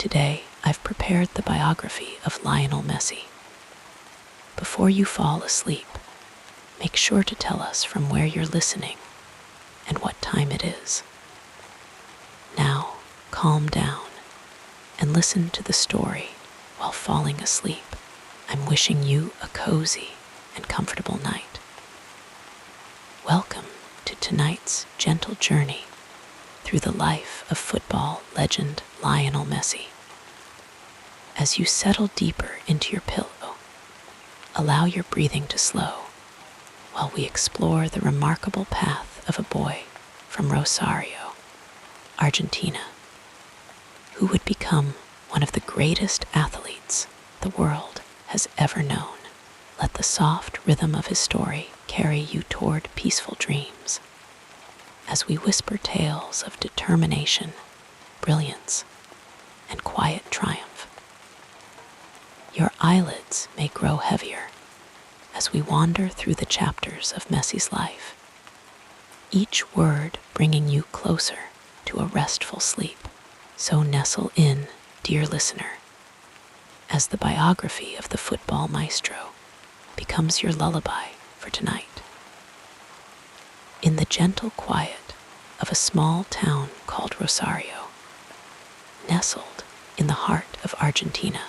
Today, I've prepared the biography of Lionel Messi. Before you fall asleep, make sure to tell us from where you're listening and what time it is. Now, calm down and listen to the story while falling asleep. I'm wishing you a cozy and comfortable night. Welcome to tonight's gentle journey through the life of football legend Lionel Messi. As you settle deeper into your pillow, allow your breathing to slow while we explore the remarkable path of a boy from Rosario, Argentina, who would become one of the greatest athletes the world has ever known. Let the soft rhythm of his story carry you toward peaceful dreams as we whisper tales of determination, brilliance, and quiet triumph. Your eyelids may grow heavier as we wander through the chapters of Messi's life, each word bringing you closer to a restful sleep. So nestle in, dear listener, as the biography of the football maestro becomes your lullaby for tonight. In the gentle quiet of a small town called Rosario, nestled in the heart of Argentina,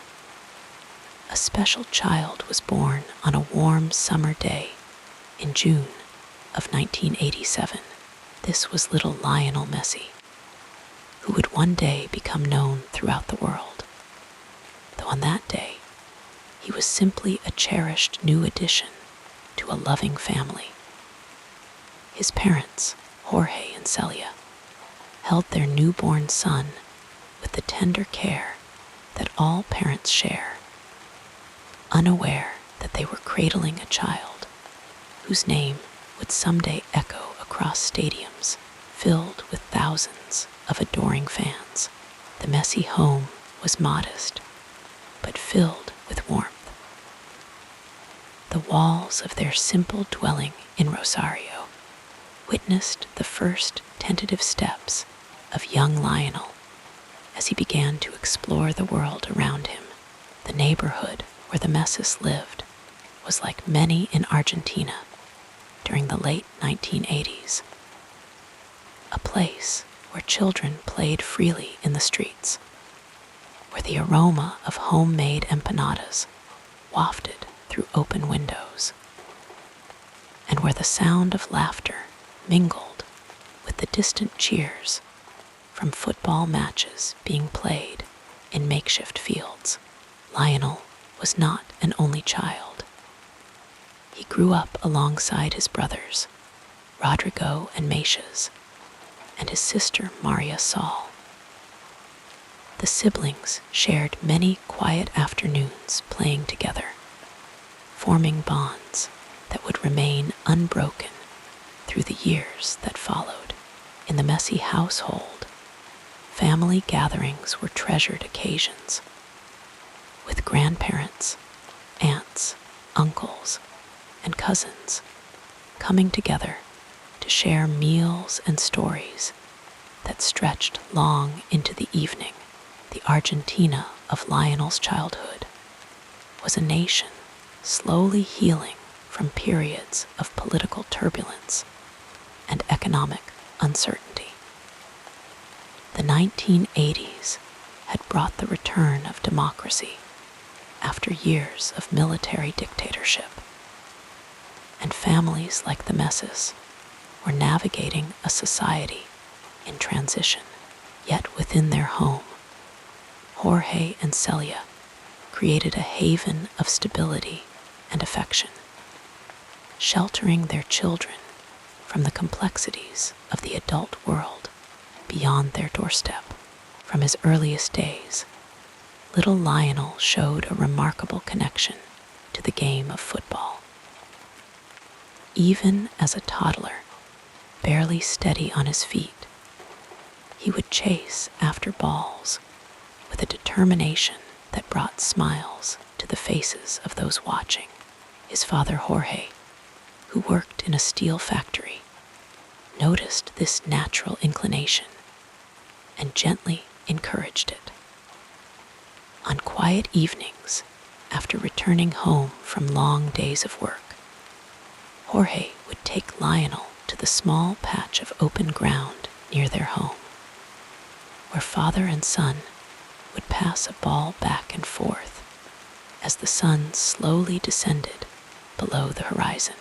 a special child was born on a warm summer day in June of 1987. This was little Lionel Messi, who would one day become known throughout the world. Though on that day, he was simply a cherished new addition to a loving family. His parents, Jorge and Celia, held their newborn son with the tender care that all parents share, unaware that they were cradling a child whose name would someday echo across stadiums filled with thousands of adoring fans. The Messi home was modest, but filled with warmth. The walls of their simple dwelling in Rosario witnessed the first tentative steps of young Lionel as he began to explore the world around him. The neighborhood where the Messis lived was like many in Argentina during the late 1980s, a place where children played freely in the streets, where the aroma of homemade empanadas wafted through open windows, and where the sound of laughter mingled with the distant cheers from football matches being played in makeshift fields. Lionel was not an only child. He grew up alongside his brothers, Rodrigo and Macias, and his sister Maria Sol. The siblings shared many quiet afternoons playing together, forming bonds that would remain unbroken through the years that followed. In the Messi household, family gatherings were treasured occasions, with grandparents, aunts, uncles, and cousins coming together to share meals and stories that stretched long into the evening. The Argentina of Lionel's childhood was a nation slowly healing from periods of political turbulence and economic uncertainty. The 1980s had brought the return of democracy after years of military dictatorship, and families like the Messis were navigating a society in transition. Yet within their home, Jorge and Celia created a haven of stability and affection, sheltering their children from the complexities of the adult world beyond their doorstep. From his earliest days, little Lionel showed a remarkable connection to the game of football. Even as a toddler, barely steady on his feet, he would chase after balls with a determination that brought smiles to the faces of those watching. His father Jorge, who worked in a steel factory, noticed this natural inclination and gently encouraged it, On quiet evenings, after returning home from long days of work, Jorge would take Lionel to the small patch of open ground near their home, where father and son would pass a ball back and forth as the sun slowly descended below the horizon.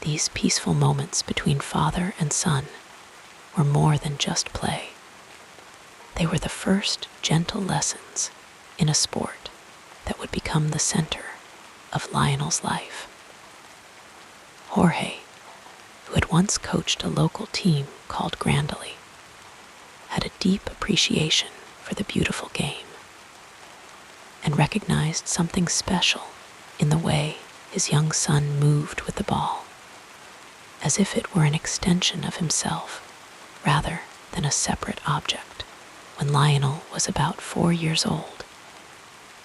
These peaceful moments between father and son were more than just play. They were the first gentle lessons in a sport that would become the center of Lionel's life. Jorge, who had once coached a local team called Grandally, had a deep appreciation for the beautiful game and recognized something special in the way his young son moved with the ball, as if it were an extension of himself rather than a separate object. When Lionel was about 4 years old,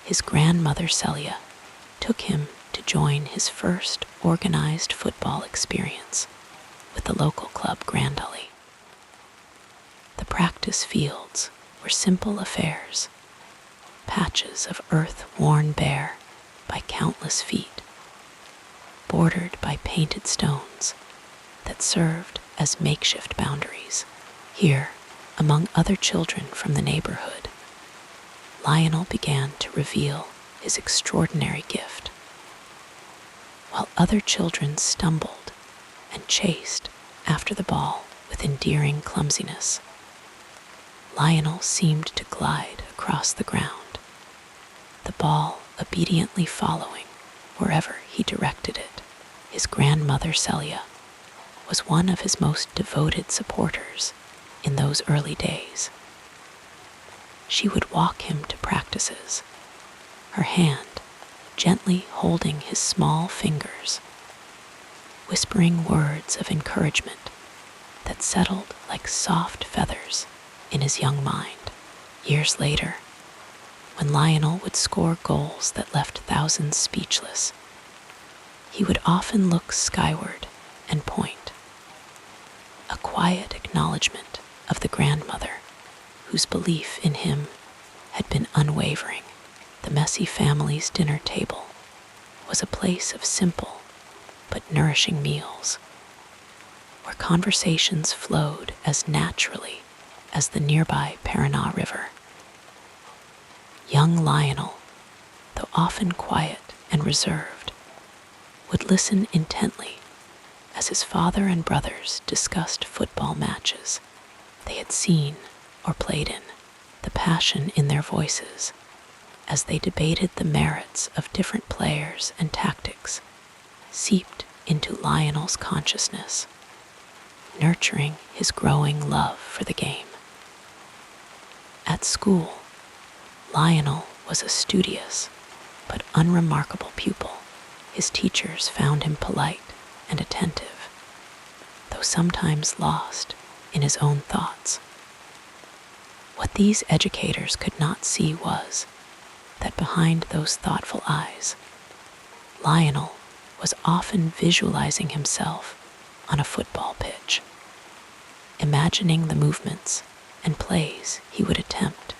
his grandmother Celia took him to join his first organized football experience with the local club Grandally. The practice fields were simple affairs, patches of earth worn bare by countless feet, bordered by painted stones that served as makeshift boundaries. Here, among other children from the neighborhood, Lionel began to reveal his extraordinary gift. While other children stumbled and chased after the ball with endearing clumsiness, Lionel seemed to glide across the ground, the ball obediently following wherever he directed it. His grandmother Celia was one of his most devoted supporters in those early days. She would walk him to practices, her hand gently holding his small fingers, whispering words of encouragement that settled like soft feathers in his young mind. Years later, when Lionel would score goals that left thousands speechless, he would often look skyward and point, a quiet acknowledgement of the grandmother whose belief in him had been unwavering. The Messi family's dinner table was a place of simple but nourishing meals, where conversations flowed as naturally as the nearby Paraná River. Young Lionel, though often quiet and reserved, would listen intently as his father and brothers discussed football matches they had seen or played in. The passion in their voices as they debated the merits of different players and tactics seeped into Lionel's consciousness, nurturing his growing love for the game. At school, Lionel was a studious but unremarkable pupil. His teachers found him polite and attentive, though sometimes lost in his own thoughts. What these educators could not see was that behind those thoughtful eyes, Lionel was often visualizing himself on a football pitch, imagining the movements and plays he would attempt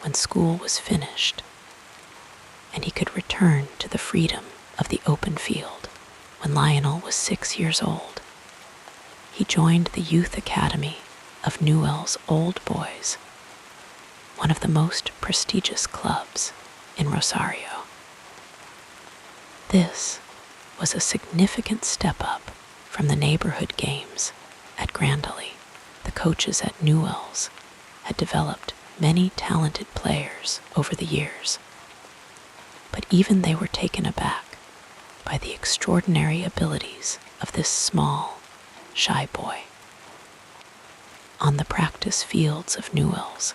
when school was finished, and he could return to the freedom of the open field. When Lionel was 6 years old, he joined the youth academy of Newell's Old Boys, one of the most prestigious clubs in Rosario. This was a significant step up from the neighborhood games at Grandally. The coaches at Newell's had developed many talented players over the years, but even they were taken aback by the extraordinary abilities of this small, shy boy. On the practice fields of Newell's,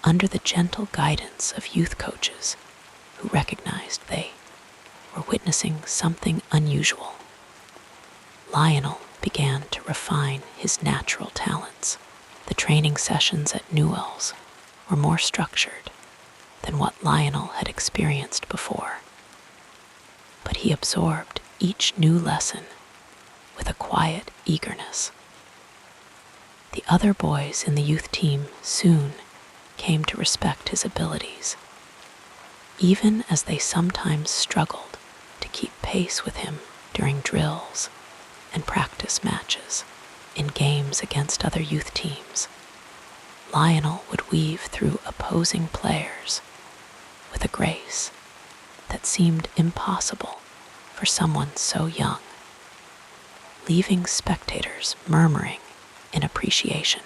under the gentle guidance of youth coaches who recognized they were witnessing something unusual, Lionel began to refine his natural talents. The training sessions at Newell's were more structured than what Lionel had experienced before, but he absorbed each new lesson with a quiet eagerness. The other boys in the youth team soon came to respect his abilities, even as they sometimes struggled to keep pace with him during drills and practice matches. In games against other youth teams, Lionel would weave through opposing players with a grace that seemed impossible for someone so young, leaving spectators murmuring in appreciation.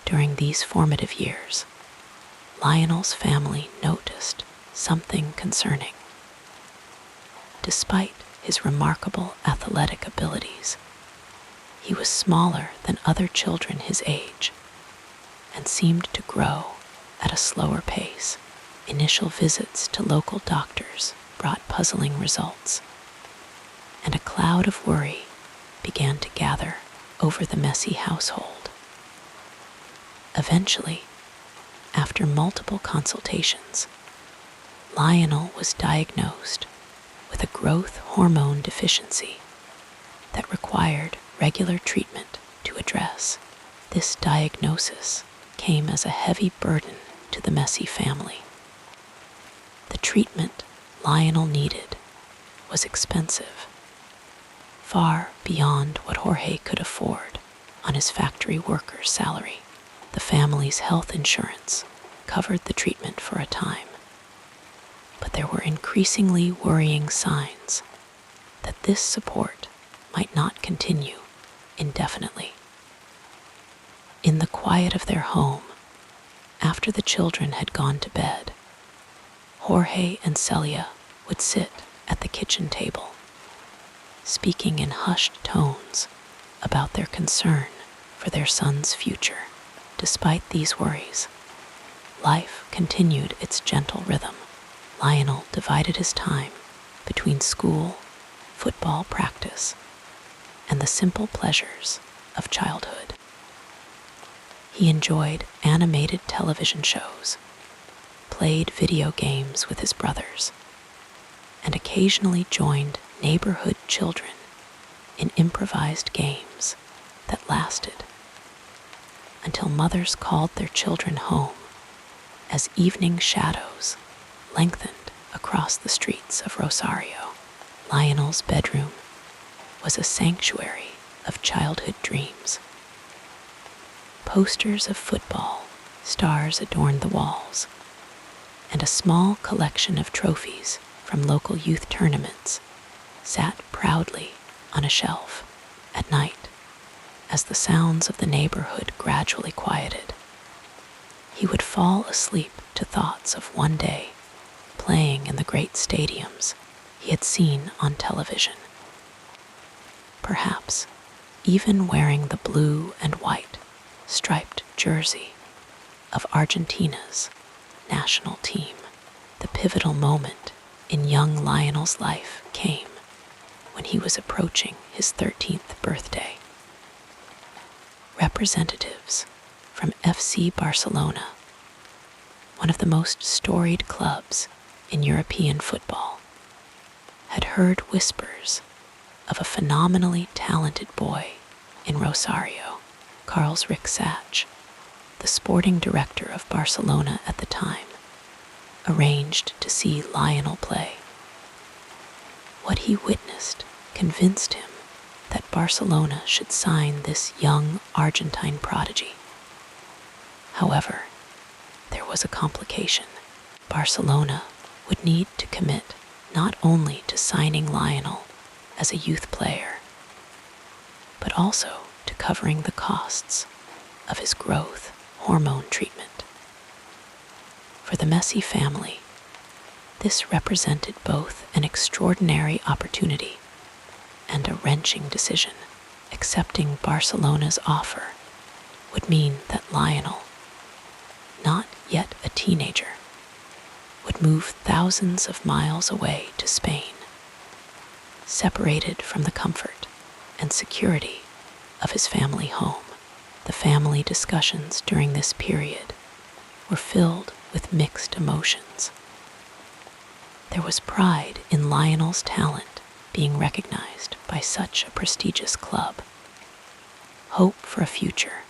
During these formative years, Lionel's family noticed something concerning. Despite his remarkable athletic abilities, he was smaller than other children his age and seemed to grow at a slower pace. Initial visits to local doctors brought puzzling results, and a cloud of worry began to gather over the Messi household. Eventually, after multiple consultations, Lionel was diagnosed with a growth hormone deficiency that required regular treatment to address. This diagnosis came as a heavy burden to the Messi family. The treatment Lionel needed was expensive, far beyond what Jorge could afford on his factory worker's salary. The family's health insurance covered the treatment for a time, but there were increasingly worrying signs that this support might not continue indefinitely. In the quiet of their home, after the children had gone to bed, Jorge and Celia would sit at the kitchen table, speaking in hushed tones about their concern for their son's future. Despite these worries, life continued its gentle rhythm. Lionel divided his time between school, football practice, and the simple pleasures of childhood. He enjoyed animated television shows, played video games with his brothers, and occasionally joined neighborhood children in improvised games that lasted until mothers called their children home as evening shadows lengthened across the streets of Rosario. Lionel's bedroom was a sanctuary of childhood dreams. Posters of football stars adorned the walls, and a small collection of trophies from local youth tournaments sat proudly on a shelf. At night, as the sounds of the neighborhood gradually quieted, he would fall asleep to thoughts of one day playing in the great stadiums he had seen on television. Perhaps even wearing the blue and white striped jersey of Argentina's national team. The pivotal moment in young Lionel's life came when he was approaching his 13th birthday. Representatives from FC Barcelona, one of the most storied clubs in European football, had heard whispers of a phenomenally talented boy in Rosario. Carlos Sach, the sporting director of Barcelona at the time, arranged to see Lionel play. What he witnessed convinced him that Barcelona should sign this young Argentine prodigy. However, there was a complication. Barcelona would need to commit not only to signing Lionel as a youth player, but also to covering the costs of his growth hormone treatment. For the Messi family, this represented both an extraordinary opportunity and a wrenching decision. Accepting Barcelona's offer would mean that Lionel, not yet a teenager, would move thousands of miles away to Spain, separated from the comfort and security of his family home. The family discussions during this period were filled with mixed emotions. There was pride in Lionel's talent being recognized by such a prestigious club, hope for a future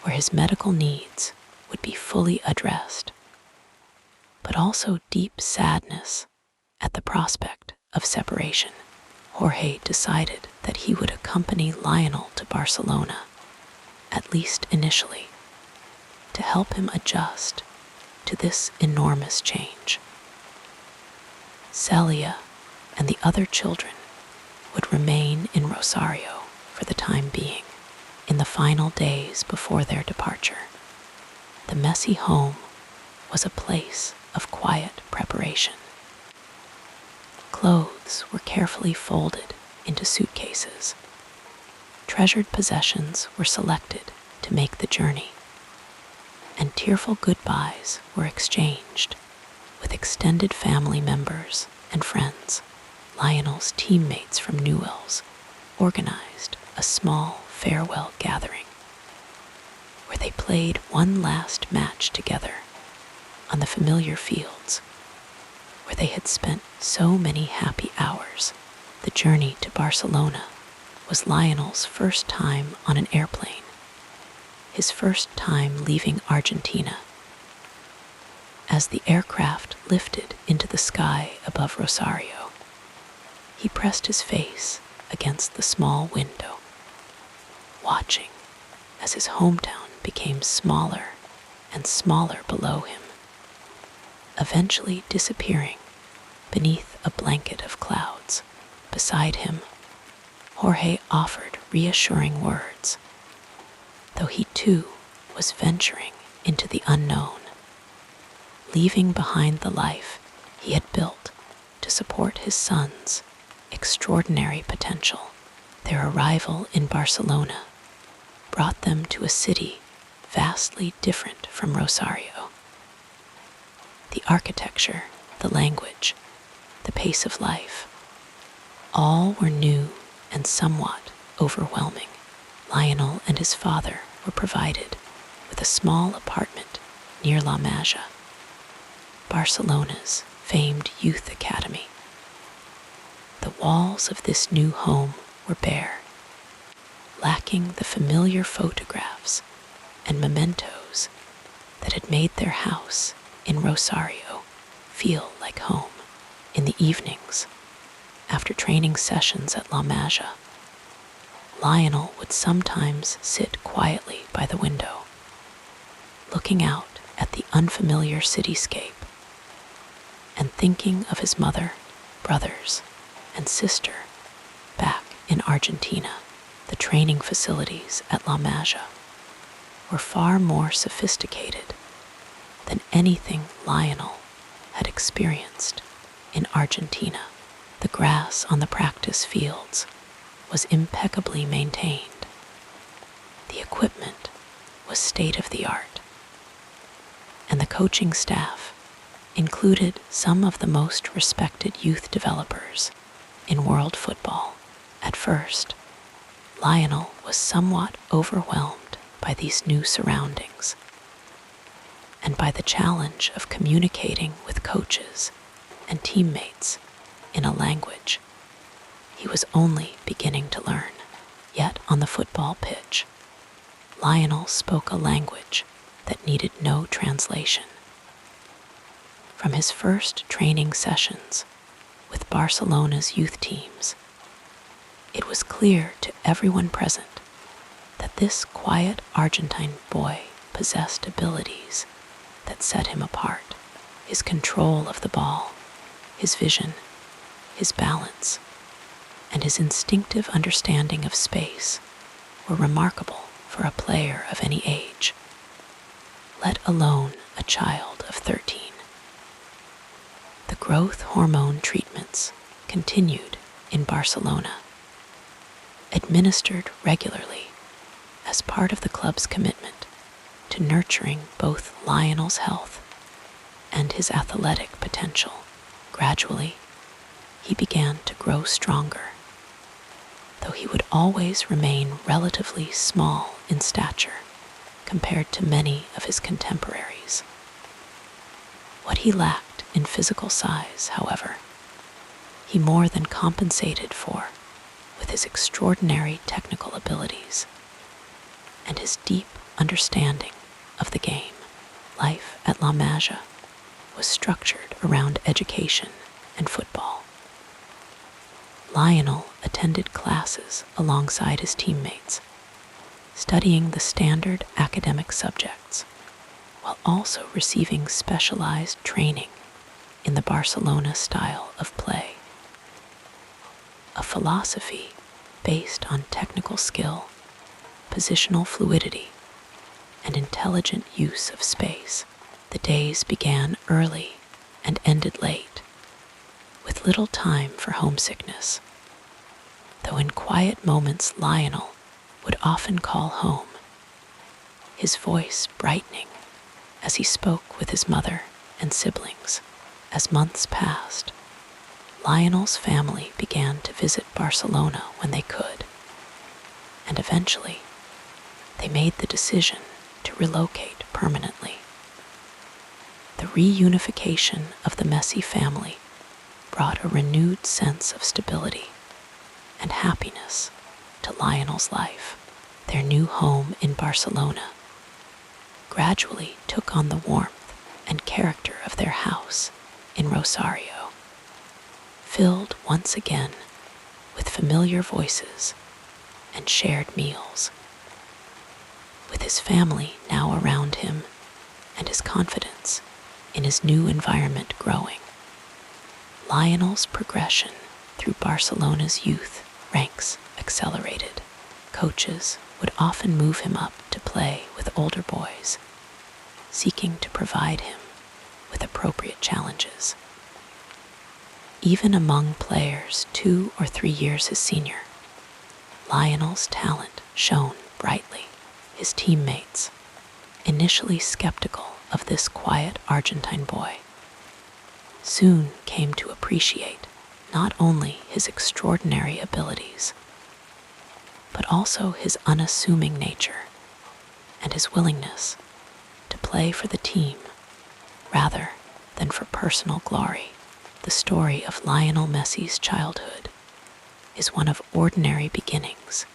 where his medical needs would be fully addressed, but also deep sadness at the prospect of separation. Jorge decided that he would accompany Lionel to Barcelona, at least initially, to help him adjust to this enormous change. Celia and the other children would remain in Rosario for the time being. In the final days before their departure, the Messi home was a place of quiet preparation. Clothes were carefully folded into suitcases. Treasured possessions were selected to make the journey, and tearful goodbyes were exchanged with extended family members and friends. Lionel's teammates from Newell's organized a small farewell gathering where they played one last match together on the familiar fields where they had spent so many happy hours. The journey to Barcelona was Lionel's first time on an airplane, his first time leaving Argentina. As the aircraft lifted into the sky above Rosario, he pressed his face against the small window, watching as his hometown became smaller and smaller below him, eventually disappearing beneath a blanket of clouds. Beside him, Jorge offered reassuring words, though he too was venturing into the unknown, leaving behind the life he had built to support his son's extraordinary potential. Their arrival in Barcelona brought them to a city vastly different from Rosario. The architecture, the language, the pace of life, all were new and somewhat overwhelming. Lionel and his father were provided with a small apartment near La Masia, Barcelona's famed youth academy. The walls of this new home were bare, lacking the familiar photographs and mementos that had made their house in Rosario feel like home. In the evenings, after training sessions at La Masia, Lionel would sometimes sit quietly by the window, looking out at the unfamiliar cityscape and thinking of his mother, brothers, and sister back in Argentina. The training facilities at La Masia were far more sophisticated than anything Lionel had experienced in Argentina. The grass on the practice fields was impeccably maintained. The equipment was state-of-the-art, and the coaching staff included some of the most respected youth developers in world football. At first, Lionel was somewhat overwhelmed by these new surroundings and by the challenge of communicating with coaches and teammates in a language he was only beginning to learn. Yet on the football pitch, Lionel spoke a language that needed no translation. From his first training sessions with Barcelona's youth teams, it was clear to everyone present that this quiet Argentine boy possessed abilities that set him apart. His control of the ball, his vision, his balance, and his instinctive understanding of space were remarkable for a player of any age, let alone a child of 13. The growth hormone treatments continued in Barcelona, administered regularly as part of the club's commitment to nurturing both Lionel's health and his athletic potential. Gradually, he began to grow stronger, though he would always remain relatively small in stature compared to many of his contemporaries. What he lacked in physical size, however, he more than compensated for with his extraordinary technical abilities and his deep understanding of the game. Life at La Masia was structured around education and football. Lionel attended classes alongside his teammates, studying the standard academic subjects, while also receiving specialized training in the Barcelona style of play. A philosophy based on technical skill, positional fluidity, and intelligent use of space. The days began early and ended late, with little time for homesickness. Though in quiet moments Lionel would often call home, his voice brightening as he spoke with his mother and siblings. As months passed, Lionel's family began to visit Barcelona when they could, and eventually they made the decision to relocate permanently. The reunification of the Messi family brought a renewed sense of stability and happiness to Lionel's life. Their new home in Barcelona gradually took on the warmth and character of their house in Rosario, filled once again with familiar voices and shared meals. With his family now around him and his confidence in his new environment growing, Lionel's progression through Barcelona's youth ranks accelerated. Coaches would often move him up to play with older boys, seeking to provide him with appropriate challenges. Even among players 2 or 3 years his senior, Lionel's talent shone brightly. His teammates, initially skeptical of this quiet Argentine boy, soon came to appreciate not only his extraordinary abilities, but also his unassuming nature and his willingness to play for the team rather than for personal glory. The story of Lionel Messi's childhood is one of ordinary beginnings,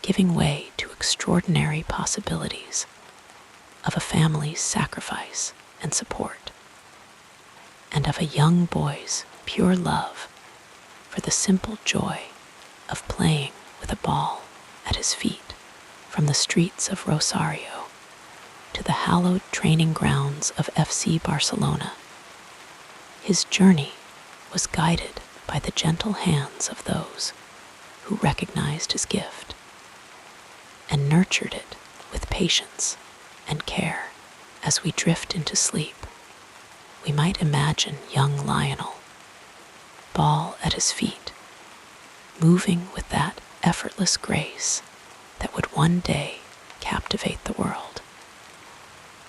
giving way to extraordinary possibilities of a family's sacrifice and support, and of a young boy's pure love for the simple joy of playing with a ball at his feet. From the streets of Rosario to the hallowed training grounds of FC Barcelona, his journey was guided by the gentle hands of those who recognized his gift and nurtured it with patience and care. As we drift into sleep, we might imagine young Lionel, ball at his feet, moving with that effortless grace that would one day captivate the world.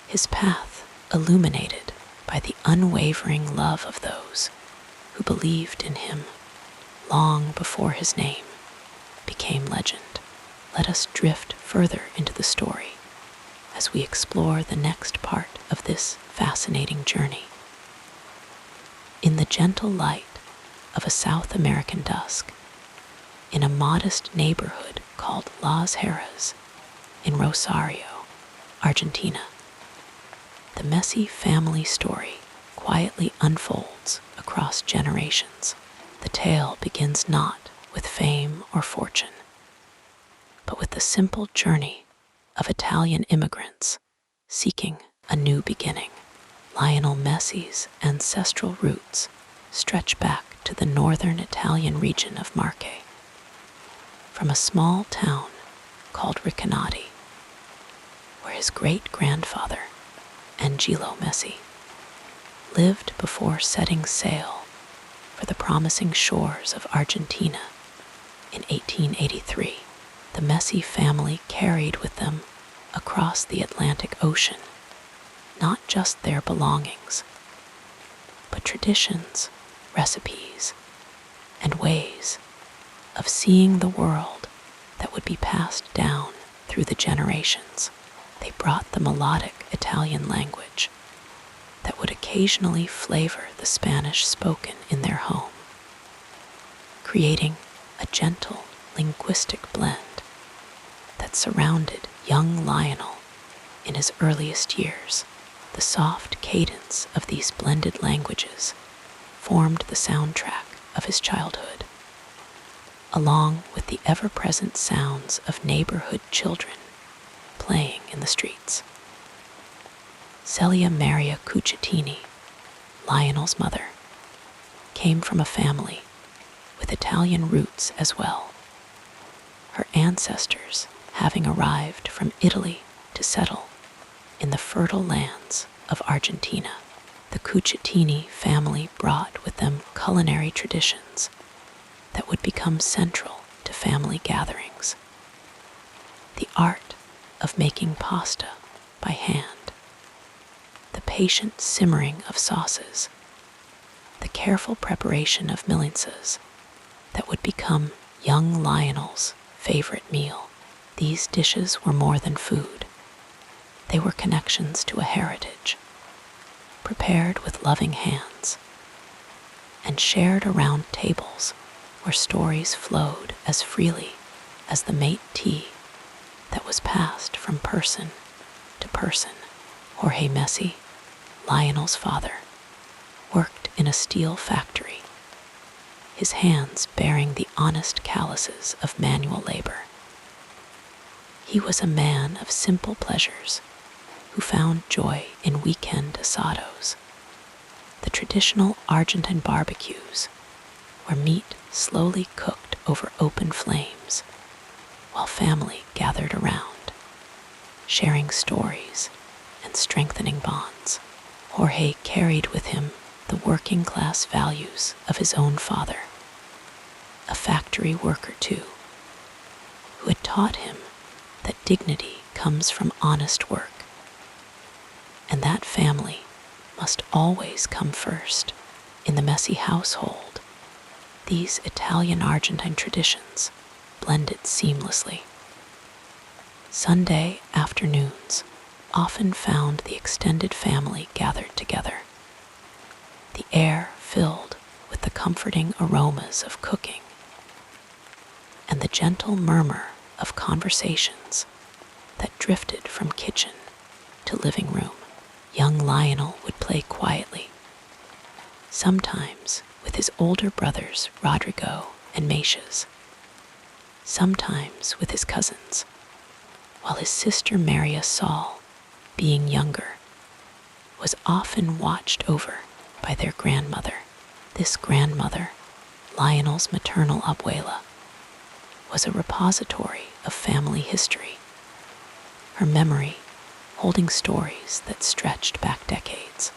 His path illuminated by the unwavering love of those who believed in him long before his name became legend. Let us drift further into the story as we explore the next part of this fascinating journey. In the gentle light of a South American dusk, in a modest neighborhood called Las Heras in Rosario, Argentina, the Messi family story quietly unfolds across generations. The tale begins not with fame or fortune, but with the simple journey of Italian immigrants seeking a new beginning. Lionel Messi's ancestral roots stretch back to the northern Italian region of Marche, from a small town called Recanati, where his great-grandfather, Angelo Messi, lived before setting sail for the promising shores of Argentina in 1883. The Messi family carried with them across the Atlantic Ocean not just their belongings, but traditions, recipes, and ways of seeing the world that would be passed down through the generations. They brought the melodic Italian language that would occasionally flavor the Spanish spoken in their home, creating a gentle linguistic blend that surrounded young Lionel in his earliest years. The soft cadence of these blended languages formed the soundtrack of his childhood, along with the ever-present sounds of neighborhood children playing in the streets. Celia Maria Cuccittini, Lionel's mother, came from a family with Italian roots as well, her ancestors having arrived from Italy to settle in the fertile lands of Argentina. The Cuccittini family brought with them culinary traditions that would become central to family gatherings. The art of making pasta by hand, the patient simmering of sauces, the careful preparation of milances that would become young Lionel's favorite meal. These dishes were more than food. They were connections to a heritage, prepared with loving hands, and shared around tables where stories flowed as freely as the mate tea that was passed from person to person. Jorge Messi, Lionel's father, worked in a steel factory, his hands bearing the honest calluses of manual labor. He was a man of simple pleasures who found joy in weekend asados, the traditional Argentine barbecues where meat slowly cooked over open flames while family gathered around, sharing stories and strengthening bonds. Jorge carried with him the working-class values of his own father, a factory worker too, who had taught him that dignity comes from honest work, and that family must always come first. In the Messi household, these Italian-Argentine traditions blended seamlessly. Sunday afternoons often found the extended family gathered together, the air filled with the comforting aromas of cooking and the gentle murmur of conversations that drifted from kitchen to living room. Young Lionel would play quietly, sometimes with his older brothers Rodrigo and Macias, sometimes with his cousins, while his sister Maria Sol, being younger, was often watched over by their grandmother. This grandmother, Lionel's maternal abuela, was a repository of family history, her memory holding stories that stretched back decades.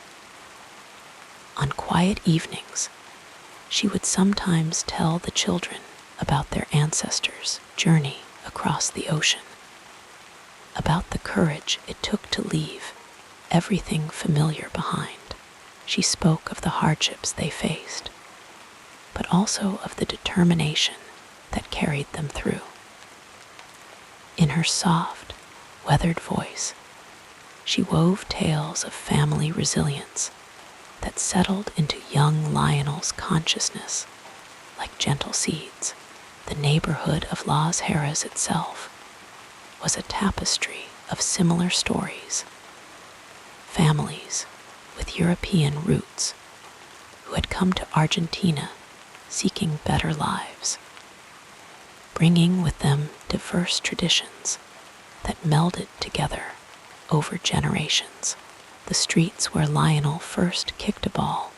On quiet evenings, she would sometimes tell the children about their ancestors' journey across the ocean, about the courage it took to leave everything familiar behind. She spoke of the hardships they faced, but also of the determination that carried them through. In her soft, weathered voice, she wove tales of family resilience that settled into young Lionel's consciousness like gentle seeds. The neighborhood of Las Heras itself was a tapestry of similar stories, families with European roots who had come to Argentina seeking better lives, bringing with them diverse traditions that melded together over generations. The streets where Lionel first kicked a ball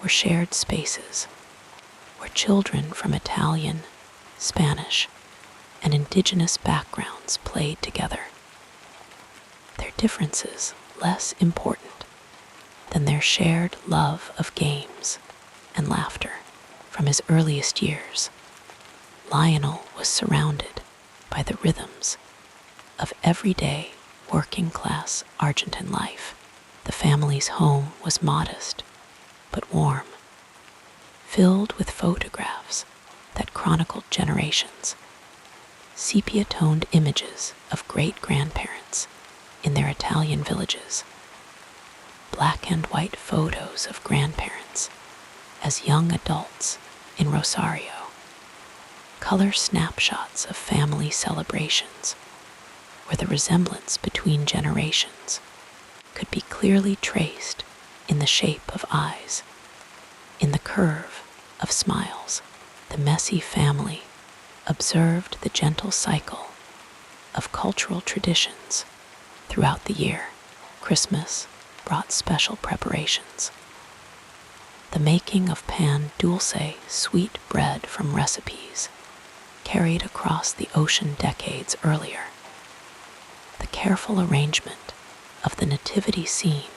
were shared spaces where children from Italian, Spanish, and indigenous backgrounds played together, their differences less important than their shared love of games and laughter. From his earliest years, Lionel was surrounded by the rhythms of everyday working-class Argentine life. The family's home was modest but warm, filled with photographs that chronicled generations, sepia-toned images of great-grandparents in their Italian villages, black and white photos of grandparents as young adults in Rosario, color snapshots of family celebrations where the resemblance between generations could be clearly traced in the shape of eyes, in the curve of smiles. The Messi family observed the gentle cycle of cultural traditions throughout the year. Christmas brought special preparations. The making of pan dulce, sweet bread from recipes carried across the ocean decades earlier. The careful arrangement of the nativity scene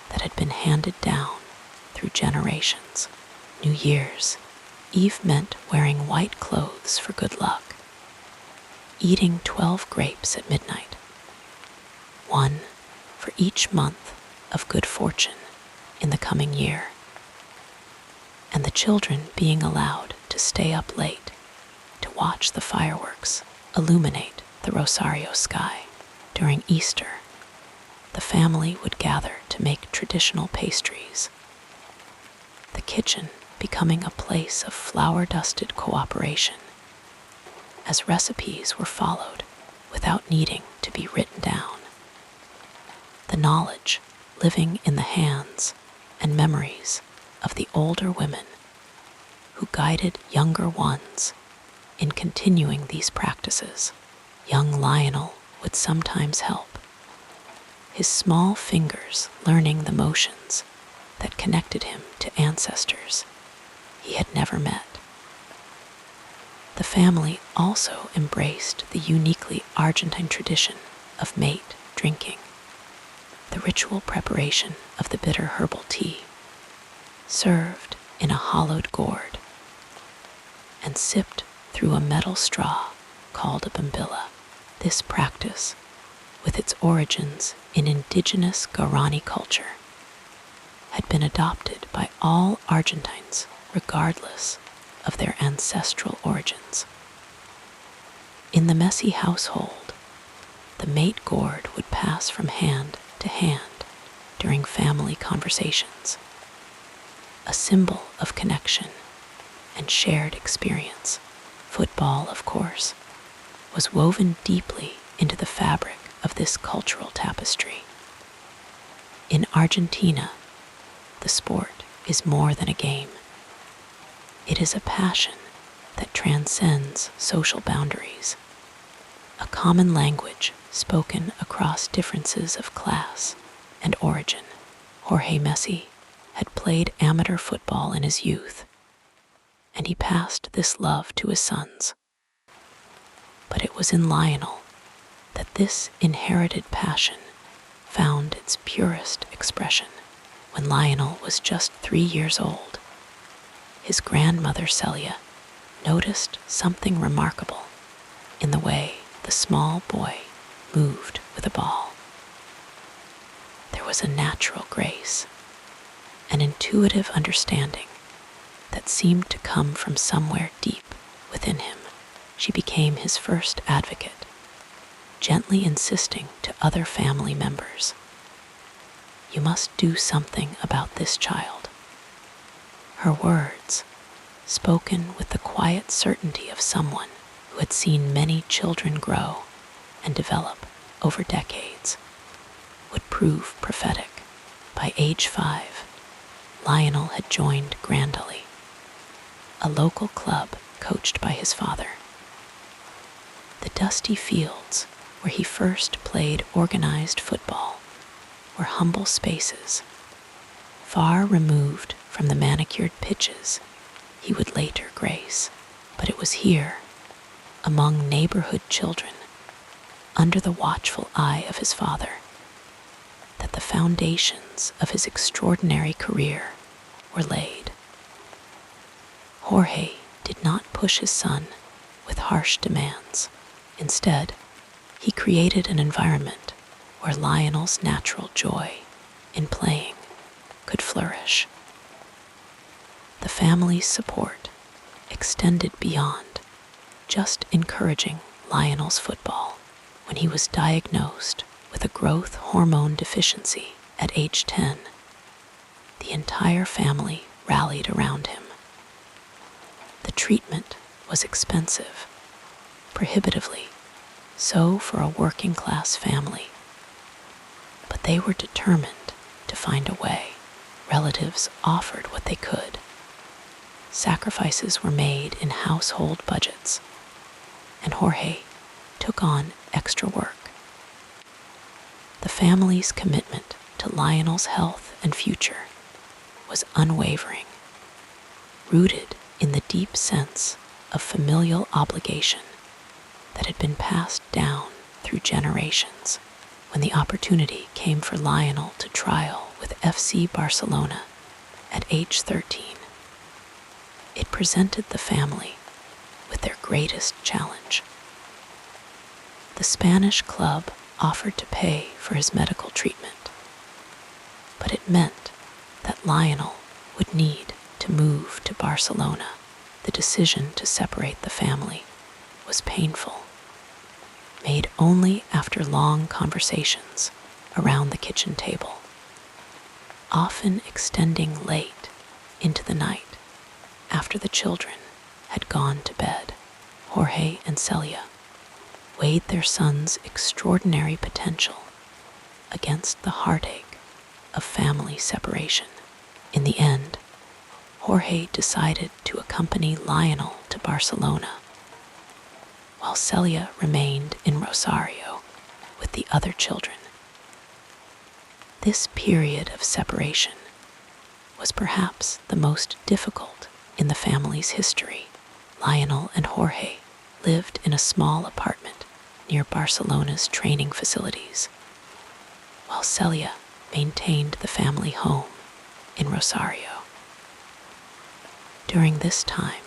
that had been handed down through generations. New Year's Eve meant wearing white clothes for good luck, eating 12 grapes at midnight, one for each month of good fortune in the coming year, and the children being allowed to stay up late to watch the fireworks illuminate the Rosario sky. During Easter, the family would gather to make traditional pastries, the kitchen becoming a place of flour-dusted cooperation, as recipes were followed without needing to be written down. The knowledge living in the hands and memories of the older women who guided younger ones in continuing these practices. Young Lionel would sometimes help, his small fingers learning the motions that connected him to ancestors he had never met. The family also embraced the uniquely Argentine tradition of mate drinking, the ritual preparation of the bitter herbal tea, served in a hollowed gourd and sipped through a metal straw called a bombilla. This practice, with its origins in indigenous Guarani culture, had been adopted by all Argentines regardless of their ancestral origins. In the Messi household, the mate gourd would pass from hand to hand during family conversations, a symbol of connection and shared experience. Football, of course, was woven deeply into the fabric of this cultural tapestry. In Argentina, the sport is more than a game. It is a passion that transcends social boundaries, a common language spoken across differences of class and origin. Jorge Messi had played amateur football in his youth, and he passed this love to his sons. But it was in Lionel that this inherited passion found its purest expression. When Lionel was just 3 years old, his grandmother Celia noticed something remarkable in the way the small boy moved with a ball. There was a natural grace, an intuitive understanding that seemed to come from somewhere deep within him. She became his first advocate, gently insisting to other family members, "You must do something about this child." Her words, spoken with the quiet certainty of someone who had seen many children grow and develop over decades, would prove prophetic. By age 5, Lionel had joined Grandally, a local club coached by his father. The dusty fields where he first played organized football were humble spaces, far removed from the manicured pitches he would later grace. But it was here, among neighborhood children, under the watchful eye of his father, that the foundations of his extraordinary career were laid. Jorge did not push his son with harsh demands. Instead, he created an environment where Lionel's natural joy in playing could flourish. The family's support extended beyond just encouraging Lionel's football. When he was diagnosed with a growth hormone deficiency at age 10, the entire family rallied around him. The treatment was expensive, prohibitively so for a working-class family. But they were determined to find a way. Relatives offered what they could. Sacrifices were made in household budgets, and Jorge took on extra work. The family's commitment to Lionel's health and future was unwavering, rooted in the deep sense of familial obligation that had been passed down through generations. When the opportunity came for Lionel to trial with FC Barcelona at age 13, it presented the family with their greatest challenge. The Spanish club offered to pay for his medical treatment, but it meant that Lionel would need to move to Barcelona. The decision to separate the family was painful, made only after long conversations around the kitchen table, often extending late into the night after the children had gone to bed. Jorge and Celia weighed their son's extraordinary potential against the heartache of family separation. In the end, Jorge decided to accompany Lionel to Barcelona, while Celia remained in Rosario with the other children. This period of separation was perhaps the most difficult in the family's history. Lionel and Jorge lived in a small apartment near Barcelona's training facilities, while Celia maintained the family home in Rosario. During this time,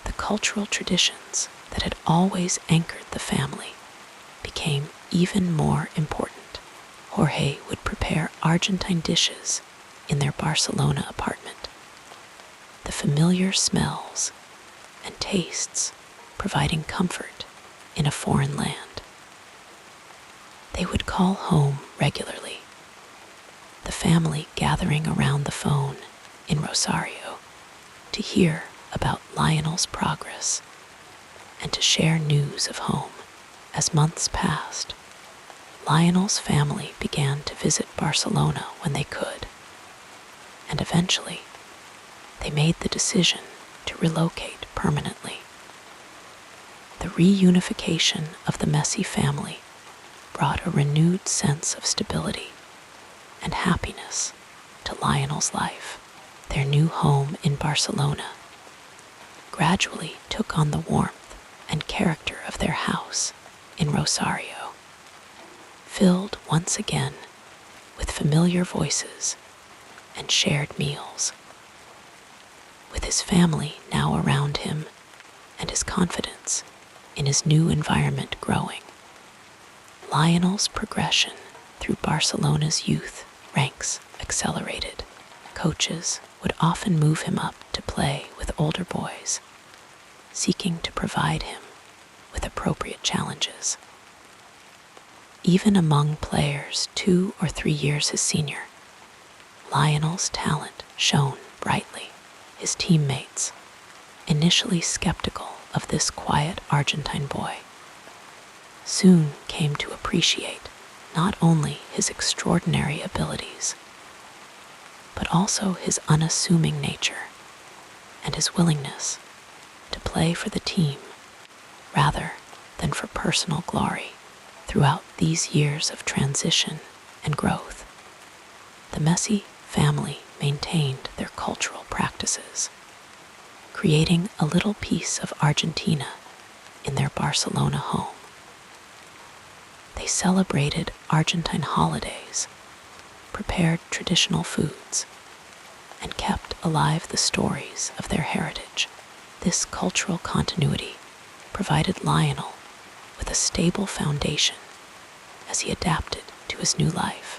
the cultural traditions that had always anchored the family became even more important. Jorge would prepare Argentine dishes in their Barcelona apartment, the familiar smells and tastes providing comfort in a foreign land. They would call home regularly, the family gathering around the phone in Rosario to hear about Lionel's progress and to share news of home. As months passed, Lionel's family began to visit Barcelona when they could, and eventually they made the decision to relocate permanently. The reunification of the Messi family brought a renewed sense of stability and happiness to Lionel's life. Their new home in Barcelona gradually took on the warmth and character of their house in Rosario, filled once again with familiar voices and shared meals. With his family now around him and his confidence in his new environment growing, Lionel's progression through Barcelona's youth ranks accelerated. Coaches would often move him up to play with older boys, seeking to provide him with appropriate challenges. Even among players 2 or 3 years his senior, Lionel's talent shone brightly. His teammates, initially skeptical of this quiet Argentine boy, soon came to appreciate not only his extraordinary abilities, but also his unassuming nature and his willingness to play for the team rather than for personal glory. Throughout these years of transition and growth, the Messi family maintained their cultural practices, creating a little piece of Argentina in their Barcelona home. They celebrated Argentine holidays, prepared traditional foods, and kept alive the stories of their heritage. This cultural continuity provided Lionel with a stable foundation as he adapted to his new life,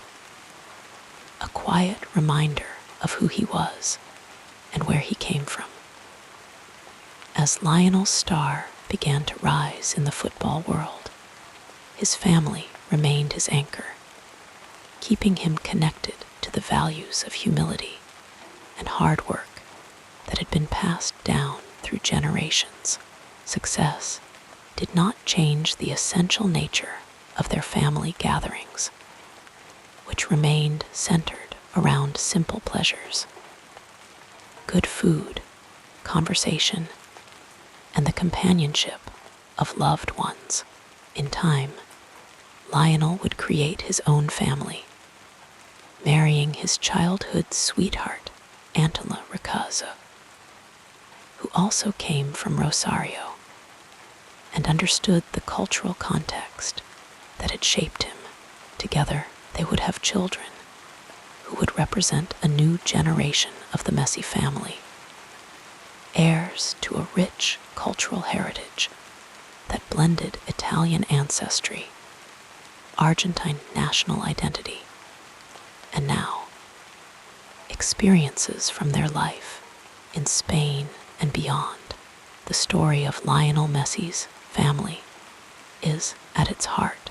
a quiet reminder of who he was and where he came from. As Lionel's star began to rise in the football world, his family remained his anchor, keeping him connected to the values of humility and hard work that had been passed down through generations. Success did not change the essential nature of their family gatherings. which remained centered around simple pleasures. Good food, conversation, and the companionship of loved ones. In time, Lionel would create his own family, marrying his childhood sweetheart, Antela Ricazzo, who also came from Rosario and understood the cultural context that had shaped him. Together, they would have children who would represent a new generation of the Messi family, heirs to a rich cultural heritage that blended Italian ancestry, Argentine national identity, and now, experiences from their life in Spain and beyond. The story of Lionel Messi's family is, at its heart,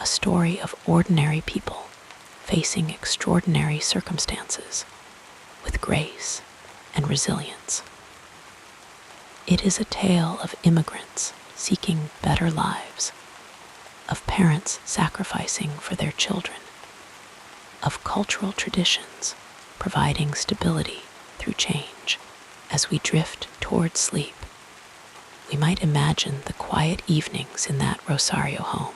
a story of ordinary people facing extraordinary circumstances with grace and resilience. It is a tale of immigrants seeking better lives, of parents sacrificing for their children, of cultural traditions providing stability through change. As we drift toward sleep, we might imagine the quiet evenings in that Rosario home,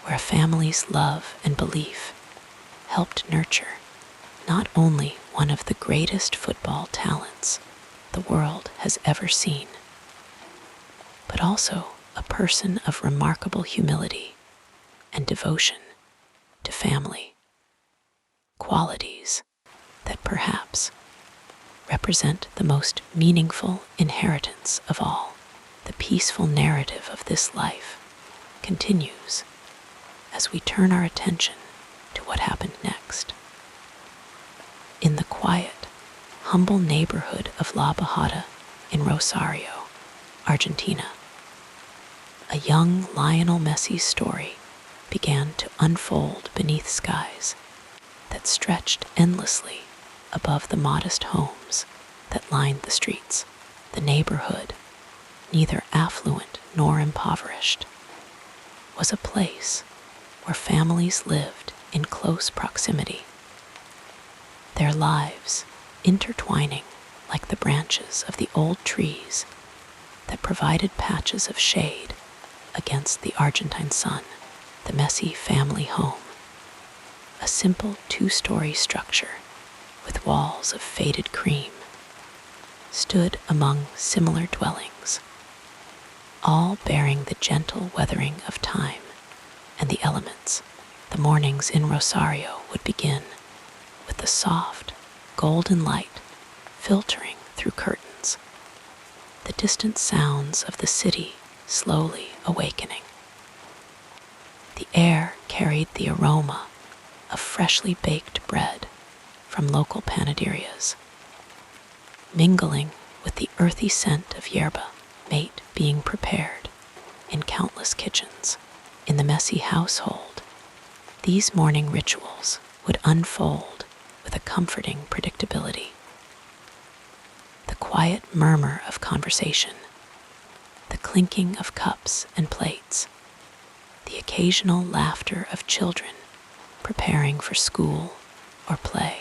where a family's love and belief helped nurture not only one of the greatest football talents the world has ever seen, but also a person of remarkable humility and devotion to family, qualities that perhaps represent the most meaningful inheritance of all. The peaceful narrative of this life continues as we turn our attention to what happened next. In the quiet, humble neighborhood of La Bajada in Rosario, Argentina, a young Lionel Messi story began to unfold beneath skies that stretched endlessly above the modest homes that lined the streets. The neighborhood, neither affluent nor impoverished, was a place where families lived in close proximity, their lives intertwining like the branches of the old trees that provided patches of shade against the Argentine sun. The Messi family home, a simple two-story structure with walls of faded cream, stood among similar dwellings, all bearing the gentle weathering of time and the elements. The mornings in Rosario would begin with the soft, golden light filtering through curtains, the distant sounds of the city slowly awakening. The air carried the aroma of freshly baked bread from local panaderias, mingling with the earthy scent of yerba mate being prepared in countless kitchens. In the Messi household, these morning rituals would unfold with a comforting predictability. The quiet murmur of conversation, the clinking of cups and plates, the occasional laughter of children preparing for school or play.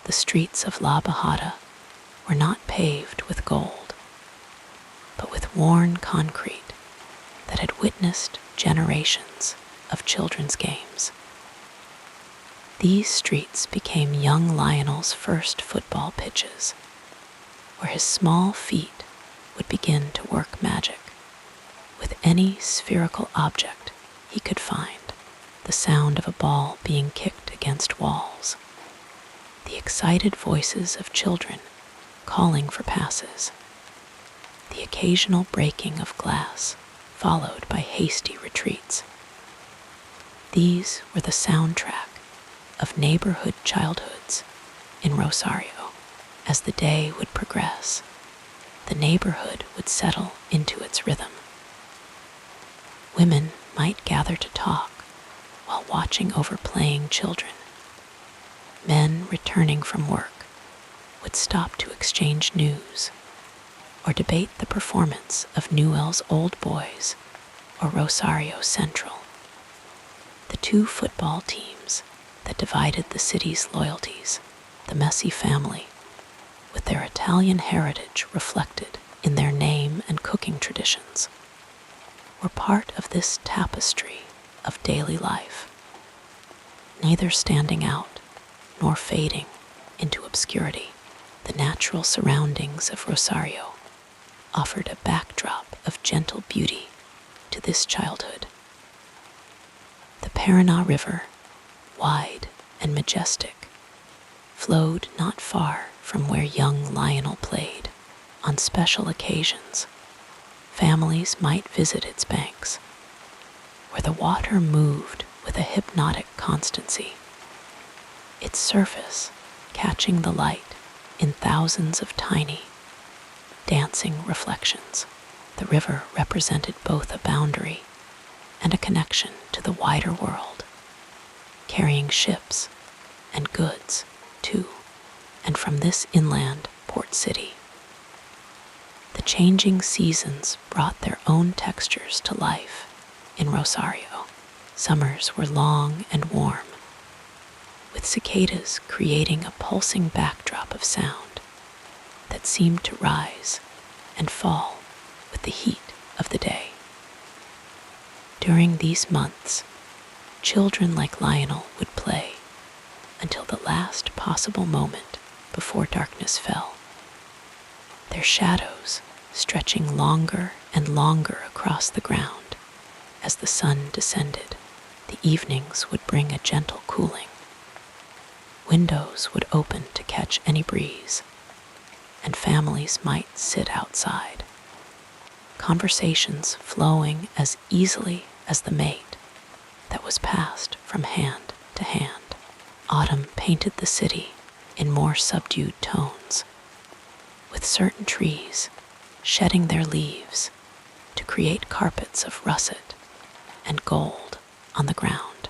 The streets of La Bajada were not paved with gold, but with worn concrete that had witnessed generations of children's games. These streets became young Lionel's first football pitches, where his small feet would begin to work magic with any spherical object he could find. The sound of a ball being kicked against walls, the excited voices of children calling for passes, the occasional breaking of glass followed by hasty retreats. These were the soundtrack of neighborhood childhoods in Rosario. As the day would progress, the neighborhood would settle into its rhythm. Women might gather to talk while watching over playing children. Men returning from work would stop to exchange news or debate the performance of Newell's Old Boys or Rosario Central. The two football teams that divided the city's loyalties. The Messi family, with their Italian heritage reflected in their name and cooking traditions, were part of this tapestry of daily life, neither standing out nor fading into obscurity. The natural surroundings of Rosario offered a backdrop of gentle beauty to this childhood. The Paraná River, wide and majestic, flowed not far from where young Lionel played. On special occasions, families might visit its banks, where the water moved with a hypnotic constancy, its surface catching the light in thousands of tiny, dancing reflections. The river represented both a boundary and a connection to the wider world, carrying ships and goods to and from this inland port city. The changing seasons brought their own textures to life in Rosario. Summers were long and warm, with cicadas creating a pulsing backdrop of sound that seemed to rise and fall with the heat of the day. During these months, children like Lionel would play until the last possible moment before darkness fell, their shadows stretching longer and longer across the ground as the sun descended. The evenings would bring a gentle cooling. Windows would open to catch any breeze, and families might sit outside, conversations flowing as easily as the mate that was passed from hand to hand. Autumn painted the city in more subdued tones, with certain trees shedding their leaves to create carpets of russet and gold on the ground.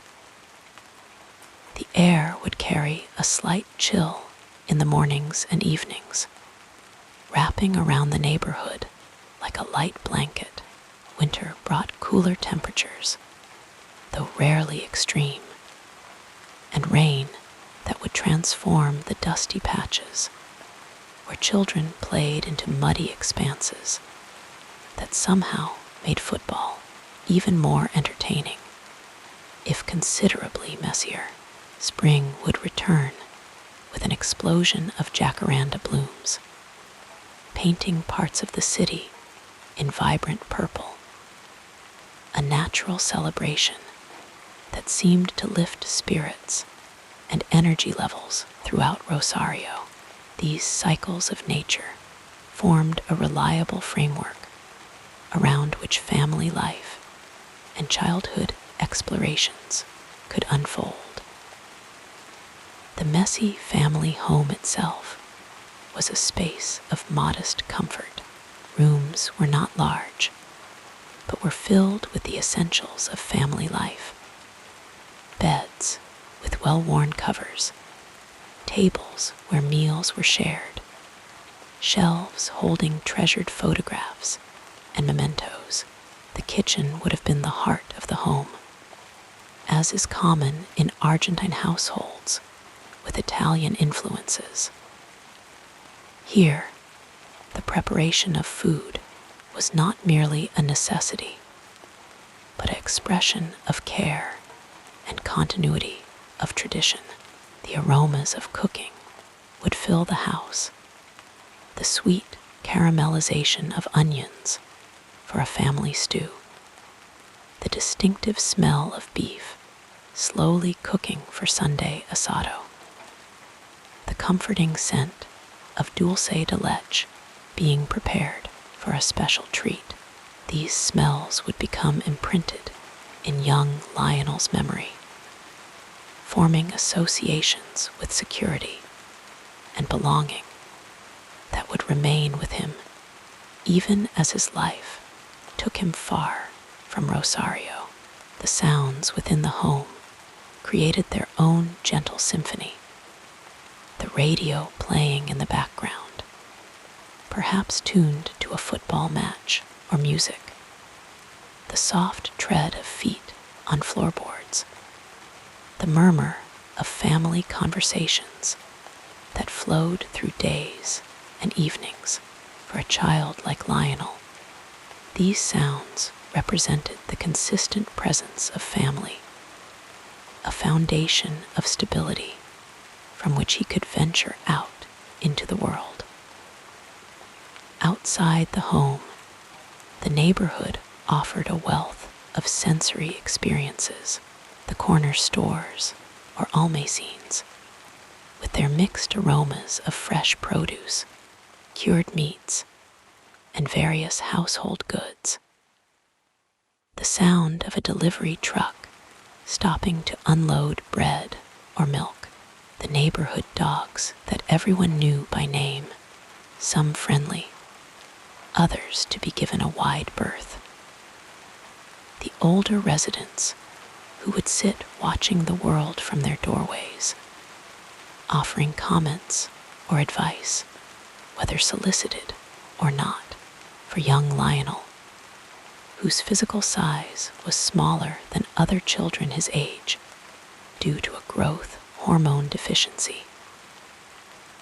The air would carry a slight chill in the mornings and evenings, wrapping around the neighborhood like a light blanket. Winter brought cooler temperatures, though rarely extreme, and rain that would transform the dusty patches where children played into muddy expanses that somehow made football even more entertaining, if considerably messier. Spring would return with an explosion of jacaranda blooms, painting parts of the city in vibrant purple, a natural celebration that seemed to lift spirits and energy levels throughout Rosario. These cycles of nature formed a reliable framework around which family life and childhood explorations could unfold. The Messi family home itself was a space of modest comfort. Rooms were not large, but were filled with the essentials of family life. Beds with well-worn covers, tables where meals were shared, shelves holding treasured photographs and mementos. The kitchen would have been the heart of the home, as is common in Argentine households with Italian influences. Here, the preparation of food was not merely a necessity, but an expression of care and continuity of tradition. The aromas of cooking would fill the house, the sweet caramelization of onions for a family stew, the distinctive smell of beef slowly cooking for Sunday asado, the comforting scent of dulce de leche being prepared for a special treat. These smells would become imprinted in young Lionel's memory, forming associations with security and belonging that would remain with him even as his life took him far from Rosario. The sounds within the home created their own gentle symphony, the radio playing in the background, perhaps tuned to a football match or music, the soft tread of feet on floorboards, the murmur of family conversations that flowed through days and evenings. For a child like Lionel, these sounds represented the consistent presence of family, a foundation of stability from which he could venture out into the world. Outside the home, the neighborhood offered a wealth of sensory experiences. The corner stores, or almacines, with their mixed aromas of fresh produce, cured meats, and various household goods. The sound of a delivery truck stopping to unload bread or milk, the neighborhood dogs that everyone knew by name, some friendly, others to be given a wide berth. The older residents who would sit watching the world from their doorways, offering comments or advice, whether solicited or not, for young Lionel, whose physical size was smaller than other children his age due to a growth hormone deficiency.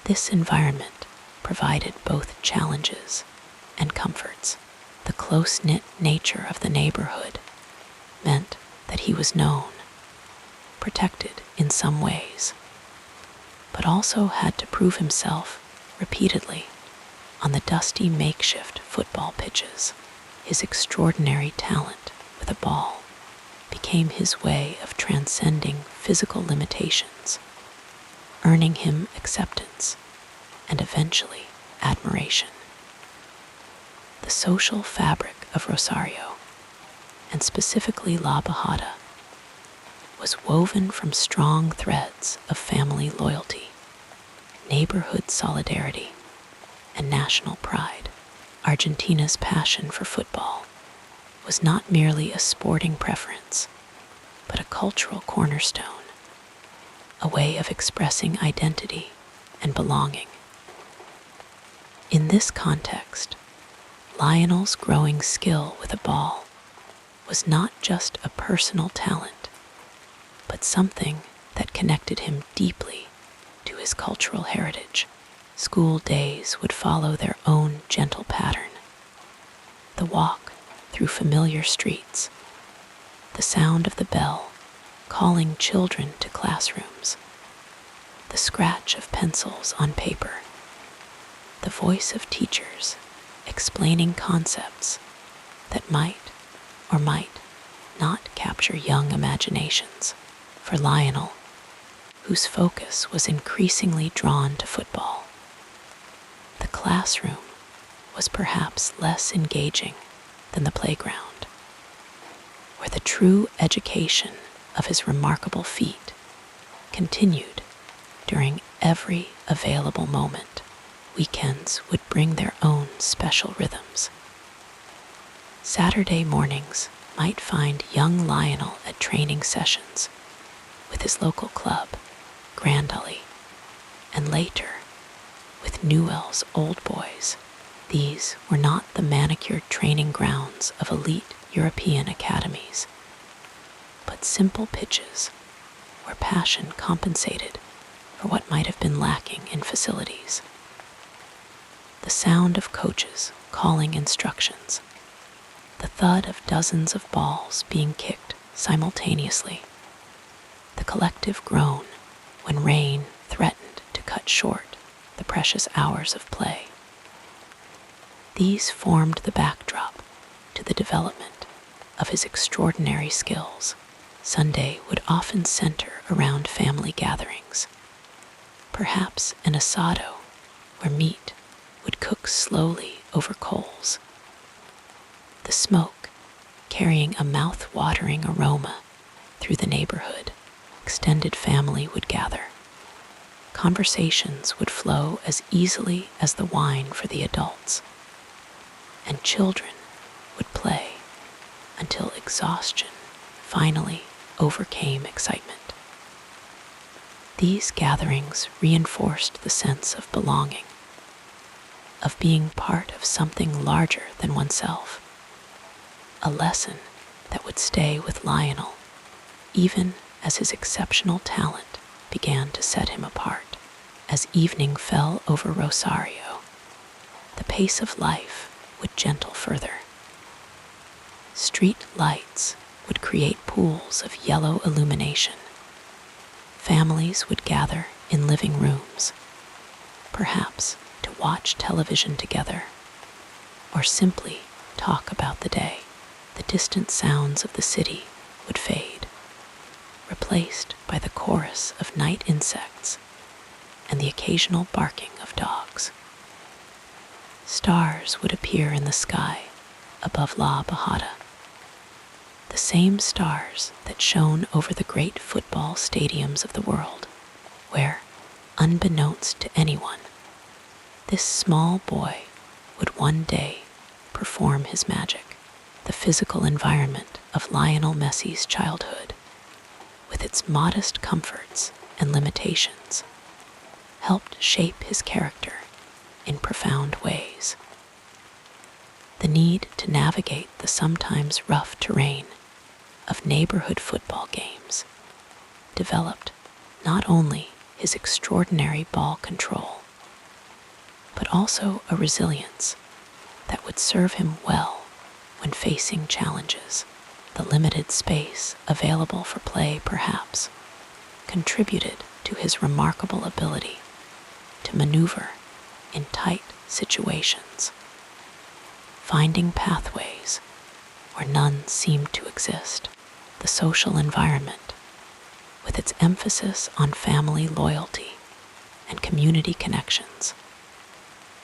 This environment provided both challenges and comforts. The close-knit nature of the neighborhood meant that he was known, protected in some ways, but also had to prove himself repeatedly on the dusty makeshift football pitches. His extraordinary talent with a ball became his way of transcending physical limitations, earning him acceptance and eventually admiration. The social fabric of Rosario, and specifically La Bajada, was woven from strong threads of family loyalty, neighborhood solidarity, and national pride. Argentina's passion for football was not merely a sporting preference, but a cultural cornerstone, a way of expressing identity and belonging. In this context, Lionel's growing skill with a ball was not just a personal talent, but something that connected him deeply to his cultural heritage. School days would follow their own gentle pattern. The walk through familiar streets, the sound of the bell calling children to classrooms, the scratch of pencils on paper, the voice of teachers explaining concepts that might or might not capture young imaginations. For Lionel, whose focus was increasingly drawn to football, the classroom was perhaps less engaging than the playground, where the true education of his remarkable feat continued during every available moment. Weekends would bring their own special rhythms. Saturday mornings might find young Lionel at training sessions with his local club, Grand Ali, and later with Newell's Old Boys. These were not the manicured training grounds of elite European academies, but simple pitches where passion compensated for what might have been lacking in facilities. The sound of coaches calling instructions, the thud of dozens of balls being kicked simultaneously, the collective groan when rain threatened to cut short the precious hours of play. These formed the backdrop to the development of his extraordinary skills. Sunday would often center around family gatherings, perhaps an asado where meat would cook slowly over coals. The smoke, carrying a mouth-watering aroma through the neighborhood, extended family would gather. Conversations would flow as easily as the wine for the adults, and children would play until exhaustion finally overcame excitement. These gatherings reinforced the sense of belonging, of being part of something larger than oneself, a lesson that would stay with Lionel even as his exceptional talent began to set him apart. As evening fell over Rosario, the pace of life would gentle further. Street lights would create pools of yellow illumination. Families would gather in living rooms, perhaps to watch television together, or simply talk about the day. The distant sounds of the city would fade, replaced by the chorus of night insects and the occasional barking of dogs. Stars would appear in the sky above La Bajada, the same stars that shone over the great football stadiums of the world, where, unbeknownst to anyone, this small boy would one day perform his magic. The physical environment of Lionel Messi's childhood, with its modest comforts and limitations, helped shape his character in profound ways. The need to navigate the sometimes rough terrain of neighborhood football games developed not only his extraordinary ball control, but also a resilience that would serve him well when facing challenges. The limited space available for play perhaps contributed to his remarkable ability to maneuver in tight situations, finding pathways where none seemed to exist. The social environment, with its emphasis on family loyalty and community connections,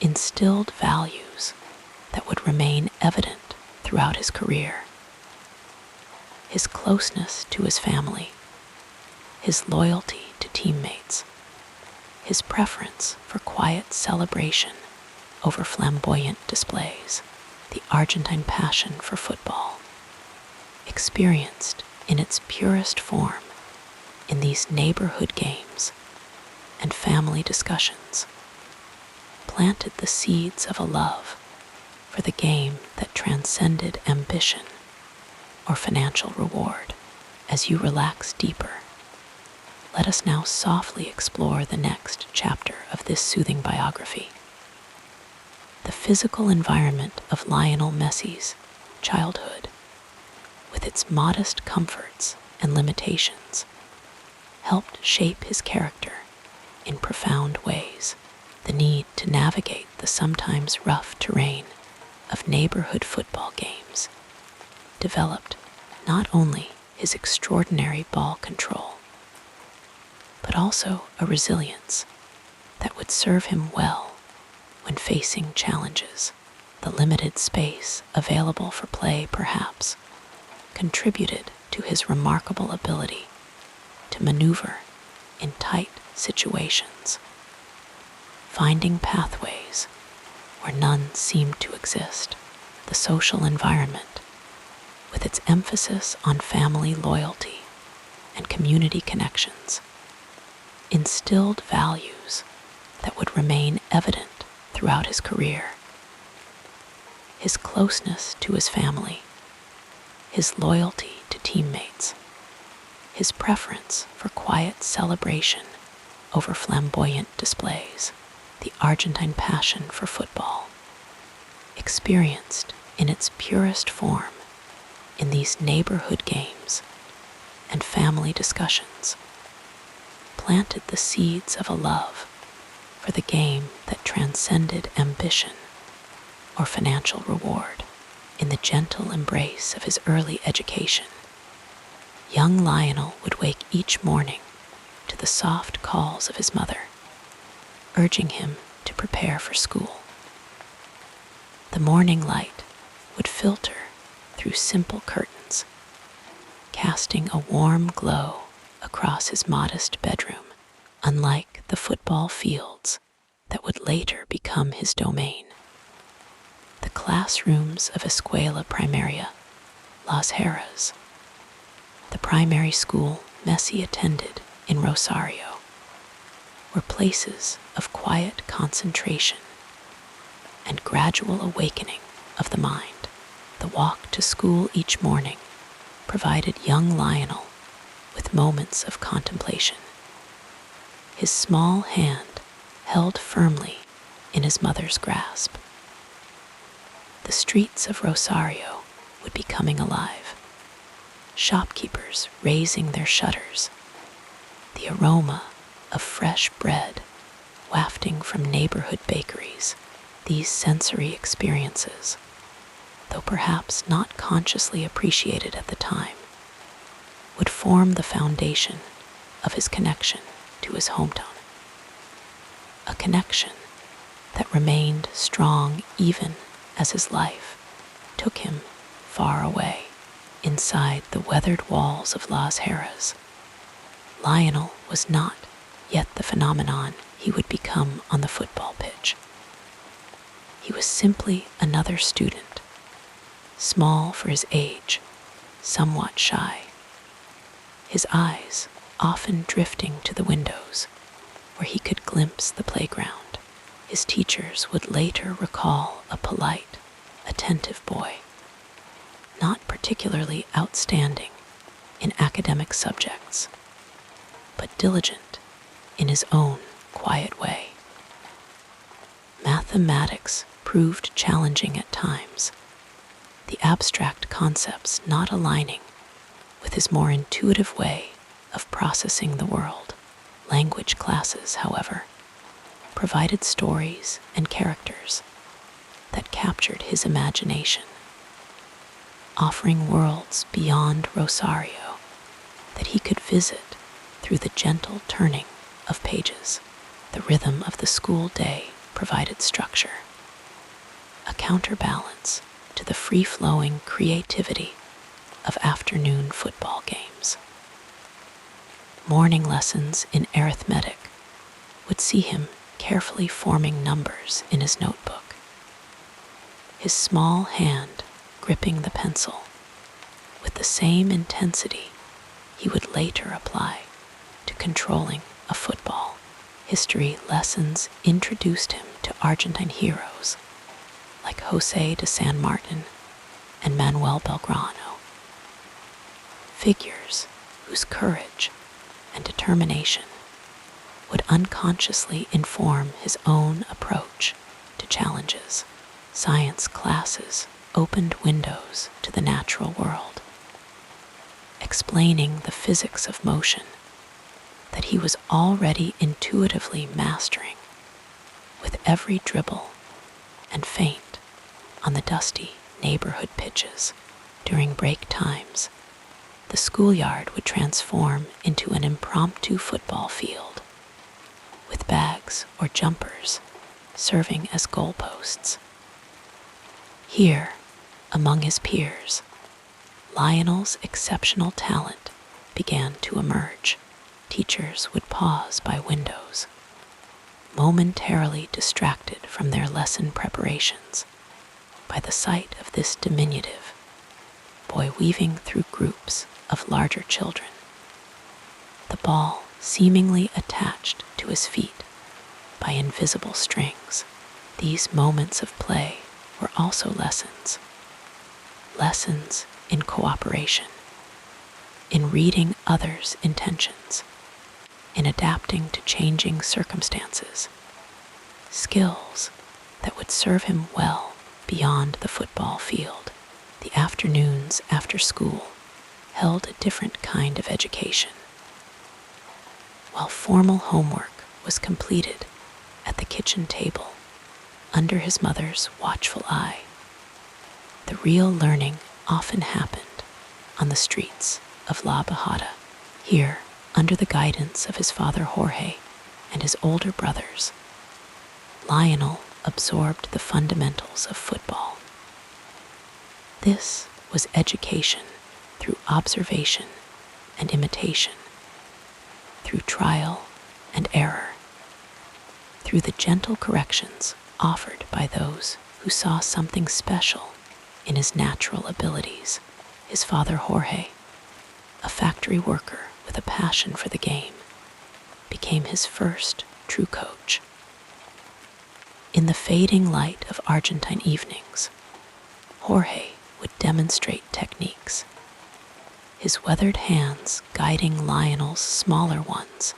instilled values that would remain evident throughout his career. His closeness to his family, his loyalty to teammates, his preference for quiet celebration over flamboyant displays, the Argentine passion for football, experienced in its purest form in these neighborhood games and family discussions, planted the seeds of a love for the game that transcended ambition or financial reward. As you relax deeper, let us now softly explore the next chapter of this soothing biography. The physical environment of Lionel Messi's childhood, with its modest comforts and limitations, helped shape his character in profound ways. The need to navigate the sometimes rough terrain of neighborhood football games developed not only his extraordinary ball control, but also a resilience that would serve him well when facing challenges. The limited space available for play perhaps contributed to his remarkable ability to maneuver in tight situations, finding pathways where none seemed to exist. The social environment, with its emphasis on family loyalty and community connections, instilled values that would remain evident throughout his career. His closeness to his family, his loyalty to teammates, his preference for quiet celebration over flamboyant displays, the Argentine passion for football, experienced in its purest form in these neighborhood games and family discussions, planted the seeds of a love for the game that transcended ambition or financial reward. In the gentle embrace of his early education, young Lionel would wake each morning to the soft calls of his mother, urging him to prepare for school. The morning light would filter through simple curtains, casting a warm glow across his modest bedroom, unlike the football fields that would later become his domain. The classrooms of Escuela Primaria Las Heras, the primary school Messi attended in Rosario, were places of quiet concentration and gradual awakening of the mind. The walk to school each morning provided young Lionel with moments of contemplation, his small hand held firmly in his mother's grasp. The streets of Rosario would be coming alive, shopkeepers raising their shutters, the aroma of fresh bread wafting from neighborhood bakeries. These sensory experiences, though perhaps not consciously appreciated at the time, would form the foundation of his connection to his hometown. A connection that remained strong even as his life took him far away inside the weathered walls of Las Heras. Lionel was not yet the phenomenon he would become on the football pitch. He was simply another student, small for his age, somewhat shy, his eyes often drifting to the windows where he could glimpse the playground. His teachers would later recall a polite, attentive boy, not particularly outstanding in academic subjects, but diligent in his own quiet way. Mathematics proved challenging at times, the abstract concepts not aligning with his more intuitive way of processing the world. Language classes, however, provided stories and characters that captured his imagination, offering worlds beyond Rosario that he could visit through the gentle turning of pages. The rhythm of the school day provided structure, a counterbalance to the free-flowing creativity of afternoon football games. Morning lessons in arithmetic would see him carefully forming numbers in his notebook, his small hand gripping the pencil with the same intensity he would later apply to controlling a football. History lessons introduced him to Argentine heroes like José de San Martin and Manuel Belgrano, figures whose courage and determination would unconsciously inform his own approach to challenges. Science classes opened windows to the natural world, explaining the physics of motion that he was already intuitively mastering with every dribble and feint on the dusty neighborhood pitches. During break times, the schoolyard would transform into an impromptu football field, with bags or jumpers serving as goalposts. Here, among his peers, Lionel's exceptional talent began to emerge. Teachers would pause by windows, momentarily distracted from their lesson preparations by the sight of this diminutive boy weaving through groups of larger children, the ball seemingly attached to his feet by invisible strings. These moments of play were also lessons in cooperation, in reading others' intentions, in adapting to changing circumstances, skills that would serve him well beyond the football field. The afternoons after school held a different kind of education. While formal homework was completed at the kitchen table under his mother's watchful eye, the real learning often happened on the streets of La Bajada. Here, under the guidance of his father Jorge and his older brothers, Lionel absorbed the fundamentals of football. This was education through observation and imitation, through trial and error, through the gentle corrections offered by those who saw something special in his natural abilities. His father Jorge, a factory worker with a passion for the game, became his first true coach. In the fading light of Argentine evenings, Jorge would demonstrate techniques, his weathered hands guiding Lionel's smaller ones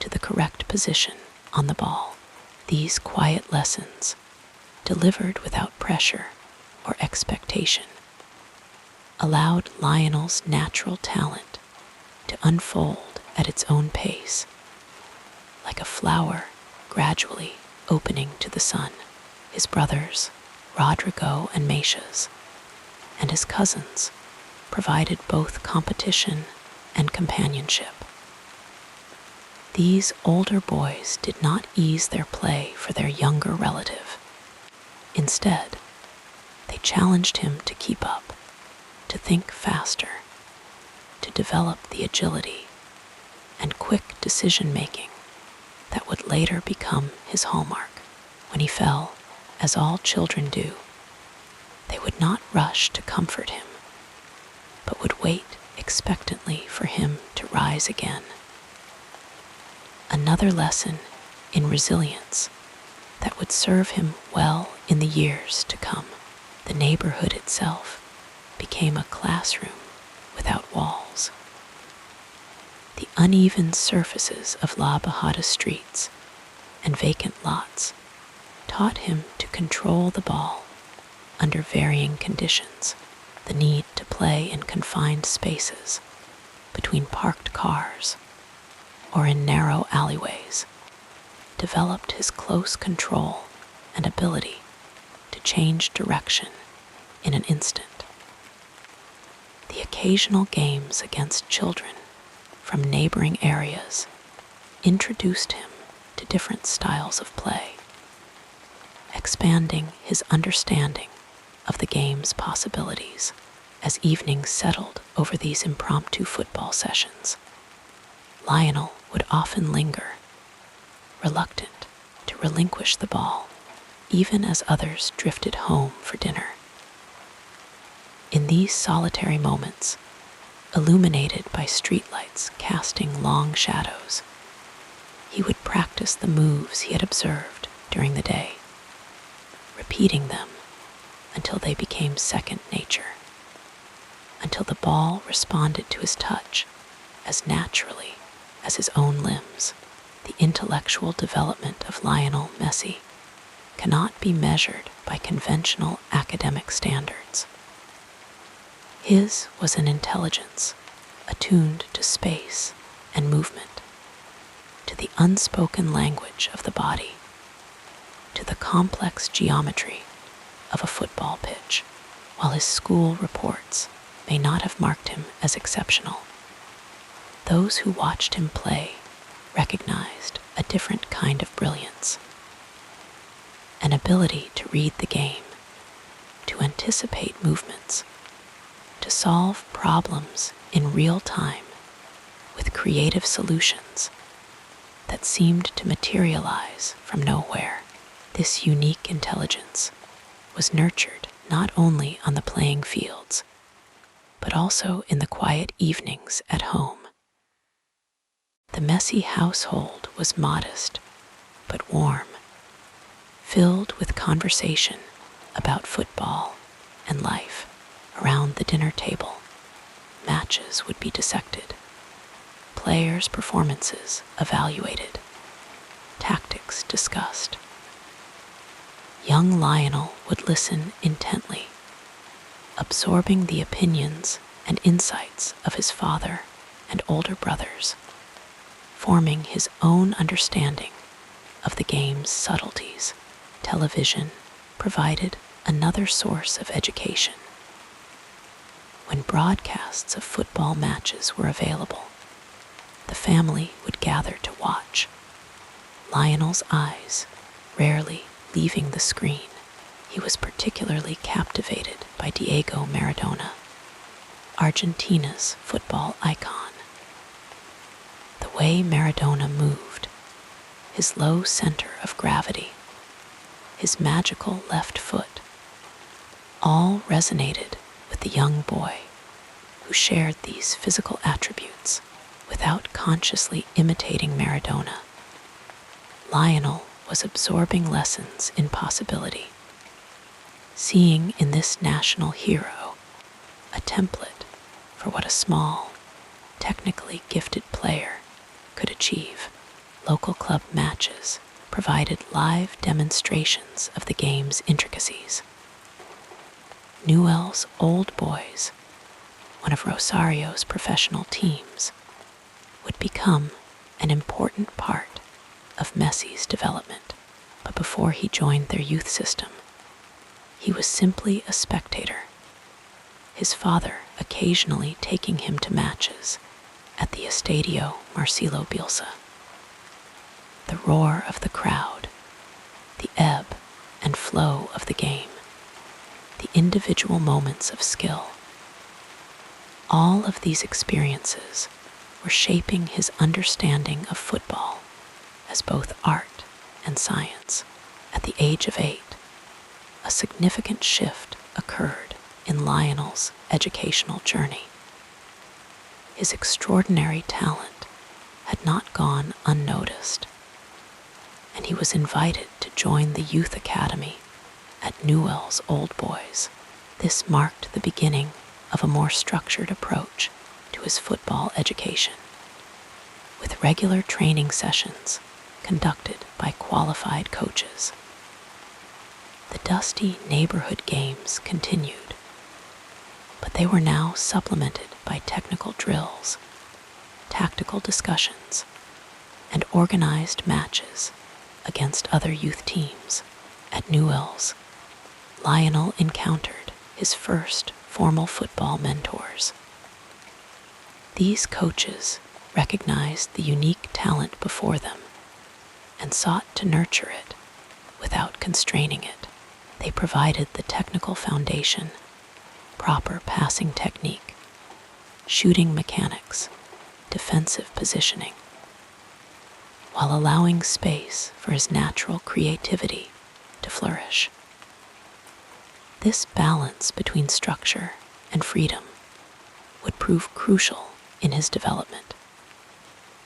to the correct position on the ball. These quiet lessons, delivered without pressure or expectation, allowed Lionel's natural talent to unfold at its own pace, like a flower gradually opening to the sun. His brothers, Rodrigo and Matias, and his cousins provided both competition and companionship. These older boys did not ease their play for their younger relative. Instead, they challenged him to keep up, to think faster, to develop the agility and quick decision-making that would later become his hallmark. When he fell, as all children do, they would not rush to comfort him, but would wait expectantly for him to rise again. Another lesson in resilience that would serve him well in the years to come. The neighborhood itself became a classroom without walls. The uneven surfaces of La Bajada streets and vacant lots taught him to control the ball under varying conditions. The need to play in confined spaces, between parked cars, or in narrow alleyways, developed his close control and ability to change direction in an instant. The occasional games against children from neighboring areas introduced him to different styles of play, expanding his understanding of the game's possibilities. As evenings settled over these impromptu football sessions, Lionel would often linger, reluctant to relinquish the ball, even as others drifted home for dinner. In these solitary moments, illuminated by streetlights casting long shadows, he would practice the moves he had observed during the day, repeating them until they became second nature, until the ball responded to his touch as naturally as his own limbs. The intellectual development of Lionel Messi cannot be measured by conventional academic standards. His was an intelligence attuned to space and movement, to the unspoken language of the body, to the complex geometry of a football pitch. While his school reports may not have marked him as exceptional, those who watched him play recognized a different kind of brilliance, an ability to read the game, to anticipate movements, to solve problems in real time with creative solutions that seemed to materialize from nowhere. This unique intelligence was nurtured not only on the playing fields, but also in the quiet evenings at home. The Messi household was modest but warm, filled with conversation about football and life. Around the dinner table, matches would be dissected, players' performances evaluated, tactics discussed. Young Lionel would listen intently, absorbing the opinions and insights of his father and older brothers, forming his own understanding of the game's subtleties. Television provided another source of education. When broadcasts of football matches were available, the family would gather to watch, Lionel's eyes rarely leaving the screen. He was particularly captivated by Diego Maradona, Argentina's football icon. The way Maradona moved, his low center of gravity, his magical left foot, all resonated with the young boy who shared these physical attributes without consciously imitating Maradona. Lionel was absorbing lessons in possibility, seeing in this national hero a template for what a small, technically gifted player could achieve. Local club matches provided live demonstrations of the game's intricacies. Newell's Old Boys, one of Rosario's professional teams, would become an important part of Messi's development. But before he joined their youth system, he was simply a spectator, his father occasionally taking him to matches at the Estadio Marcelo Bielsa. The roar of the crowd, the ebb and flow of the game, the individual moments of skill, all of these experiences were shaping his understanding of football as both art and science. At the age of 8, a significant shift occurred in Lionel's educational journey. His extraordinary talent had not gone unnoticed, and he was invited to join the youth academy at Newell's Old Boys. This marked the beginning of a more structured approach to his football education, with regular training sessions conducted by qualified coaches. The dusty neighborhood games continued, but they were now supplemented by technical drills, tactical discussions, and organized matches against other youth teams. At Newell's, Lionel encountered his first formal football mentors. These coaches recognized the unique talent before them and sought to nurture it without constraining it. They provided the technical foundation, proper passing technique, shooting mechanics, defensive positioning, while allowing space for his natural creativity to flourish. This balance between structure and freedom would prove crucial in his development,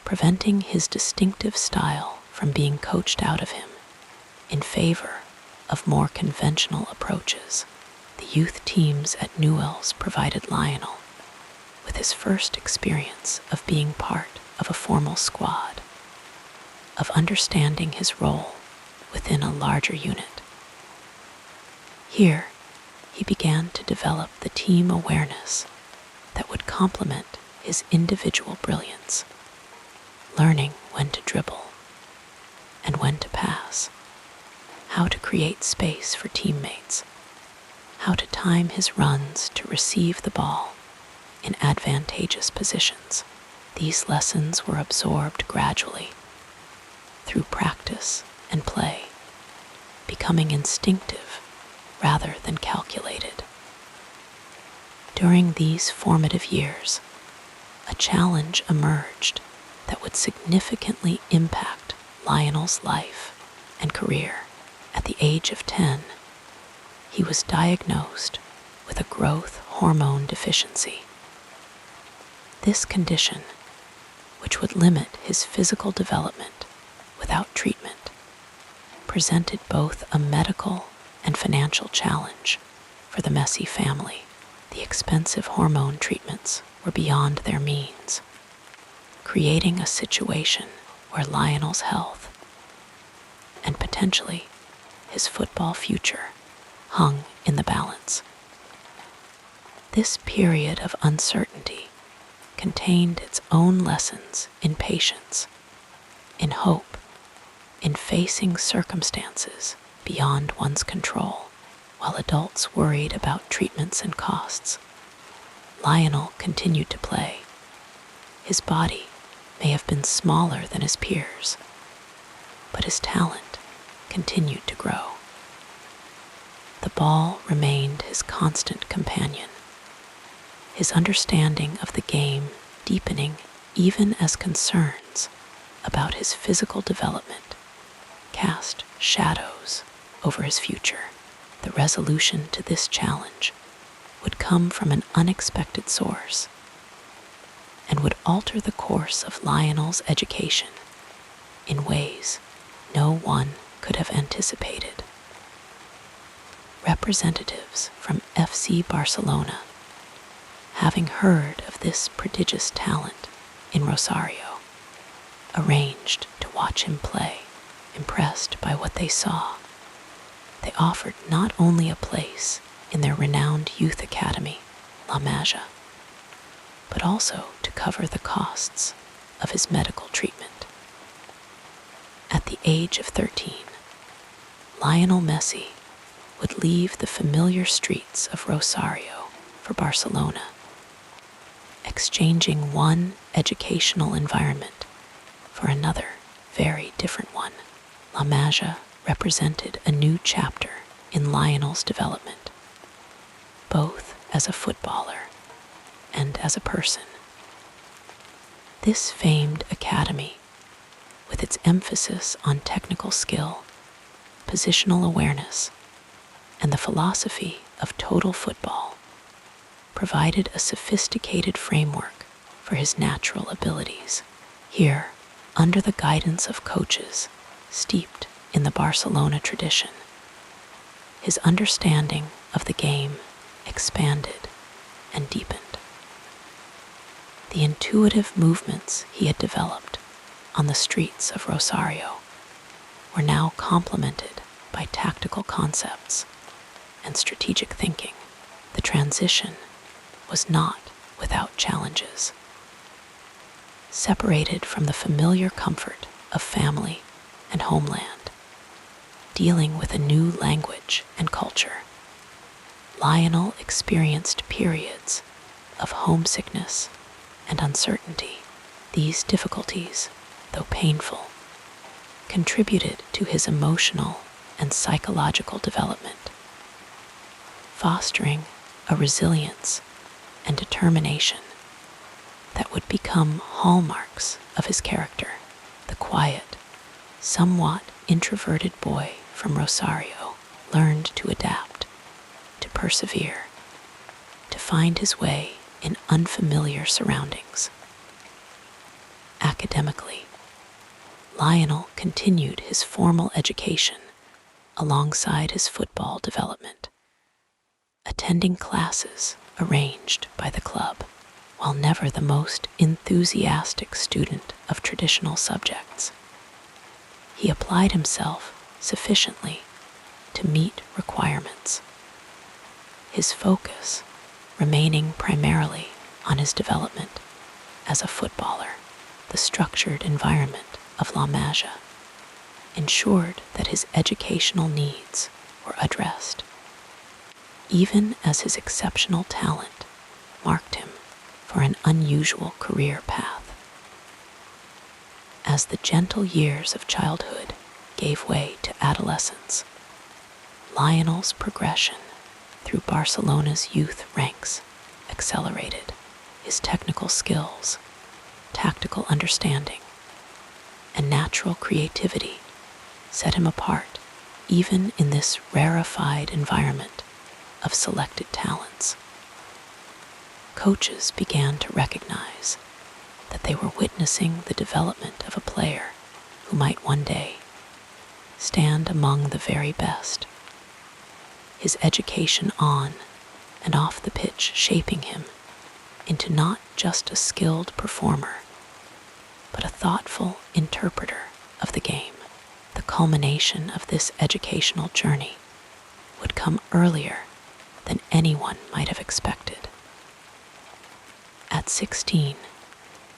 preventing his distinctive style from being coached out of him in favor of more conventional approaches. The youth teams at Newell's provided Lionel with his first experience of being part of a formal squad, of understanding his role within a larger unit. Here, he began to develop the team awareness that would complement his individual brilliance, learning when to dribble and when to pass, how to create space for teammates, how to time his runs to receive the ball in advantageous positions. These lessons were absorbed gradually through practice and play, becoming instinctive rather than calculated. During these formative years, a challenge emerged that would significantly impact Lionel's life and career. At the age of 10, he was diagnosed with a growth hormone deficiency. This condition, which would limit his physical development without treatment, presented both a medical and financial challenge for the Messi family. The expensive hormone treatments were beyond their means, creating a situation where Lionel's health and potentially his football future hung in the balance. This period of uncertainty contained its own lessons in patience, in hope, in facing circumstances beyond one's control. While adults worried about treatments and costs, Lionel continued to play. His body may have been smaller than his peers, but his talent continued to grow. The ball remained his constant companion, his understanding of the game deepening even as concerns about his physical development cast shadows over his future. The resolution to this challenge would come from an unexpected source and would alter the course of Lionel's education in ways no one could have anticipated. Representatives from FC Barcelona, having heard of this prodigious talent in Rosario, arranged to watch him play, impressed by what they saw. They offered not only a place in their renowned youth academy, La Masia, but also to cover the costs of his medical treatment. At the age of 13, Lionel Messi would leave the familiar streets of Rosario for Barcelona, exchanging one educational environment for another very different one. La Masia represented a new chapter in Lionel's development, both as a footballer and as a person. This famed academy, with its emphasis on technical skill, positional awareness, and the philosophy of total football, provided a sophisticated framework for his natural abilities. Here, under the guidance of coaches steeped in the Barcelona tradition, his understanding of the game expanded and deepened. The intuitive movements he had developed on the streets of Rosario were now complemented by tactical concepts and strategic thinking. The transition was not without challenges. Separated from the familiar comfort of family and homeland, dealing with a new language and culture, Lionel experienced periods of homesickness and uncertainty. These difficulties, though painful, contributed to his emotional and psychological development, fostering a resilience and determination that would become hallmarks of his character. The quiet, somewhat introverted boy from Rosario learned to adapt, to persevere, to find his way in unfamiliar surroundings. Academically, Lionel continued his formal education alongside his football development, attending classes arranged by the club. While never the most enthusiastic student of traditional subjects, he applied himself sufficiently to meet requirements, his focus remaining primarily on his development as a footballer. The structured environment of La Masia ensured that his educational needs were addressed, even as his exceptional talent marked him for an unusual career path. As the gentle years of childhood gave way to adolescence, Lionel's progression through Barcelona's youth ranks accelerated. His technical skills, tactical understanding, and natural creativity set him apart even in this rarefied environment of selected talents. Coaches began to recognize that they were witnessing the development of a player who might one day stand among the very best, his education on and off the pitch shaping him into not just a skilled performer, but a thoughtful interpreter of the game. The culmination of this educational journey would come earlier than anyone might have expected. At 16,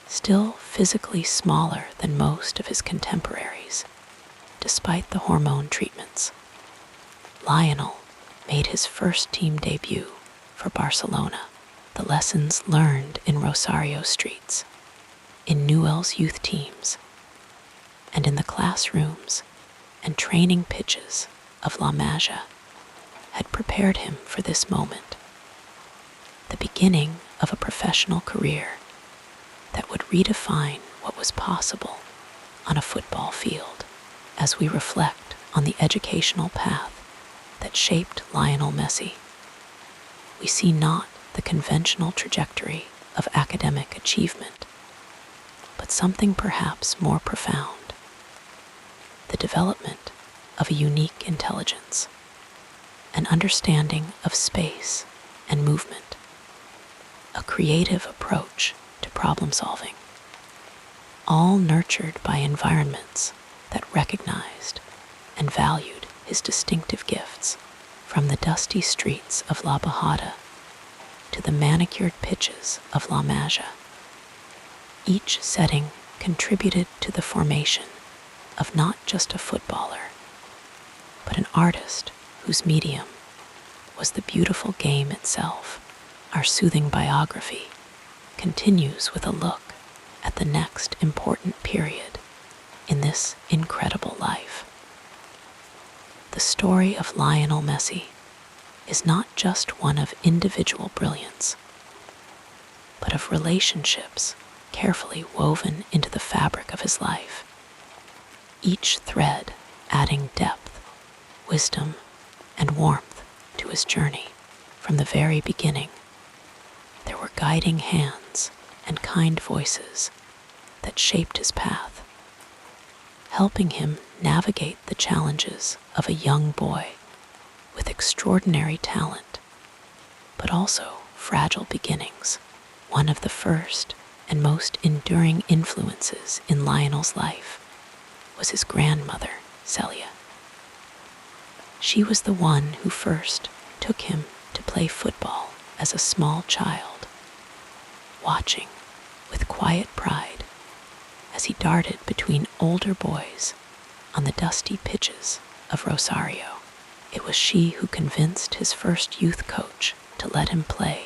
still physically smaller than most of his contemporaries, despite the hormone treatments, Lionel made his first team debut for Barcelona. The lessons learned in Rosario streets, in Newell's youth teams, and in the classrooms and training pitches of La Masia had prepared him for this moment, the beginning of a professional career that would redefine what was possible on a football field. As we reflect on the educational path that shaped Lionel Messi, we see not the conventional trajectory of academic achievement, but something perhaps more profound: the development of a unique intelligence, an understanding of space and movement, a creative approach to problem solving, all nurtured by environments that recognized and valued his distinctive gifts, from the dusty streets of La Bajada to the manicured pitches of La Maja. Each setting contributed to the formation of not just a footballer, but an artist whose medium was the beautiful game itself. Our soothing biography continues with a look at the next important period in this incredible life. The story of Lionel Messi is not just one of individual brilliance, but of relationships carefully woven into the fabric of his life, each thread adding depth, wisdom, and warmth to his journey. From the very beginning, there were guiding hands and kind voices that shaped his path, helping him navigate the challenges of a young boy with extraordinary talent, but also fragile beginnings. One of the first and most enduring influences in Lionel's life was his grandmother, Celia. She was the one who first took him to play football as a small child, watching with quiet pride as he darted between older boys on the dusty pitches of Rosario. It was she who convinced his first youth coach to let him play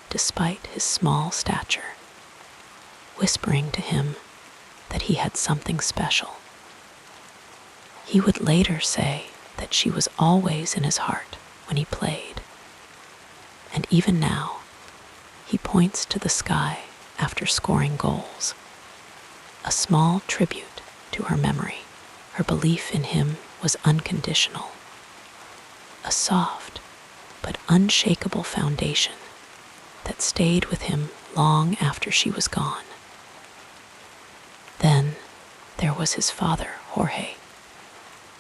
despite his small stature, whispering to him that he had something special. He would later say that she was always in his heart when he played. And even now, he points to the sky after scoring goals, a small tribute to her memory. Her belief in him was unconditional, a soft but unshakable foundation that stayed with him long after she was gone. Then there was his father, Jorge,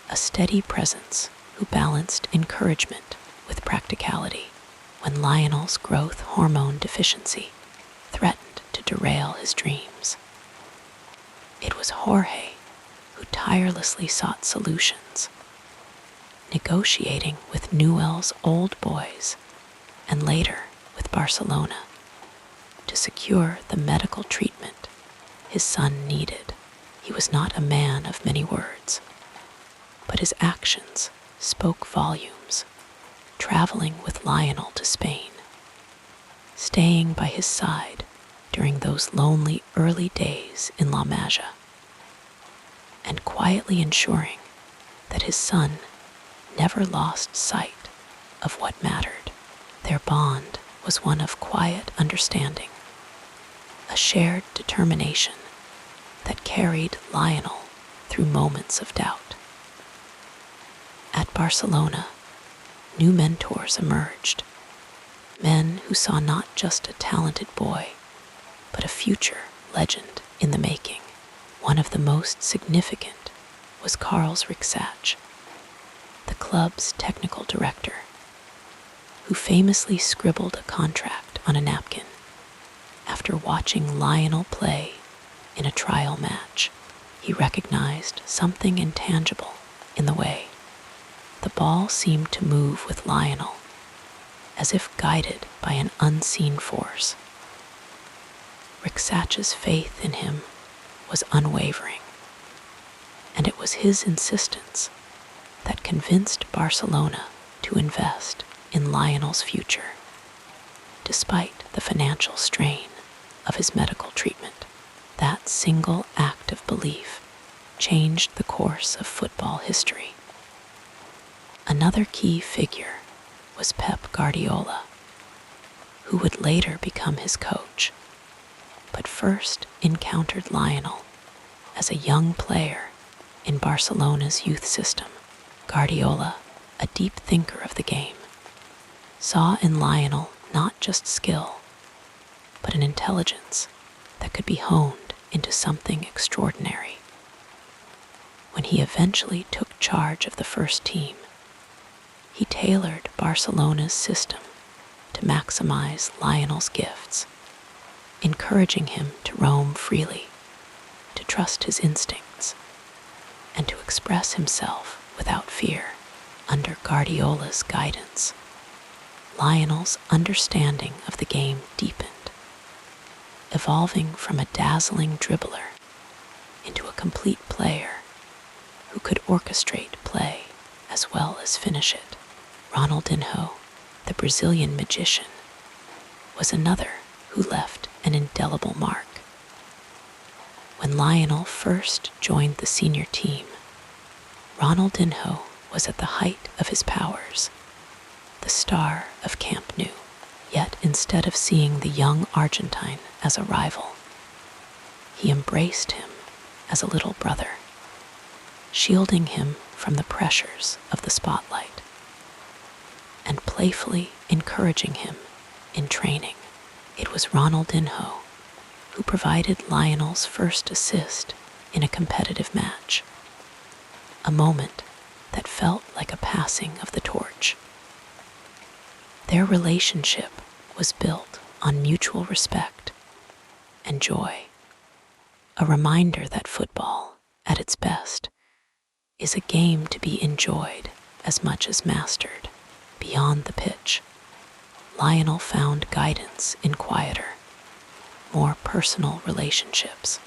a steady presence who balanced encouragement with practicality when Lionel's growth hormone deficiency threatened to derail his dreams. It was Jorge who tirelessly sought solutions, negotiating with Newell's old boys and later with Barcelona to secure the medical treatment his son needed. He was not a man of many words, but his actions spoke volumes, traveling with Lionel to Spain, staying by his side during those lonely early days in La Maja, and quietly ensuring that his son never lost sight of what mattered. Their bond was one of quiet understanding, a shared determination that carried Lionel through moments of doubt. At Barcelona, new mentors emerged, men who saw not just a talented boy, but a future legend in the making. One of the most significant was Karl's Rixach, the club's technical director, who famously scribbled a contract on a napkin after watching Lionel play in a trial match. He recognized something intangible in the way the ball seemed to move with Lionel, as if guided by an unseen force. Rixach's faith in him was unwavering, and it was his insistence that convinced Barcelona to invest in Lionel's future, despite the financial strain of his medical treatment. That single act of belief changed the course of football history. Another key figure was Pep Guardiola, who would later become his coach, but first encountered Lionel as a young player in Barcelona's youth system. Guardiola, a deep thinker of the game, saw in Lionel not just skill, but an intelligence that could be honed into something extraordinary. When he eventually took charge of the first team, he tailored Barcelona's system to maximize Lionel's gifts, encouraging him to roam freely, to trust his instincts and to express himself without fear. Under Guardiola's guidance, Lionel's understanding of the game deepened, evolving from a dazzling dribbler into a complete player who could orchestrate play as well as finish it. Ronaldinho, the Brazilian magician, was another who left an indelible mark. When Lionel first joined the senior team, Ronaldinho was at the height of his powers, the star of Camp Nou. Yet instead of seeing the young Argentine as a rival, he embraced him as a little brother, shielding him from the pressures of the spotlight and playfully encouraging him in training. It was Ronaldinho who provided Lionel's first assist in a competitive match, a moment that felt like a passing of the torch. Their relationship was built on mutual respect and joy, a reminder that football, at its best, is a game to be enjoyed as much as mastered. Beyond the pitch, Lionel found guidance in quieter, more personal relationships.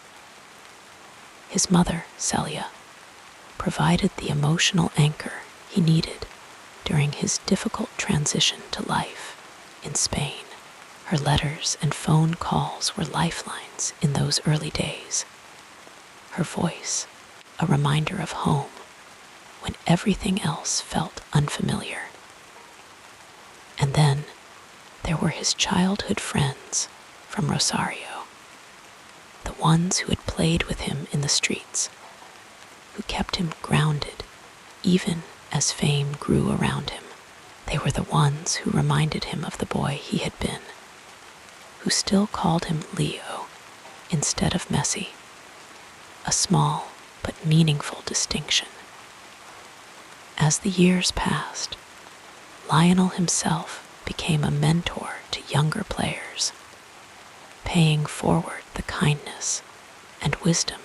His mother, Celia, provided the emotional anchor he needed during his difficult transition to life in Spain. Her letters and phone calls were lifelines in those early days. Her voice, a reminder of home when everything else felt unfamiliar. And then there were his childhood friends from Rosario, the ones who had played with him in the streets, who kept him grounded even as fame grew around him. They were the ones who reminded him of the boy he had been, who still called him Leo instead of Messi, a small but meaningful distinction. As the years passed, Lionel himself became a mentor to younger players, paying forward the kindness and wisdom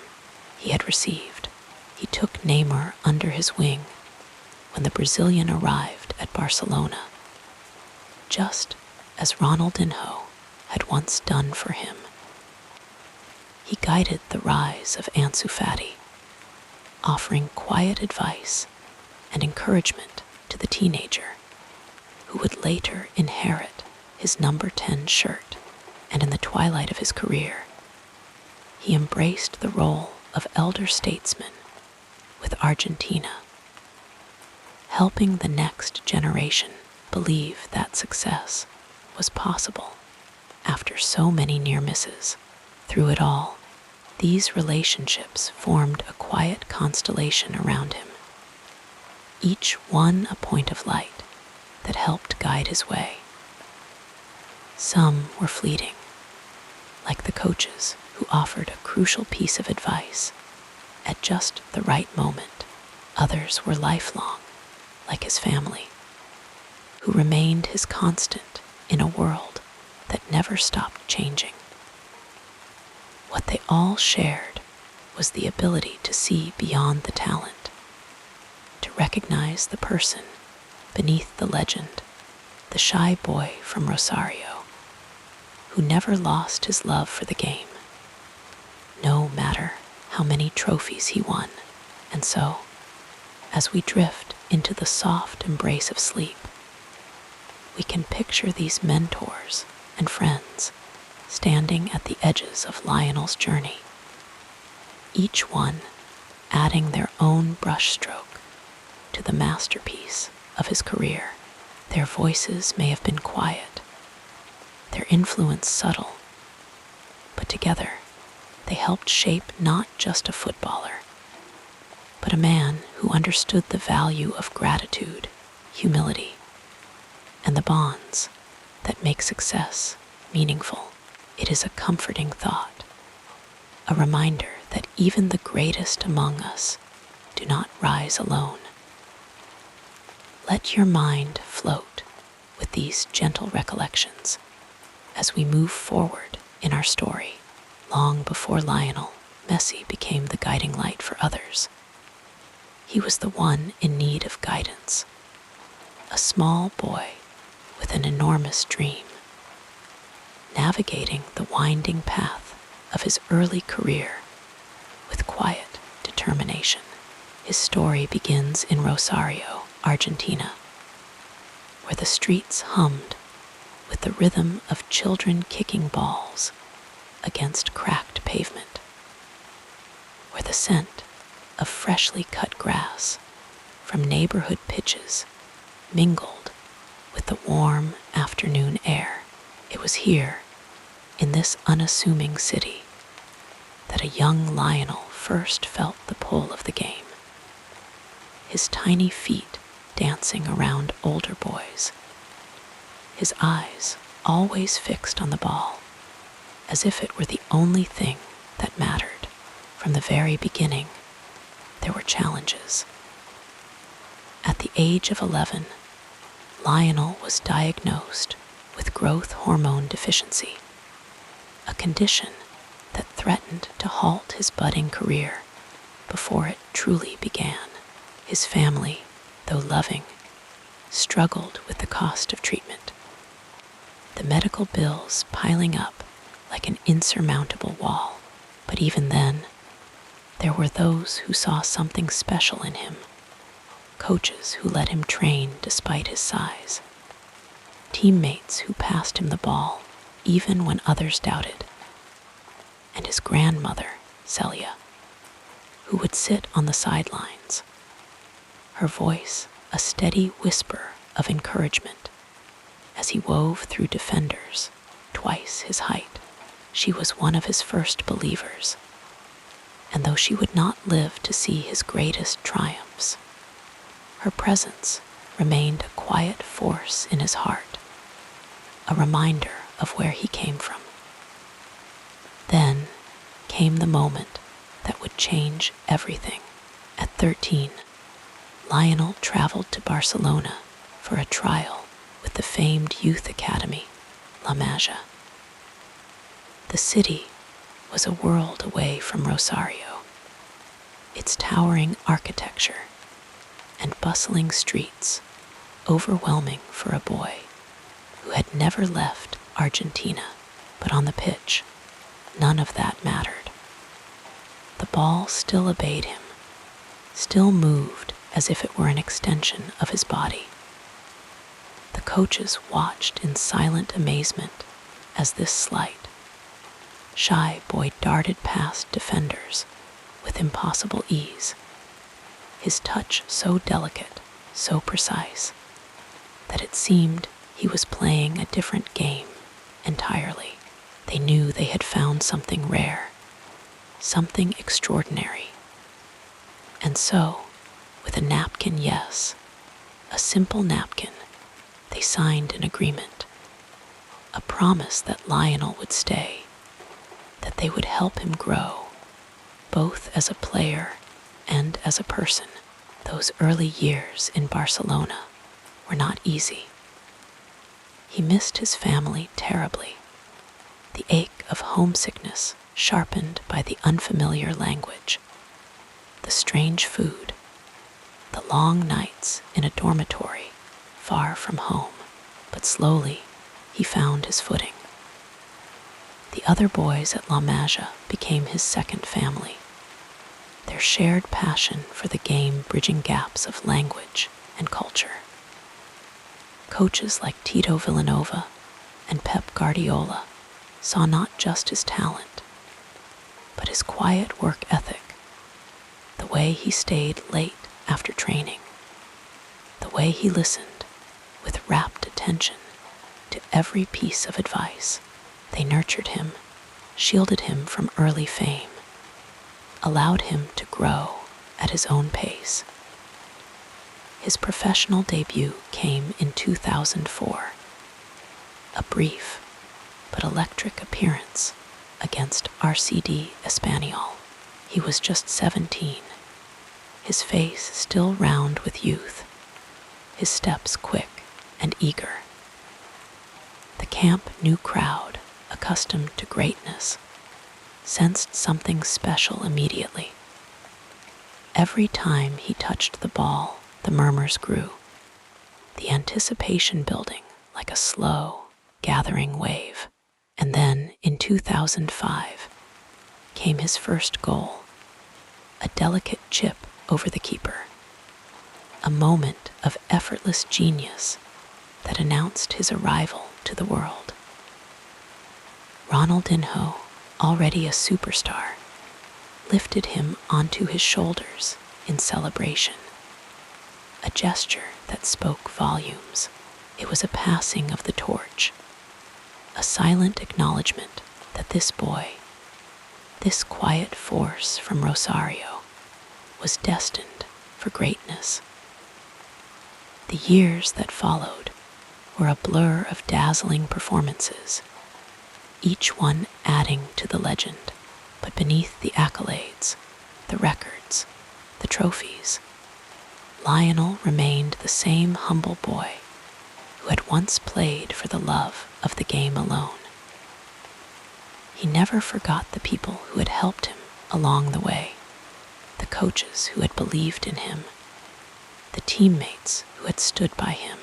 he had received. He took Neymar under his wing when the Brazilian arrived at Barcelona, just as Ronaldinho had once done for him. He guided the rise of Ansu Fati, offering quiet advice and encouragement to the teenager who would later inherit his number 10 shirt. And in the twilight of his career, he embraced the role of elder statesman with Argentina, helping the next generation believe that success was possible after so many near misses. Through it all, these relationships formed a quiet constellation around him, each one a point of light that helped guide his way. Some were fleeting, like the coaches who offered a crucial piece of advice at just the right moment. Others were lifelong, like his family, who remained his constant in a world that never stopped changing. What they all shared was the ability to see beyond the talent, to recognize the person beneath the legend, the shy boy from Rosario, who never lost his love for the game, no matter how many trophies he won. And so, as we drift into the soft embrace of sleep, we can picture these mentors and friends standing at the edges of Lionel's journey, each one adding their own brushstroke to the masterpiece of his career. Their voices may have been quiet, their influence subtle, but together they helped shape not just a footballer, but a man who understood the value of gratitude, humility, and the bonds that make success meaningful. It is a comforting thought, a reminder that even the greatest among us do not rise alone. Let your mind float with these gentle recollections as we move forward in our story. Long before Lionel Messi became the guiding light for others. He was the one in need of guidance, a small boy with an enormous dream, navigating the winding path of his early career with quiet determination. His story begins in Rosario, Argentina, where the streets hummed with the rhythm of children kicking balls against cracked pavement, where the scent of freshly cut grass from neighborhood pitches mingled with the warm afternoon air. It was here, in this unassuming city, that a young Lionel first felt the pull of the game, his tiny feet dancing around older boys, his eyes always fixed on the ball, as if it were the only thing that mattered. From the very beginning, there were challenges. At the age of 11, Lionel was diagnosed with growth hormone deficiency, a condition that threatened to halt his budding career before it truly began. His family, though loving, struggled with the cost of treatment, the medical bills piling up like an insurmountable wall. But even then, there were those who saw something special in him, coaches who let him train despite his size, teammates who passed him the ball even when others doubted, and his grandmother, Celia, who would sit on the sidelines, her voice a steady whisper of encouragement as he wove through defenders twice his height. She was one of his first believers, and though she would not live to see his greatest triumphs, her presence remained a quiet force in his heart, a reminder of where he came from. Then came the moment that would change everything. At 13, Lionel traveled to Barcelona for a trial with the famed youth academy, La Masia. The city was a world away from Rosario, its towering architecture and bustling streets overwhelming for a boy who had never left Argentina. But on the pitch, none of that mattered. The ball still obeyed him, still moved as if it were an extension of his body. The coaches watched in silent amazement as this slight, shy boy darted past defenders with impossible ease, his touch so delicate, so precise, that it seemed he was playing a different game entirely. They knew they had found something rare, something extraordinary. And so, with a napkin yes, a simple napkin, they signed an agreement, a promise that Lionel would stay, that they would help him grow, both as a player and as a person. Those early years in Barcelona were not easy. He missed his family terribly, the ache of homesickness sharpened by the unfamiliar language, the strange food, the long nights in a dormitory far from home. But slowly he found his footing. The other boys at La Masia became his second family, their shared passion for the game bridging gaps of language and culture. Coaches like Tito Villanova and Pep Guardiola saw not just his talent, but his quiet work ethic, the way he stayed late after training, the way he listened with rapt attention to every piece of advice. They nurtured him, shielded him from early fame, allowed him to grow at his own pace. His professional debut came in 2004, a brief but electric appearance against RCD Espanyol. He was just 17, his face still round with youth, his steps quick and eager. The camp new crowd, accustomed to greatness, sensed something special immediately. Every time he touched the ball, the murmurs grew, the anticipation building like a slow, gathering wave. And then, in 2005, came his first goal, a delicate chip over the keeper, a moment of effortless genius that announced his arrival to the world. Ronaldinho, already a superstar, lifted him onto his shoulders in celebration, a gesture that spoke volumes. It was a passing of the torch, a silent acknowledgement that this boy, this quiet force from Rosario, was destined for greatness. The years that followed were a blur of dazzling performances, each one adding to the legend. But beneath the accolades, the records, the trophies, Lionel remained the same humble boy who had once played for the love of the game alone. He never forgot the people who had helped him along the way, the coaches who had believed in him, the teammates who had stood by him,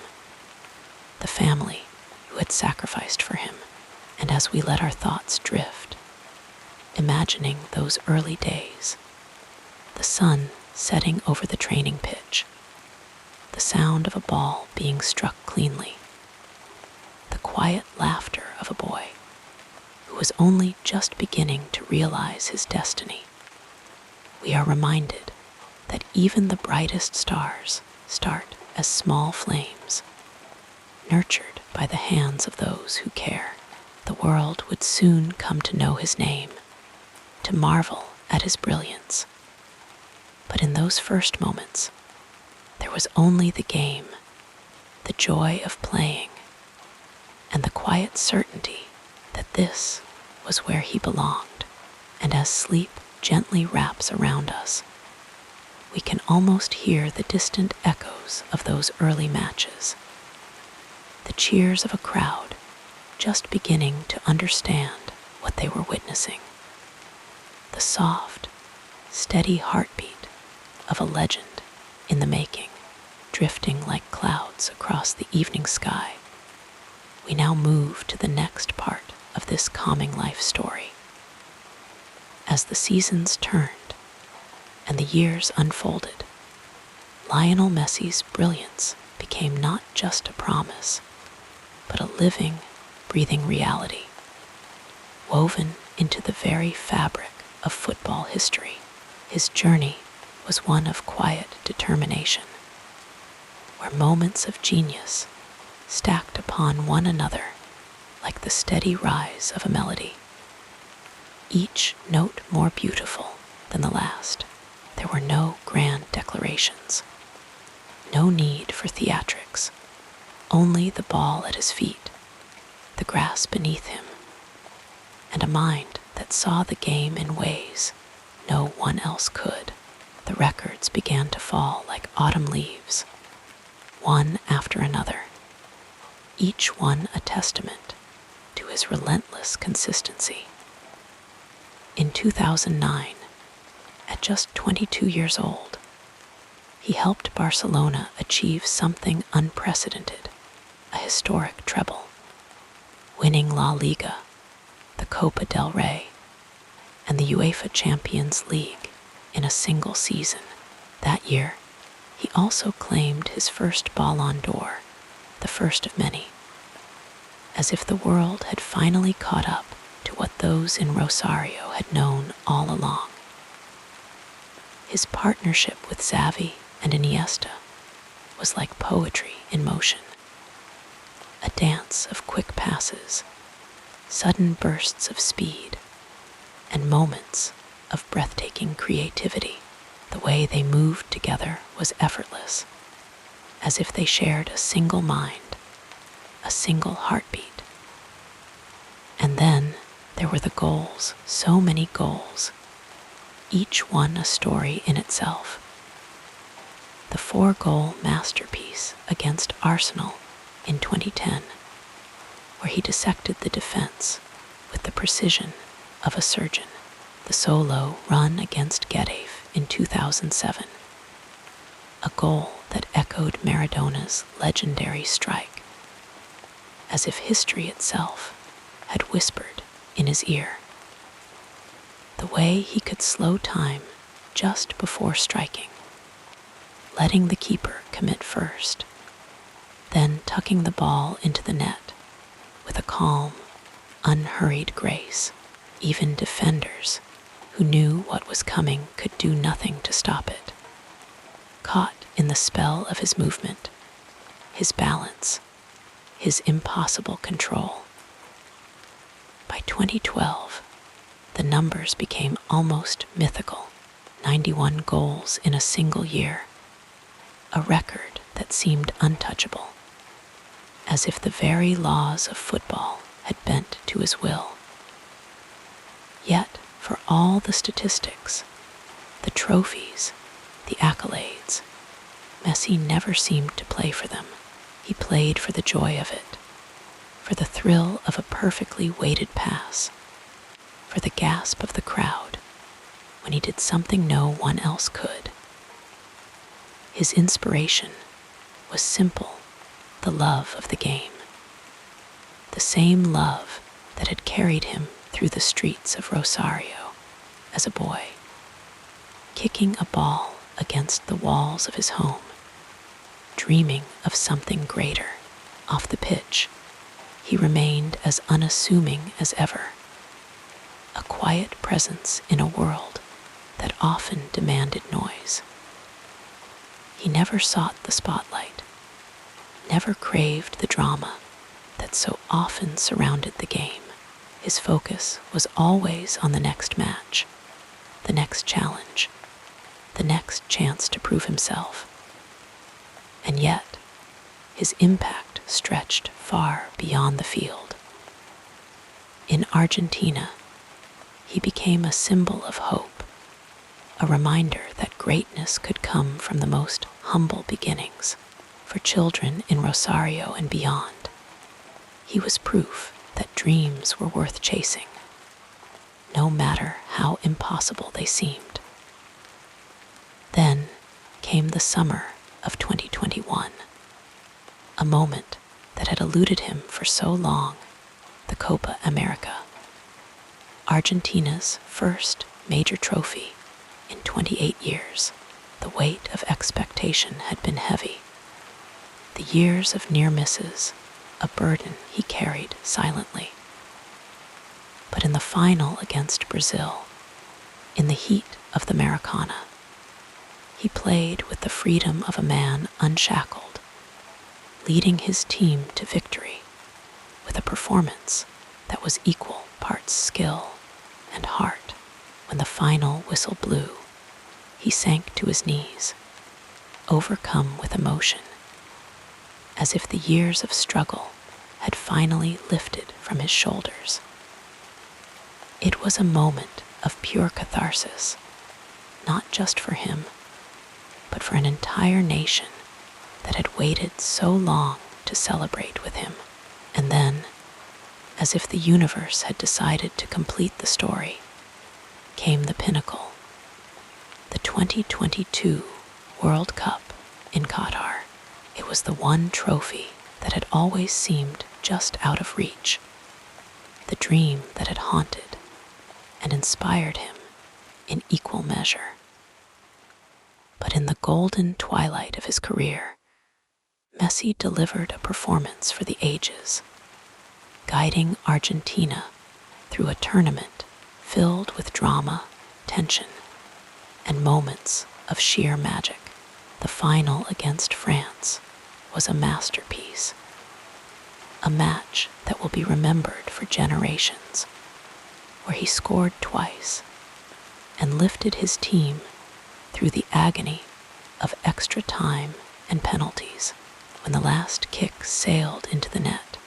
the family who had sacrificed for him. And as we let our thoughts drift, imagining those early days, the sun setting over the training pitch, the sound of a ball being struck cleanly, the quiet laughter of a boy who was only just beginning to realize his destiny, we are reminded that even the brightest stars start as small flames, nurtured by the hands of those who care. The world would soon come to know his name, to marvel at his brilliance. But in those first moments, there was only the game, the joy of playing, and the quiet certainty that this was where he belonged. And as sleep gently wraps around us, we can almost hear the distant echoes of those early matches, the cheers of a crowd just beginning to understand what they were witnessing, the soft, steady heartbeat of a legend in the making, drifting like clouds across the evening sky. We now move to the next part of this calming life story. As the seasons turned and the years unfolded, Lionel Messi's brilliance became not just a promise, but a living, breathing reality, woven into the very fabric of football history. His journey was one of quiet determination, where moments of genius stacked upon one another like the steady rise of a melody, each note more beautiful than the last. There were no grand declarations, no need for theatrics, only the ball at his feet, the grass beneath him, and a mind that saw the game in ways no one else could. The records began to fall like autumn leaves, one after another, each one a testament to his relentless consistency. In 2009, at just 22 years old, he helped Barcelona achieve something unprecedented, a historic treble, winning La Liga, the Copa del Rey, and the UEFA Champions League in a single season. That year, he also claimed his first Ballon d'Or, the first of many, as if the world had finally caught up to what those in Rosario had known all along. His partnership with Xavi and Iniesta was like poetry in motion, a dance of quick passes, sudden bursts of speed, and moments of breathtaking creativity. The way they moved together was effortless, as if they shared a single mind, a single heartbeat. And then there were the goals, so many goals, each one a story in itself. The 4-goal masterpiece against Arsenal in 2010, where he dissected the defense with the precision of a surgeon. the solo run against Getafe in 2007, a goal that echoed Maradona's legendary strike, as if history itself had whispered in his ear. The way he could slow time just before striking, letting the keeper commit first, then tucking the ball into the net with a calm, unhurried grace. Even defenders who knew what was coming could do nothing to stop it. Caught in the spell of his movement, his balance, his impossible control. By 2012, the numbers became almost mythical. 91 goals in a single year, a record that seemed untouchable, as if the very laws of football had bent to his will. Yet, for all the statistics, the trophies, the accolades, Messi never seemed to play for them. He played for the joy of it, for the thrill of a perfectly weighted pass, for the gasp of the crowd when he did something no one else could. His inspiration was simple, the love of the game. The same love that had carried him through the streets of Rosario as a boy, kicking a ball against the walls of his home, dreaming of something greater. Off the pitch, he remained as unassuming as ever, a quiet presence in a world that often demanded noise. He never sought the spotlight, never craved the drama that so often surrounded the game. His focus was always on the next match, the next challenge, the next chance to prove himself. And yet, his impact stretched far beyond the field. In Argentina, he became a symbol of hope, a reminder that greatness could come from the most humble beginnings. For children in Rosario and beyond, he was proof that dreams were worth chasing, no matter how impossible they seemed. Then came the summer of 2021, a moment that had eluded him for so long, the Copa America, Argentina's first major trophy in 28 years. The weight of expectation had been heavy. The years of near misses, a burden he carried silently. But in the final against Brazil, in the heat of the Maracana, he played with the freedom of a man unshackled, leading his team to victory with a performance that was equal parts skill and heart. When the final whistle blew, he sank to his knees, overcome with emotion, as if the years of struggle had finally lifted from his shoulders. It was a moment of pure catharsis, not just for him, but for an entire nation that had waited so long to celebrate with him. And then, as if the universe had decided to complete the story, came the pinnacle, the 2022 World Cup in Qatar. It was the one trophy that had always seemed just out of reach, the dream that had haunted and inspired him in equal measure. But in the golden twilight of his career, Messi delivered a performance for the ages, guiding Argentina through a tournament filled with drama, tension, and moments of sheer magic. The final against France was a masterpiece, a match that will be remembered for generations, where he scored twice and lifted his team through the agony of extra time and penalties. When the last kick sailed into the net,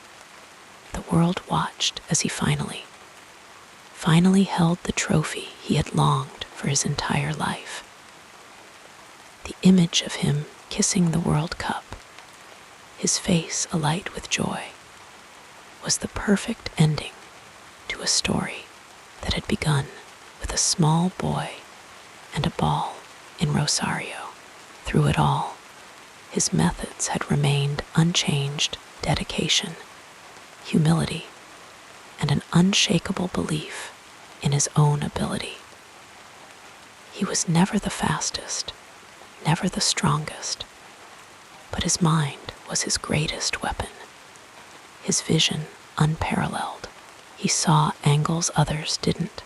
the world watched as he finally held the trophy he had longed for his entire life. The image of him kissing the World Cup, his face alight with joy, was the perfect ending to a story that had begun with a small boy and a ball in Rosario. Through it all, his methods had remained unchanged: dedication, humility, and an unshakable belief in his own ability. He was never the fastest, never the strongest, but his mind was his greatest weapon. His vision unparalleled. He saw angles others didn't,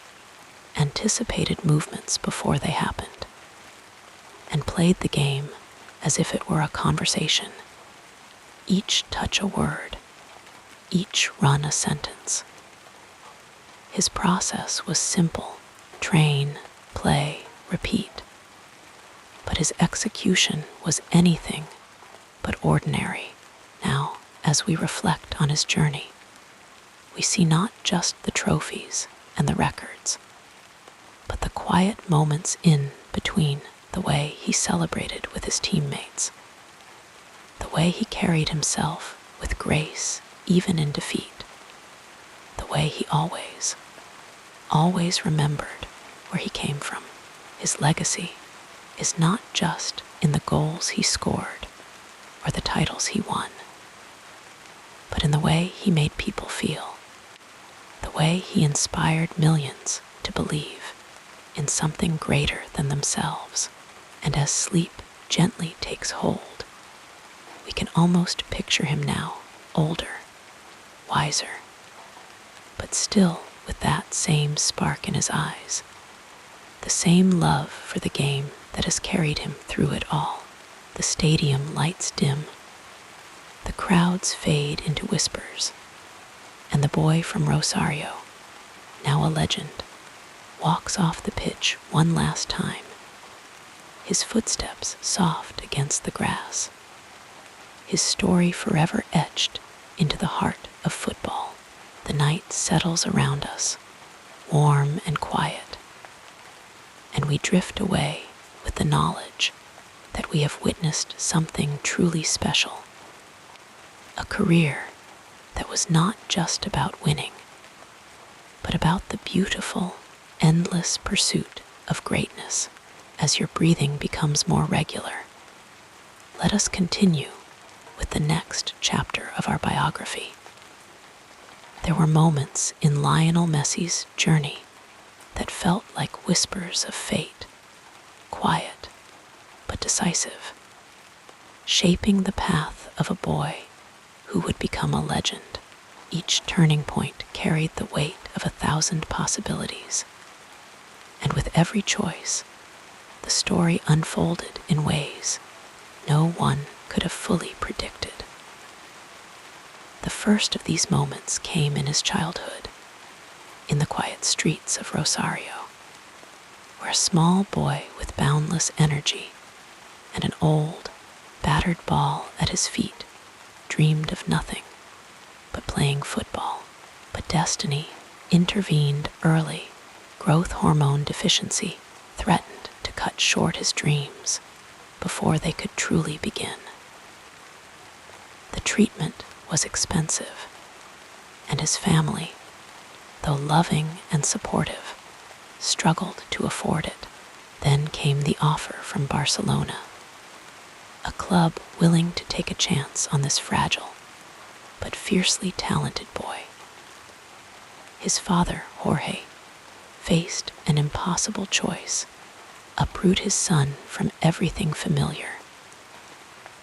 anticipated movements before they happened, and played the game as if it were a conversation. Each touch a word, each run a sentence. His process was simple: train, play, repeat. But his execution was anything but ordinary. Now, as we reflect on his journey, we see not just the trophies and the records, but the quiet moments in between, the way he celebrated with his teammates, the way he carried himself with grace even in defeat, the way he always remembered where he came from. His legacy is not just in the goals he scored or the titles he won, but in the way he made people feel, the way he inspired millions to believe in something greater than themselves. And as sleep gently takes hold, we can almost picture him now, older, wiser, but still with that same spark in his eyes, the same love for the game that has carried him through it all. The stadium lights dim, the crowds fade into whispers, and the boy from Rosario, now a legend, walks off the pitch one last time, his footsteps soft against the grass, his story forever etched into the heart of football. The night settles around us, warm and quiet, and we drift away with the knowledge that we have witnessed something truly special, a career that was not just about winning, but about the beautiful, endless pursuit of greatness. As your breathing becomes more regular, let us continue with the next chapter of our biography. There were moments in Lionel Messi's journey that felt like whispers of fate, quiet but decisive, shaping the path of a boy who would become a legend. Each turning point carried the weight of 1,000 possibilities, and with every choice, the story unfolded in ways no one could have fully predicted. The first of these moments came in his childhood, in the quiet streets of Rosario, where a small boy with boundless energy and an old, battered ball at his feet dreamed of nothing but playing football. But destiny intervened early. Growth hormone deficiency threatened to cut short his dreams before they could truly begin. The treatment was expensive, and his family, though loving and supportive, struggled to afford it. Then came the offer from Barcelona, a club willing to take a chance on this fragile but fiercely talented boy. His father, Jorge, faced an impossible choice: uproot his son from everything familiar,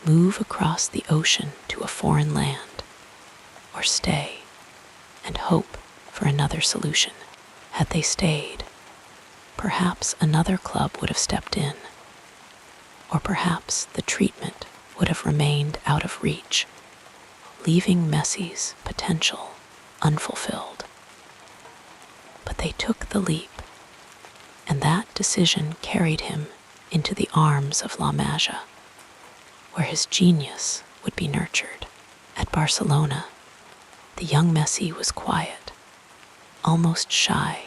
move across the ocean to a foreign land, or stay and hope for another solution. Had they stayed, perhaps another club would have stepped in, or perhaps the treatment would have remained out of reach, leaving Messi's potential unfulfilled. But they took the leap, and that decision carried him into the arms of La Masia, where his genius would be nurtured. At Barcelona, the young Messi was quiet, almost shy,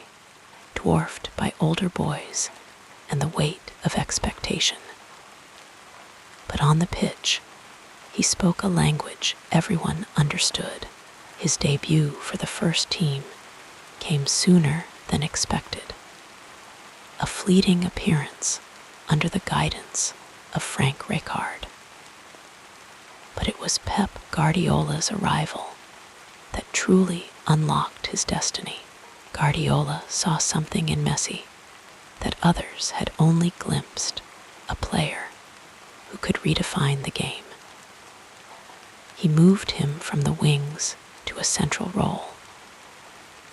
dwarfed by older boys and the weight of expectation. But on the pitch, he spoke a language everyone understood. His debut for the first team came sooner than expected, a fleeting appearance under the guidance of Frank Rijkaard. But it was Pep Guardiola's arrival that truly unlocked his destiny. Guardiola saw something in Messi that others had only glimpsed, a player who could redefine the game. He moved him from the wings to a central role,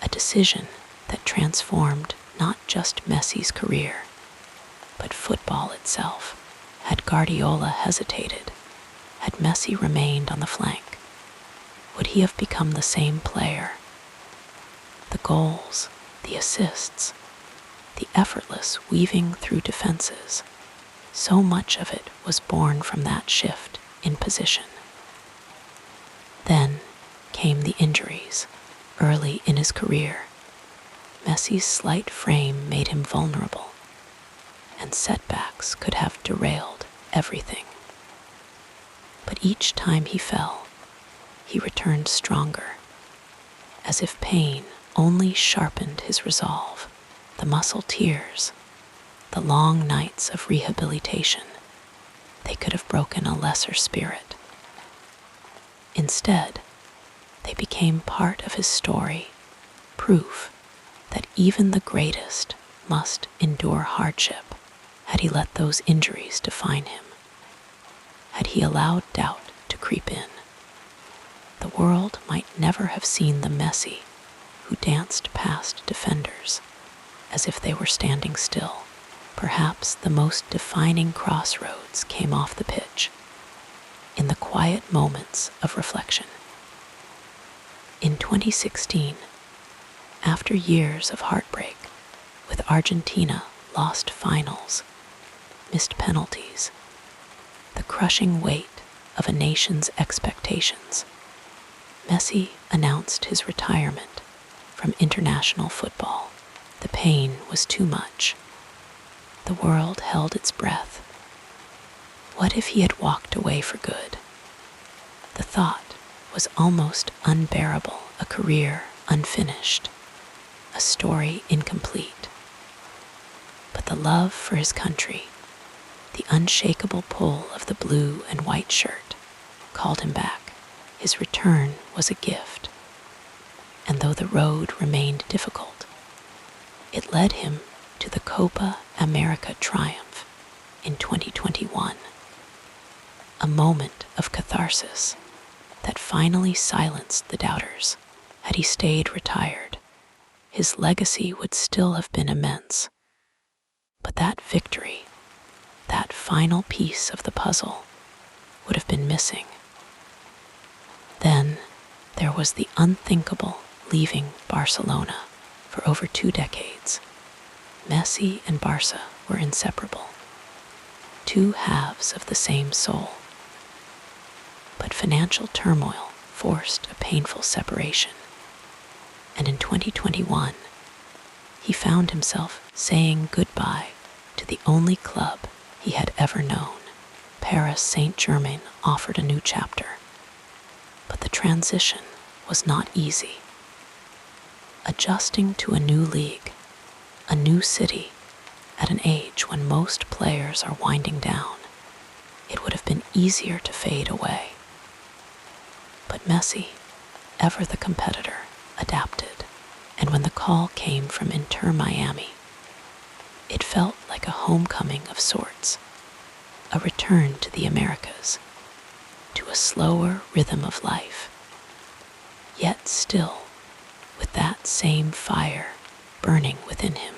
a decision that transformed not just Messi's career, but football itself. Had Guardiola hesitated, had Messi remained on the flank, would he have become the same player? The goals, the assists, the effortless weaving through defenses, so much of it was born from that shift in position. Then came the injuries early in his career. Messi's slight frame made him vulnerable, and setbacks could have derailed everything. But each time he fell, he returned stronger, as if pain only sharpened his resolve. The muscle tears, the long nights of rehabilitation, they could have broken a lesser spirit. Instead, they became part of his story, proof that even the greatest must endure hardship. Had he let those injuries define him? Had he allowed doubt to creep in? The world might never have seen the Messi who danced past defenders as if they were standing still. Perhaps the most defining crossroads came off the pitch, in the quiet moments of reflection. In 2016, after years of heartbreak, with Argentina lost finals, missed penalties, the crushing weight of a nation's expectations, Messi announced his retirement from international football. The pain was too much. The world held its breath. What if he had walked away for good? The thought was almost unbearable, a career unfinished, a story incomplete. But the love for his country, the unshakable pull of the blue and white shirt, called him back. His return was a gift, and though the road remained difficult, it led him to the Copa America triumph in 2021, a moment of catharsis that finally silenced the doubters. Had he stayed retired, his legacy would still have been immense. But that victory, that final piece of the puzzle, would have been missing. Then there was the unthinkable leaving Barcelona. For over 2 decades, Messi and Barca were inseparable, two halves of the same soul. But financial turmoil forced a painful separation, and in 2021, he found himself saying goodbye to the only club he had ever known. Paris Saint-Germain offered a new chapter, but the transition was not easy. Adjusting to a new league, a new city, at an age when most players are winding down, it would have been easier to fade away. But Messi, ever the competitor, adapted, and when the call came from Inter Miami, it felt like a homecoming of sorts, a return to the Americas, to a slower rhythm of life, yet still with that same fire burning within him.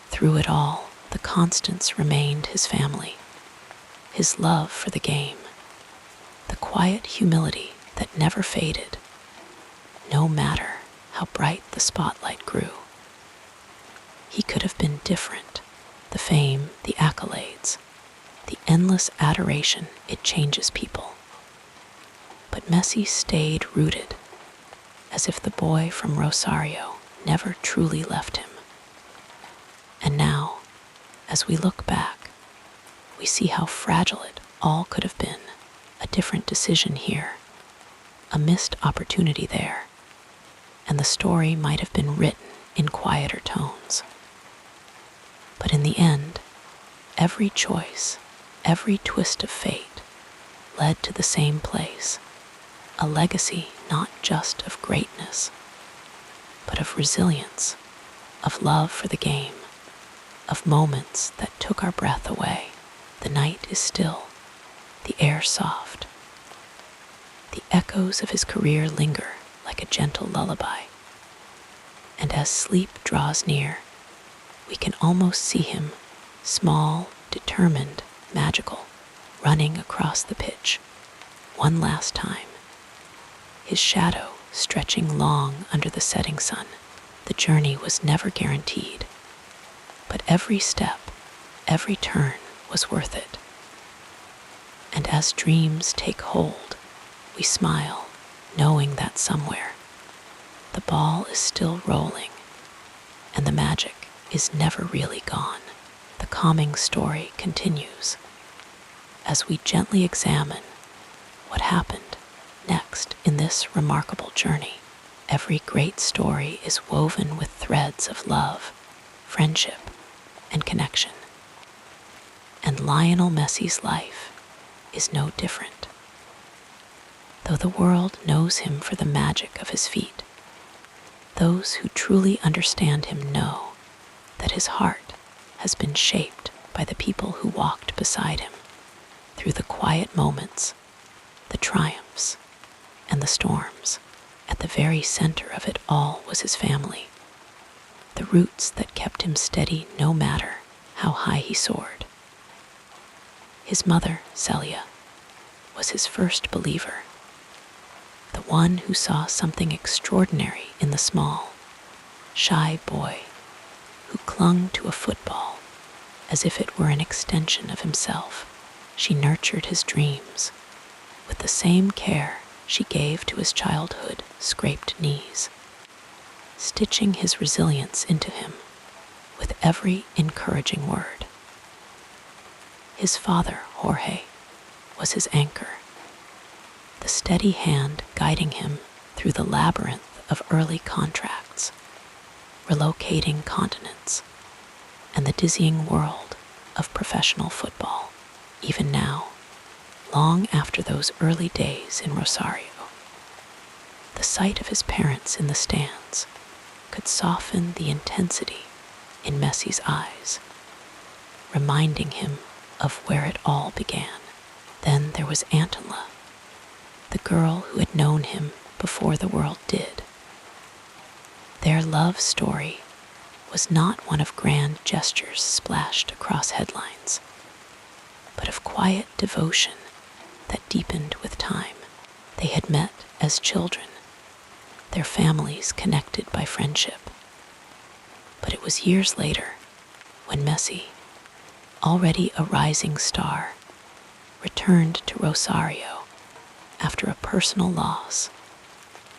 Through it all, the constants remained his family, his love for the game, the quiet humility that never faded, no matter how bright the spotlight grew. He could have been different. The fame, the accolades, the endless adoration, it changes people. But Messi stayed rooted, as if the boy from Rosario never truly left him. And now, as we look back, we see how fragile it all could have been. A different decision here, a missed opportunity there, and the story might have been written in quieter tones. But in the end, every choice, every twist of fate led to the same place, a legacy not just of greatness, but of resilience, of love for the game, of moments that took our breath away. The night is still, the air soft. The echoes of his career linger like a gentle lullaby. And as sleep draws near, we can almost see him, small, determined, magical, running across the pitch, one last time. His shadow stretching long under the setting sun. The journey was never guaranteed, but every step, every turn was worth it. And as dreams take hold, we smile, knowing that somewhere the ball is still rolling and the magic is never really gone. The calming story continues as we gently examine what happened next in this remarkable journey. Every great story is woven with threads of love, friendship, and connection. And Lionel Messi's life is no different. Though the world knows him for the magic of his feet, those who truly understand him know that his heart has been shaped by the people who walked beside him through the quiet moments, the triumphs, and the storms. At the very center of it all was his family, the roots that kept him steady no matter how high he soared. His mother, Celia, was his first believer, the one who saw something extraordinary in the small, shy boy who clung to a football as if it were an extension of himself. She nurtured his dreams with the same care she gave to his childhood scraped knees, stitching his resilience into him with every encouraging word. His father, Jorge, was his anchor, the steady hand guiding him through the labyrinth of early contracts, relocating continents, and the dizzying world of professional football. Even now, long after those early days in Rosario, the sight of his parents in the stands could soften the intensity in Messi's eyes, reminding him of where it all began. Then there was Antonla, the girl who had known him before the world did. Their love story was not one of grand gestures splashed across headlines, but of quiet devotion that deepened with time. They had met as children, their families connected by friendship. But it was years later when Messi, already a rising star, returned to Rosario after a personal loss,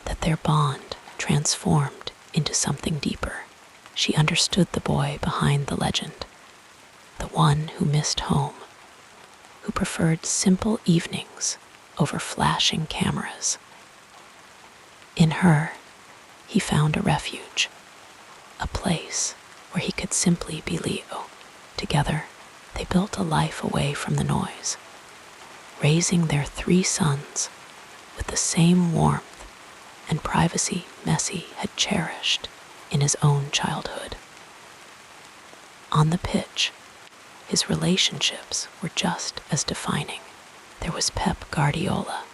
that their bond transformed into something deeper. She understood the boy behind the legend, the one who missed home, who preferred simple evenings over flashing cameras. In her, he found a refuge, a place where he could simply be Leo. Together, they built a life away from the noise, raising their 3 sons with the same warmth and privacy Messi had cherished in his own childhood. On the pitch, his relationships were just as defining. There was Pep Guardiola,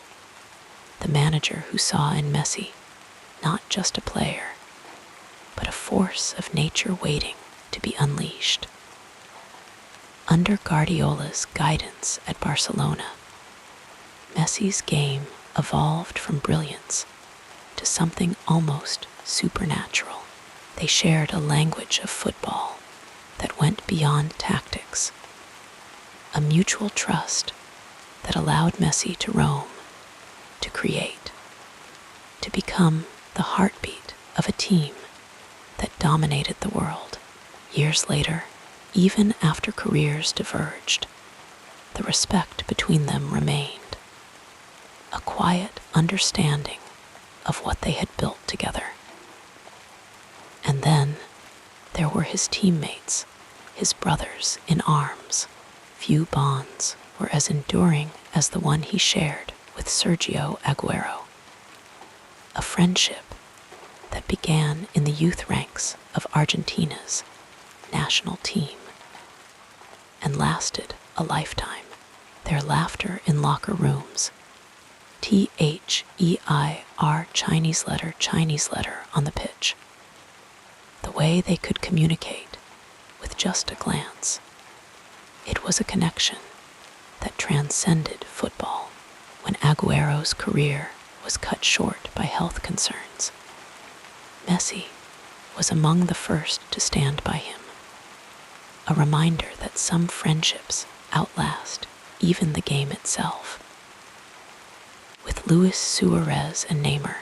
the manager who saw in Messi not just a player, but a force of nature waiting to be unleashed. Under Guardiola's guidance at Barcelona, Messi's game evolved from brilliance to something almost supernatural. They shared a language of football that went beyond tactics, a mutual trust that allowed Messi to roam, to create, to become the heartbeat of a team that dominated the world. Years later, even after careers diverged, the respect between them remained, a quiet understanding of what they had built together. And then there were his teammates, his brothers in arms. Few bonds were as enduring as the one he shared with Sergio Aguero, a friendship that began in the youth ranks of Argentina's national team and lasted a lifetime. Their laughter in locker rooms, THEIR Chinese letter on the pitch, the way they could communicate with just a glance. It was a connection that transcended football when Aguero's career was cut short by health concerns. Messi was among the first to stand by him, a reminder that some friendships outlast even the game itself. With Luis Suarez and Neymar,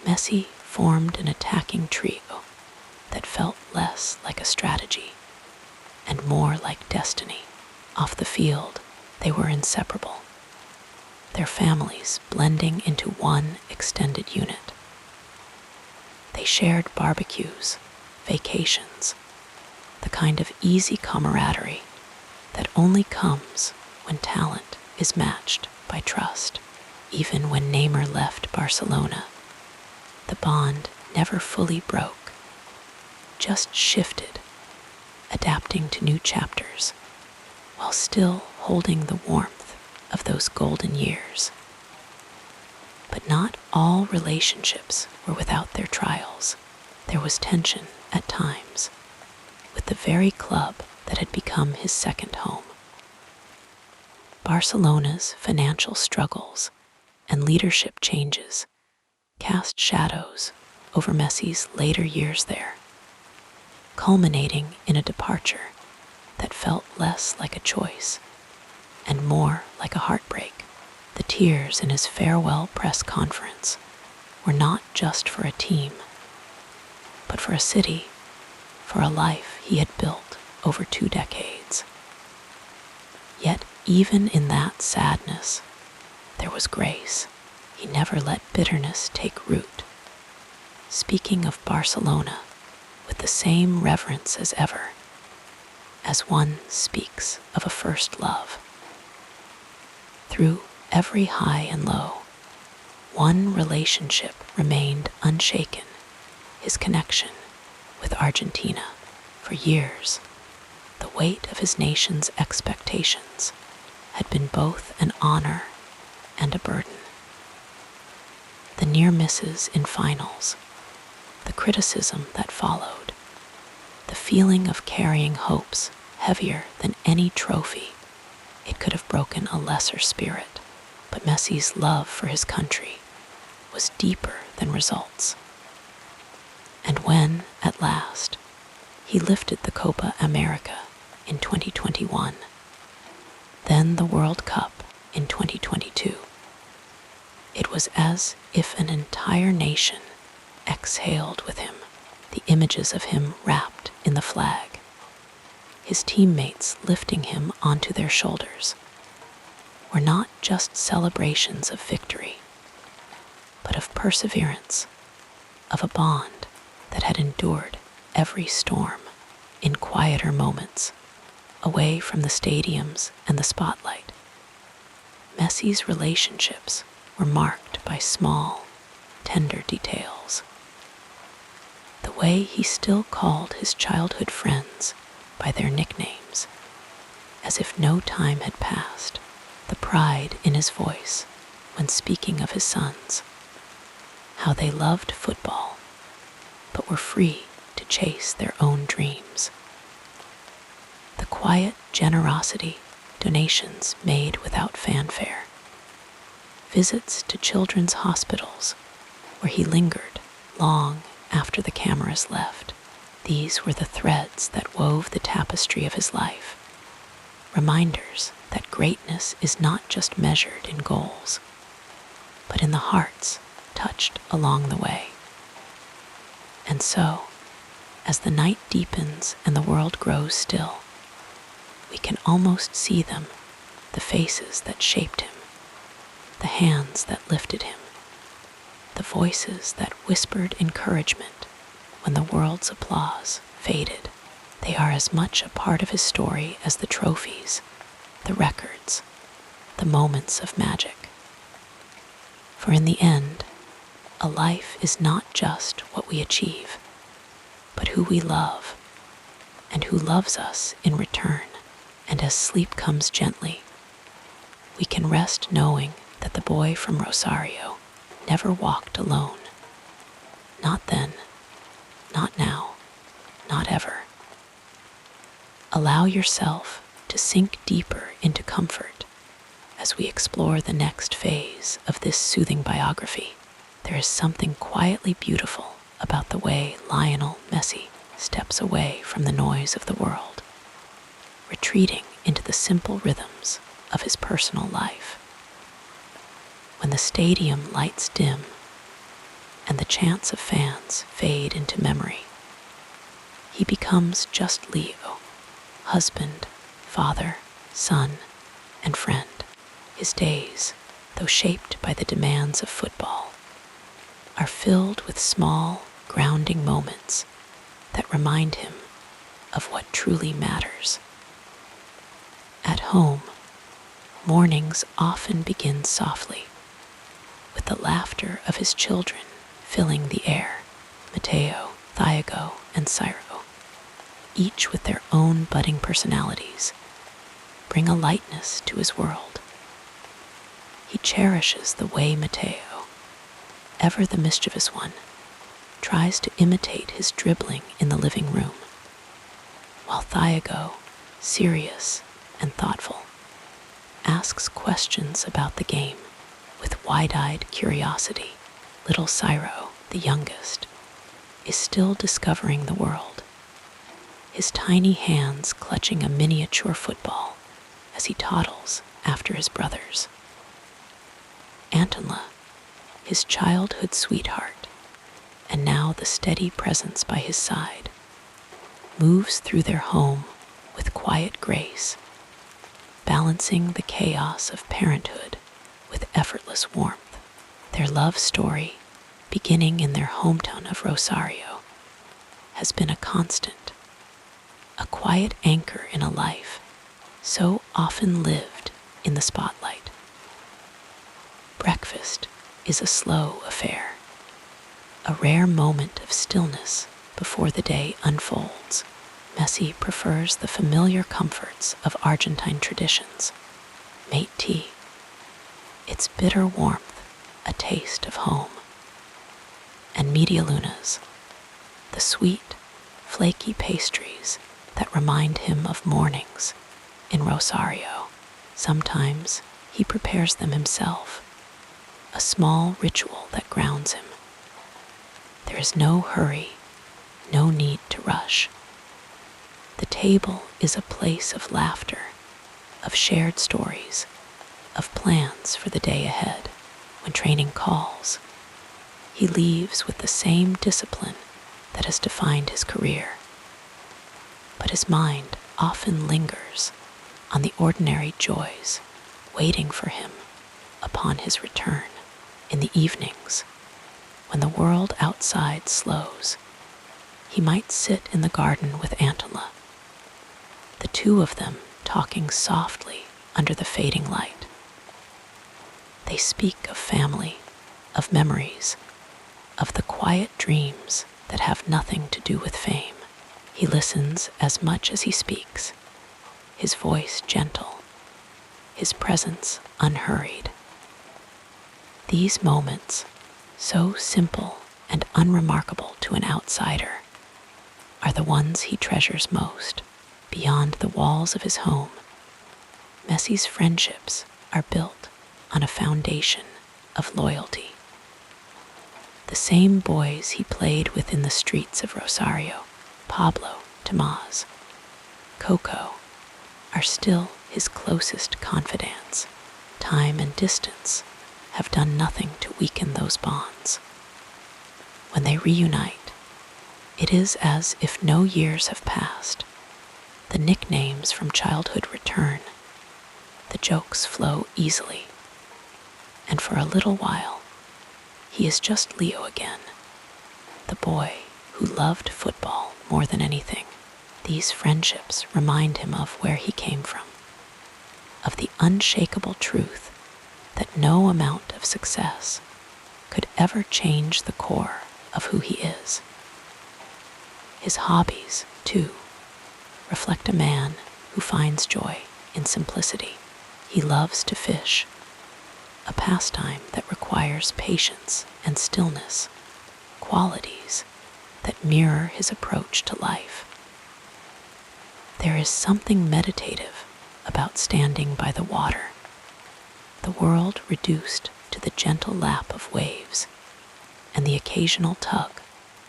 Messi formed an attacking trio that felt less like a strategy and more like destiny. Off the field, they were inseparable, their families blending into one extended unit. They shared barbecues, vacations, the kind of easy camaraderie that only comes when talent is matched by trust. Even when Neymar left Barcelona, the bond never fully broke, just shifted, adapting to new chapters, while still holding the warmth of those golden years. But not all relationships were without their trials. There was tension at times, with the very club that had become his second home. Barcelona's financial struggles and leadership changes cast shadows over Messi's later years there, culminating in a departure that felt less like a choice and more like a heartbreak. The tears in his farewell press conference were not just for a team, but for a city, for a life he had built over 2 decades. Yet even in that sadness, there was grace. He never let bitterness take root, speaking of Barcelona with the same reverence as ever, as one speaks of a first love. Through every high and low, one relationship remained unshaken, his connection with Argentina. For years, the weight of his nation's expectations had been both an honor and a burden. The near misses in finals, the criticism that followed, the feeling of carrying hopes heavier than any trophy, it could have broken a lesser spirit. But Messi's love for his country was deeper than results. And when, at last, he lifted the Copa America in 2021, then the World Cup in 2022, it was as if an entire nation exhaled with him, the images of him wrapped in the flag, his teammates lifting him onto their shoulders, were not just celebrations of victory, but of perseverance, of a bond that had endured every storm. In quieter moments, away from the stadiums and the spotlight, Messi's relationships were marked by small, tender details. The way he still called his childhood friends by their nicknames, as if no time had passed, the pride in his voice when speaking of his sons, how they loved football, but were free to chase their own dreams. The quiet generosity, donations made without fanfare, visits to children's hospitals where he lingered long after the cameras left. These were the threads that wove the tapestry of his life, reminders that greatness is not just measured in goals, but in the hearts touched along the way. And so, as the night deepens and the world grows still, we can almost see them, the faces that shaped him, the hands that lifted him, the voices that whispered encouragement when the world's applause faded. They are as much a part of his story as the trophies, the records, the moments of magic. For in the end, a life is not just what we achieve, but who we love, and who loves us in return. And as sleep comes gently, we can rest knowing that the boy from Rosario never walked alone. Not then, not now, not ever. Allow yourself to sink deeper into comfort as we explore the next phase of this soothing biography. There is something quietly beautiful about the way Lionel Messi steps away from the noise of the world, retreating into the simple rhythms of his personal life. When the stadium lights dim and the chants of fans fade into memory, he becomes just Leo, husband, father, son, and friend. His days, though shaped by the demands of football, are filled with small, grounding moments that remind him of what truly matters. At home, mornings often begin softly, with the laughter of his children filling the air. Mateo, Thiago, and Ciro, each with their own budding personalities, bring a lightness to his world. He cherishes the way Mateo, ever the mischievous one, tries to imitate his dribbling in the living room, while Thiago, serious and thoughtful, asks questions about the game with wide-eyed curiosity. Little Ciro, the youngest, is still discovering the world, his tiny hands clutching a miniature football as he toddles after his brothers. Antonla, his childhood sweetheart, and now the steady presence by his side, moves through their home with quiet grace, balancing the chaos of parenthood with effortless warmth. Their love story, beginning in their hometown of Rosario, has been a constant, a quiet anchor in a life so often lived in the spotlight. Breakfast is a slow affair, a rare moment of stillness before the day unfolds. Messi prefers the familiar comforts of Argentine traditions. Mate tea, its bitter warmth a taste of home. And medialunas, the sweet, flaky pastries that remind him of mornings in Rosario. Sometimes he prepares them himself, a small ritual that grounds him. There is no hurry, no need to rush. The table is a place of laughter, of shared stories, of plans for the day ahead. When training calls, he leaves with the same discipline that has defined his career. But his mind often lingers on the ordinary joys waiting for him upon his return. In the evenings, when the world outside slows, he might sit in the garden with Antonla, the two of them talking softly under the fading light. They speak of family, of memories, of the quiet dreams that have nothing to do with fame. He listens as much as he speaks, his voice gentle, his presence unhurried. These moments, so simple and unremarkable to an outsider, are the ones he treasures most. Beyond the walls of his home, Messi's friendships are built on a foundation of loyalty. The same boys he played with in the streets of Rosario, Pablo, Tomás, Coco, are still his closest confidants. Time and distance have done nothing to weaken those bonds. When they reunite, it is as if no years have passed. The nicknames from childhood return, the jokes flow easily, and for a little while, he is just Leo again, the boy who loved football more than anything. These friendships remind him of where he came from, of the unshakable truth that no amount of success could ever change the core of who he is. His hobbies, too, reflect a man who finds joy in simplicity. He loves to fish, a pastime that requires patience and stillness, qualities that mirror his approach to life. There is something meditative about standing by the water, the world reduced to the gentle lap of waves and the occasional tug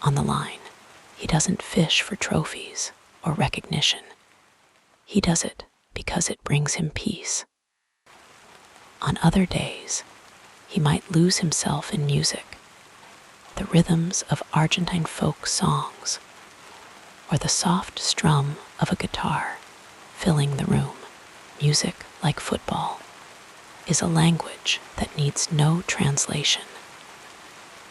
on the line. He doesn't fish for trophies or recognition. He does it because it brings him peace. On other days, he might lose himself in music, the rhythms of Argentine folk songs, or the soft strum of a guitar filling the room. Music, like football, is a language that needs no translation,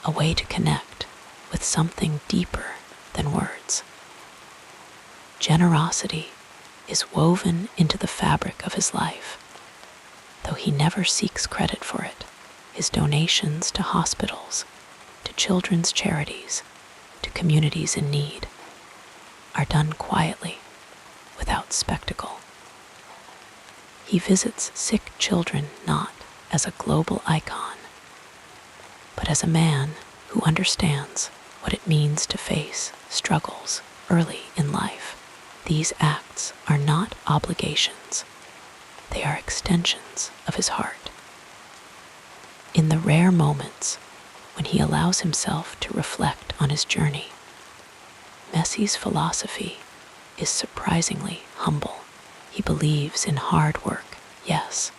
a way to connect with something deeper than words. Generosity is woven into the fabric of his life, though he never seeks credit for it. His donations to hospitals, to children's charities, to communities in need are done quietly, without spectacle. He visits sick children not as a global icon, but as a man who understands what it means to face struggles early in life. These acts are not obligations. They are extensions of his heart. In the rare moments when he allows himself to reflect on his journey, Messi's philosophy is surprisingly humble. He believes in hard work, yes,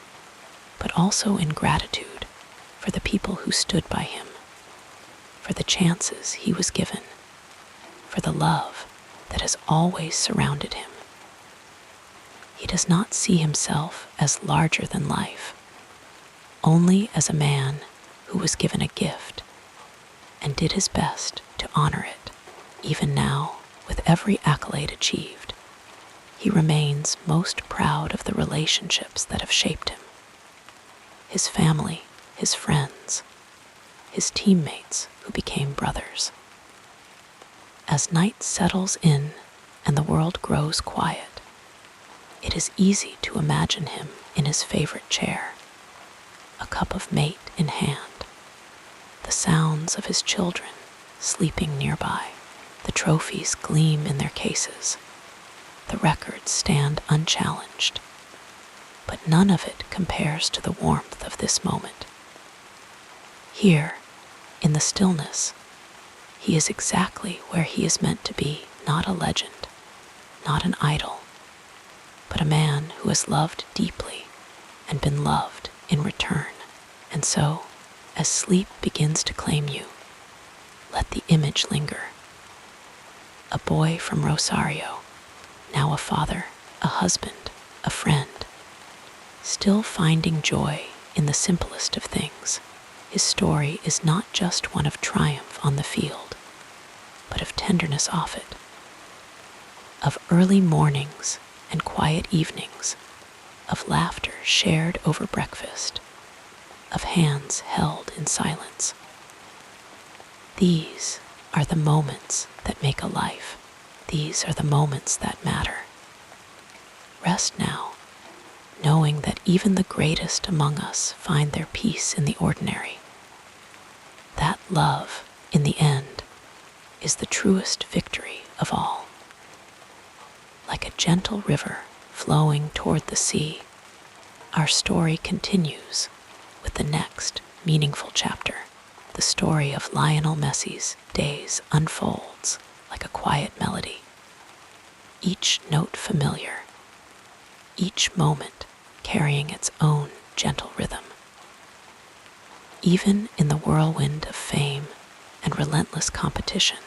but also in gratitude for the people who stood by him, for the chances he was given, for the love that has always surrounded him. He does not see himself as larger than life, only as a man who was given a gift and did his best to honor it. Even now, with every accolade achieved, he remains most proud of the relationships that have shaped him. His family, his friends, his teammates who became brothers. As night settles in and the world grows quiet, it is easy to imagine him in his favorite chair, a cup of mate in hand, the sounds of his children sleeping nearby. The trophies gleam in their cases. The records stand unchallenged. But none of it compares to the warmth of this moment. Here, in the stillness, he is exactly where he is meant to be, not a legend, not an idol, but a man who has loved deeply and been loved in return. And so, as sleep begins to claim you, let the image linger. A boy from Rosario, now a father, a husband, a friend, still finding joy in the simplest of things. His story is not just one of triumph on the field, but of tenderness off it, of early mornings and quiet evenings, of laughter shared over breakfast, of hands held in silence. These are the moments that make a life. These are the moments that matter. Rest now, knowing that even the greatest among us find their peace in the ordinary. That love, in the end, is the truest victory of all. Like a gentle river flowing toward the sea, our story continues with the next meaningful chapter. The story of Lionel Messi's days unfolds like a quiet melody, each note familiar, each moment carrying its own gentle rhythm. Even in the whirlwind of fame and relentless competition,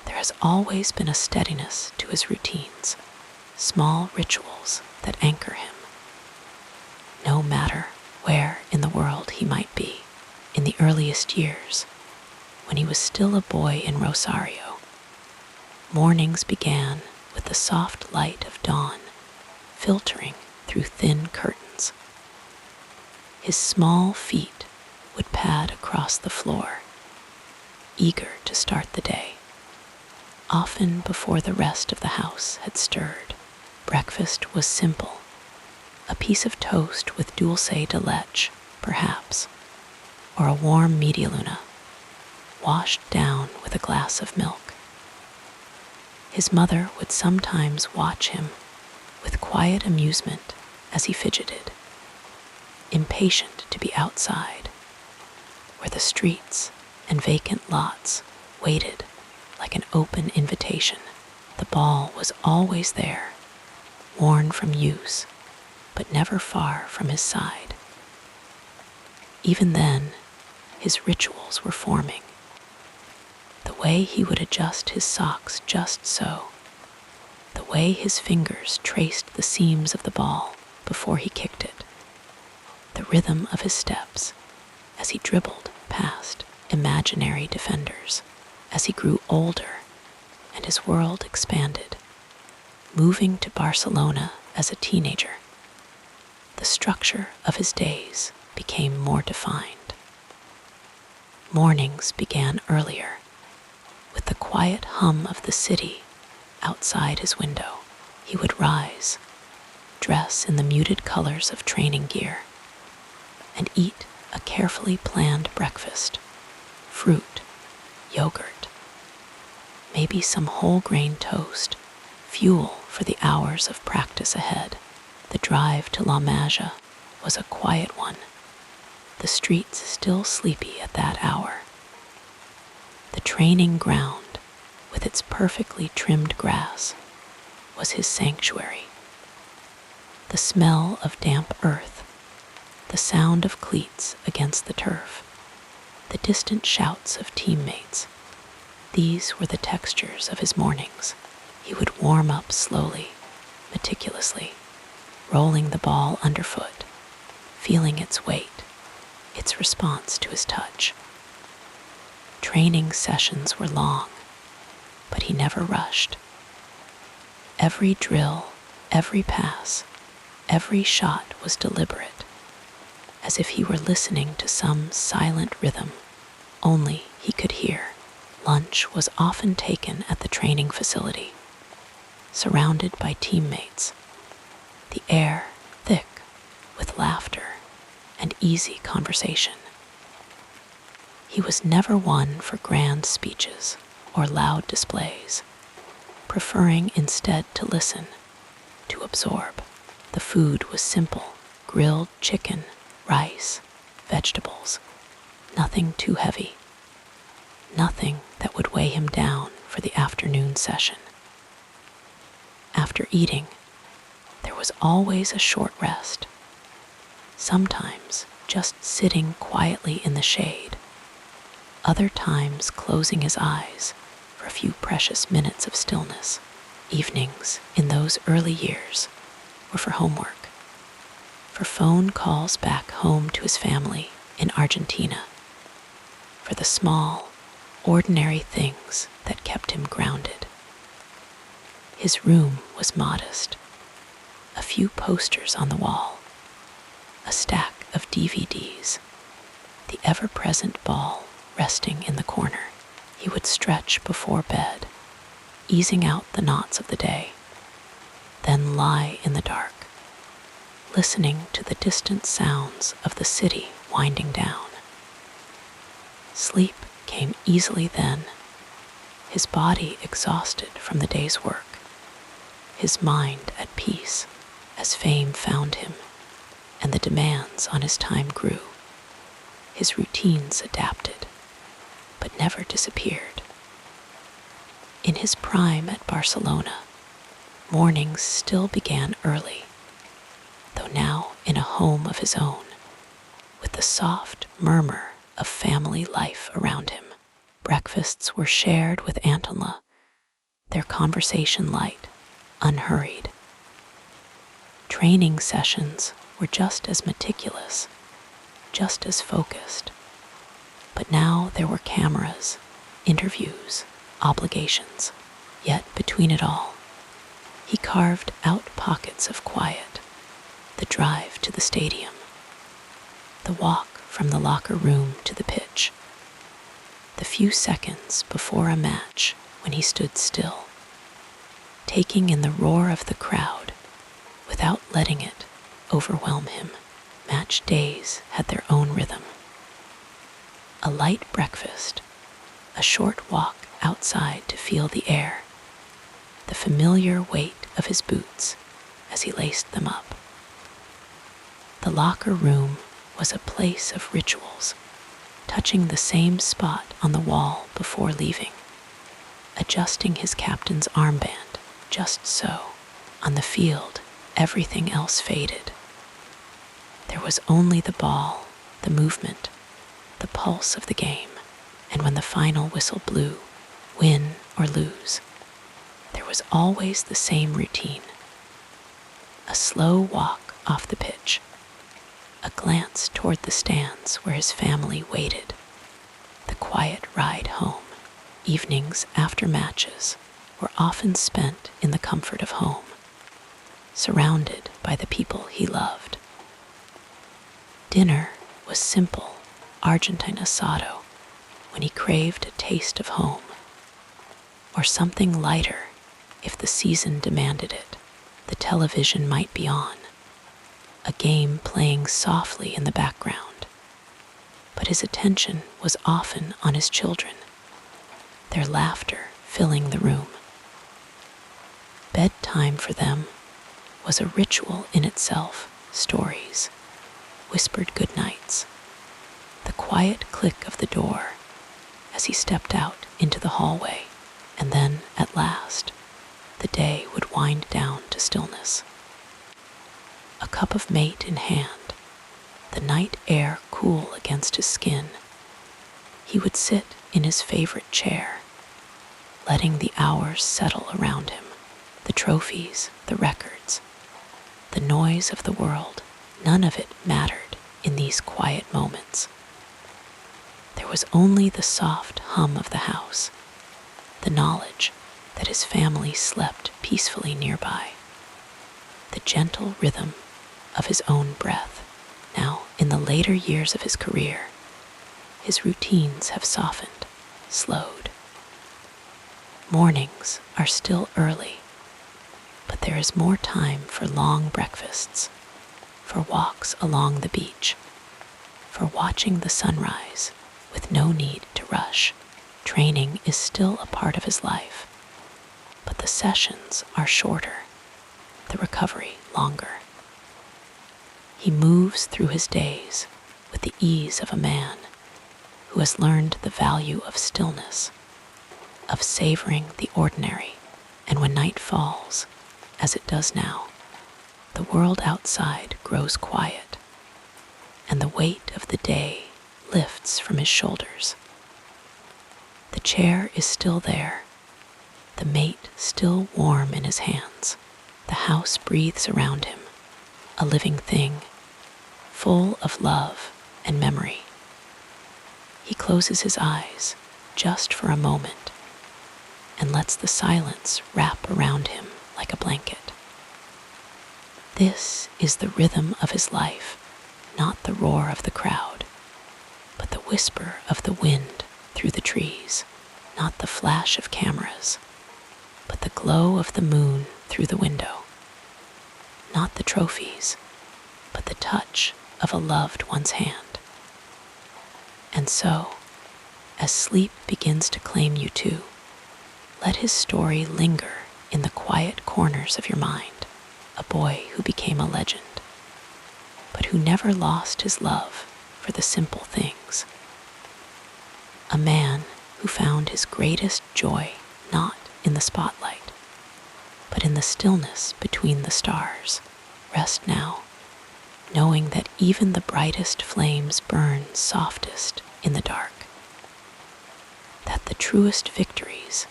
there has always been a steadiness to his routines, small rituals that anchor him. No matter where in the world he might be, in the earliest years, when he was still a boy in Rosario, mornings began with the soft light of dawn filtering through thin curtains. His small feet would pad across the floor, eager to start the day, often before the rest of the house had stirred. Breakfast was simple, a piece of toast with dulce de leche, perhaps, or a warm media luna, washed down with a glass of milk. His mother would sometimes watch him with quiet amusement as he fidgeted, impatient to be outside, where the streets and vacant lots waited like an open invitation. The ball was always there, worn from use, but never far from his side. Even then, his rituals were forming. The way he would adjust his socks just so, the way his fingers traced the seams of the ball before he kicked it, the rhythm of his steps as he dribbled past imaginary defenders. As he grew older and his world expanded, moving to Barcelona as a teenager, the structure of his days became more defined. Mornings began earlier, with the quiet hum of the city outside his window. He would rise, dress in the muted colors of training gear, and eat a carefully planned breakfast: fruit, yogurt, maybe some whole grain toast, fuel for the hours of practice ahead. The drive to La Masia was a quiet one, the streets still sleepy at that hour. The training ground, with its perfectly trimmed grass, was his sanctuary. The smell of damp earth, the sound of cleats against the turf, the distant shouts of teammates, these were the textures of his mornings. He would warm up slowly, meticulously, rolling the ball underfoot, feeling its weight, its response to his touch. Training sessions were long, but he never rushed. Every drill, every pass, every shot was deliberate, as if he were listening to some silent rhythm only he could hear. Lunch was often taken at the training facility, surrounded by teammates, the air thick with laughter and easy conversation. He was never one for grand speeches or loud displays, preferring instead to listen, to absorb. The food was simple: grilled chicken, rice, vegetables, nothing too heavy, nothing that would weigh him down for the afternoon session. After eating, there was always a short rest, sometimes just sitting quietly in the shade, other times closing his eyes for a few precious minutes of stillness. Evenings in those early years were for homework, for phone calls back home to his family in Argentina, for the small, ordinary things that kept him grounded. His room was modest: a few posters on the wall, a stack of DVDs, the ever-present ball resting in the corner. He would stretch before bed, easing out the knots of the day, then lie in the dark, listening to the distant sounds of the city winding down. Sleep came easily then, his body exhausted from the day's work, his mind at peace as fame found him and the demands on his time grew. His routines adapted, but never disappeared. In his prime at Barcelona, mornings still began early, though now in a home of his own, with the soft murmur of family life around him. Breakfasts were shared with Antonla, their conversation light, unhurried. Training sessions were just as meticulous, just as focused, but now there were cameras, interviews, obligations. Yet between it all, He carved out pockets of quiet, the drive to the stadium, the walk from the locker room to the pitch, the few seconds before a match when he stood still, taking in the roar of the crowd without letting it overwhelm him. Match days had their own rhythm. A light breakfast, a short walk outside to feel the air, the familiar weight of his boots as he laced them up. The locker room was a place of rituals, touching the same spot on the wall before leaving, adjusting his captain's armband just so. On the field, everything else faded. There was only the ball, the movement, the pulse of the game, and when the final whistle blew, win or lose, there was always the same routine. A slow walk off the pitch, a glance toward the stands where his family waited, the quiet ride home. Evenings after matches were often spent in the comfort of home, surrounded by the people he loved. Dinner was simple Argentine asado when he craved a taste of home, or something lighter if the season demanded it. The television might be on, a game playing softly in the background, but his attention was often on his children, their laughter filling the room. Bedtime for them was a ritual in itself. Stories, whispered goodnights, the quiet click of the door as he stepped out into the hallway, and then, at last, the day would wind down to stillness. A cup of mate in hand, the night air cool against his skin, he would sit in his favorite chair, letting the hours settle around him, the trophies, the records, the noise of the world. None of it mattered in these quiet moments. There was only the soft hum of the house, the knowledge that his family slept peacefully nearby, the gentle rhythm of his own breath. Now, in the later years of his career, his routines have softened, slowed. Mornings are still early, but there is more time for long breakfasts, for walks along the beach, for watching the sunrise with no need to rush. Training is still a part of his life, but the sessions are shorter, the recovery longer. He moves through his days with the ease of a man who has learned the value of stillness, of savoring the ordinary. And when night falls, as it does now, the world outside grows quiet, and the weight of the day lifts from his shoulders. The chair is still there, the mate still warm in his hands. The house breathes around him, a living thing, full of love and memory. He closes his eyes just for a moment and lets the silence wrap around him like a blanket. This is the rhythm of his life, not the roar of the crowd, but the whisper of the wind through the trees, not the flash of cameras, but the glow of the moon through the window, not the trophies, but the touch of a loved one's hand. And so, as sleep begins to claim you too, let his story linger in the quiet corners of your mind. A boy who became a legend, but who never lost his love for the simple things. A man who found his greatest joy not in the spotlight, but in the stillness between the stars. Rest now, knowing that even the brightest flames burn softest in the dark. That the truest victories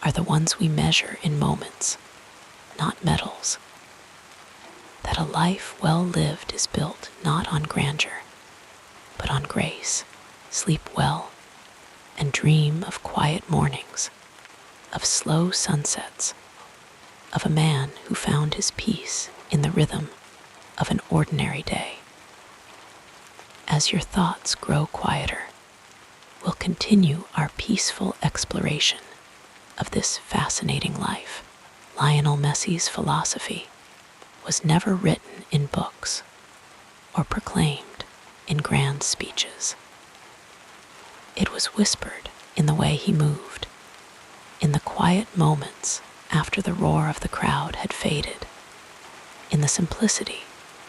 are the ones we measure in moments, not medals. That a life well lived is built not on grandeur, but on grace. Sleep well and dream of quiet mornings, of slow sunsets, of a man who found his peace in the rhythm of an ordinary day. As your thoughts grow quieter, we'll continue our peaceful exploration of this fascinating life. Lionel Messi's philosophy was never written in books or proclaimed in grand speeches. It was whispered in the way he moved, in the quiet moments after the roar of the crowd had faded, in the simplicity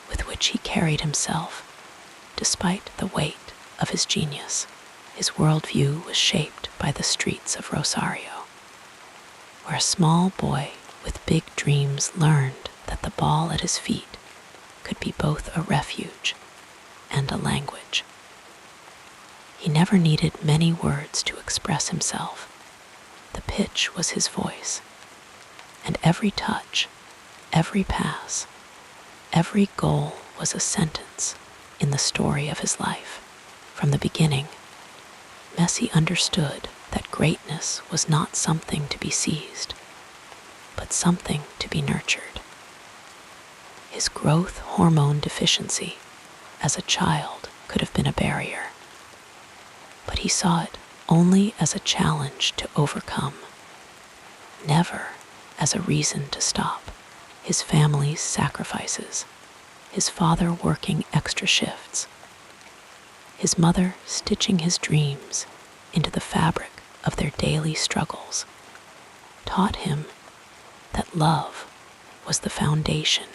with which he carried himself despite the weight of his genius. His worldview was shaped by the streets of Rosario, where a small boy with big dreams learned that the ball at his feet could be both a refuge and a language. He never needed many words to express himself. The pitch was his voice, and every touch, every pass, every goal was a sentence in the story of his life. From the beginning, Messi understood that greatness was not something to be seized, but something to be nurtured. His growth hormone deficiency as a child could have been a barrier, but he saw it only as a challenge to overcome, never as a reason to stop. His family's sacrifices, his father working extra shifts, his mother stitching his dreams into the fabric of their daily struggles, taught him that love was the foundation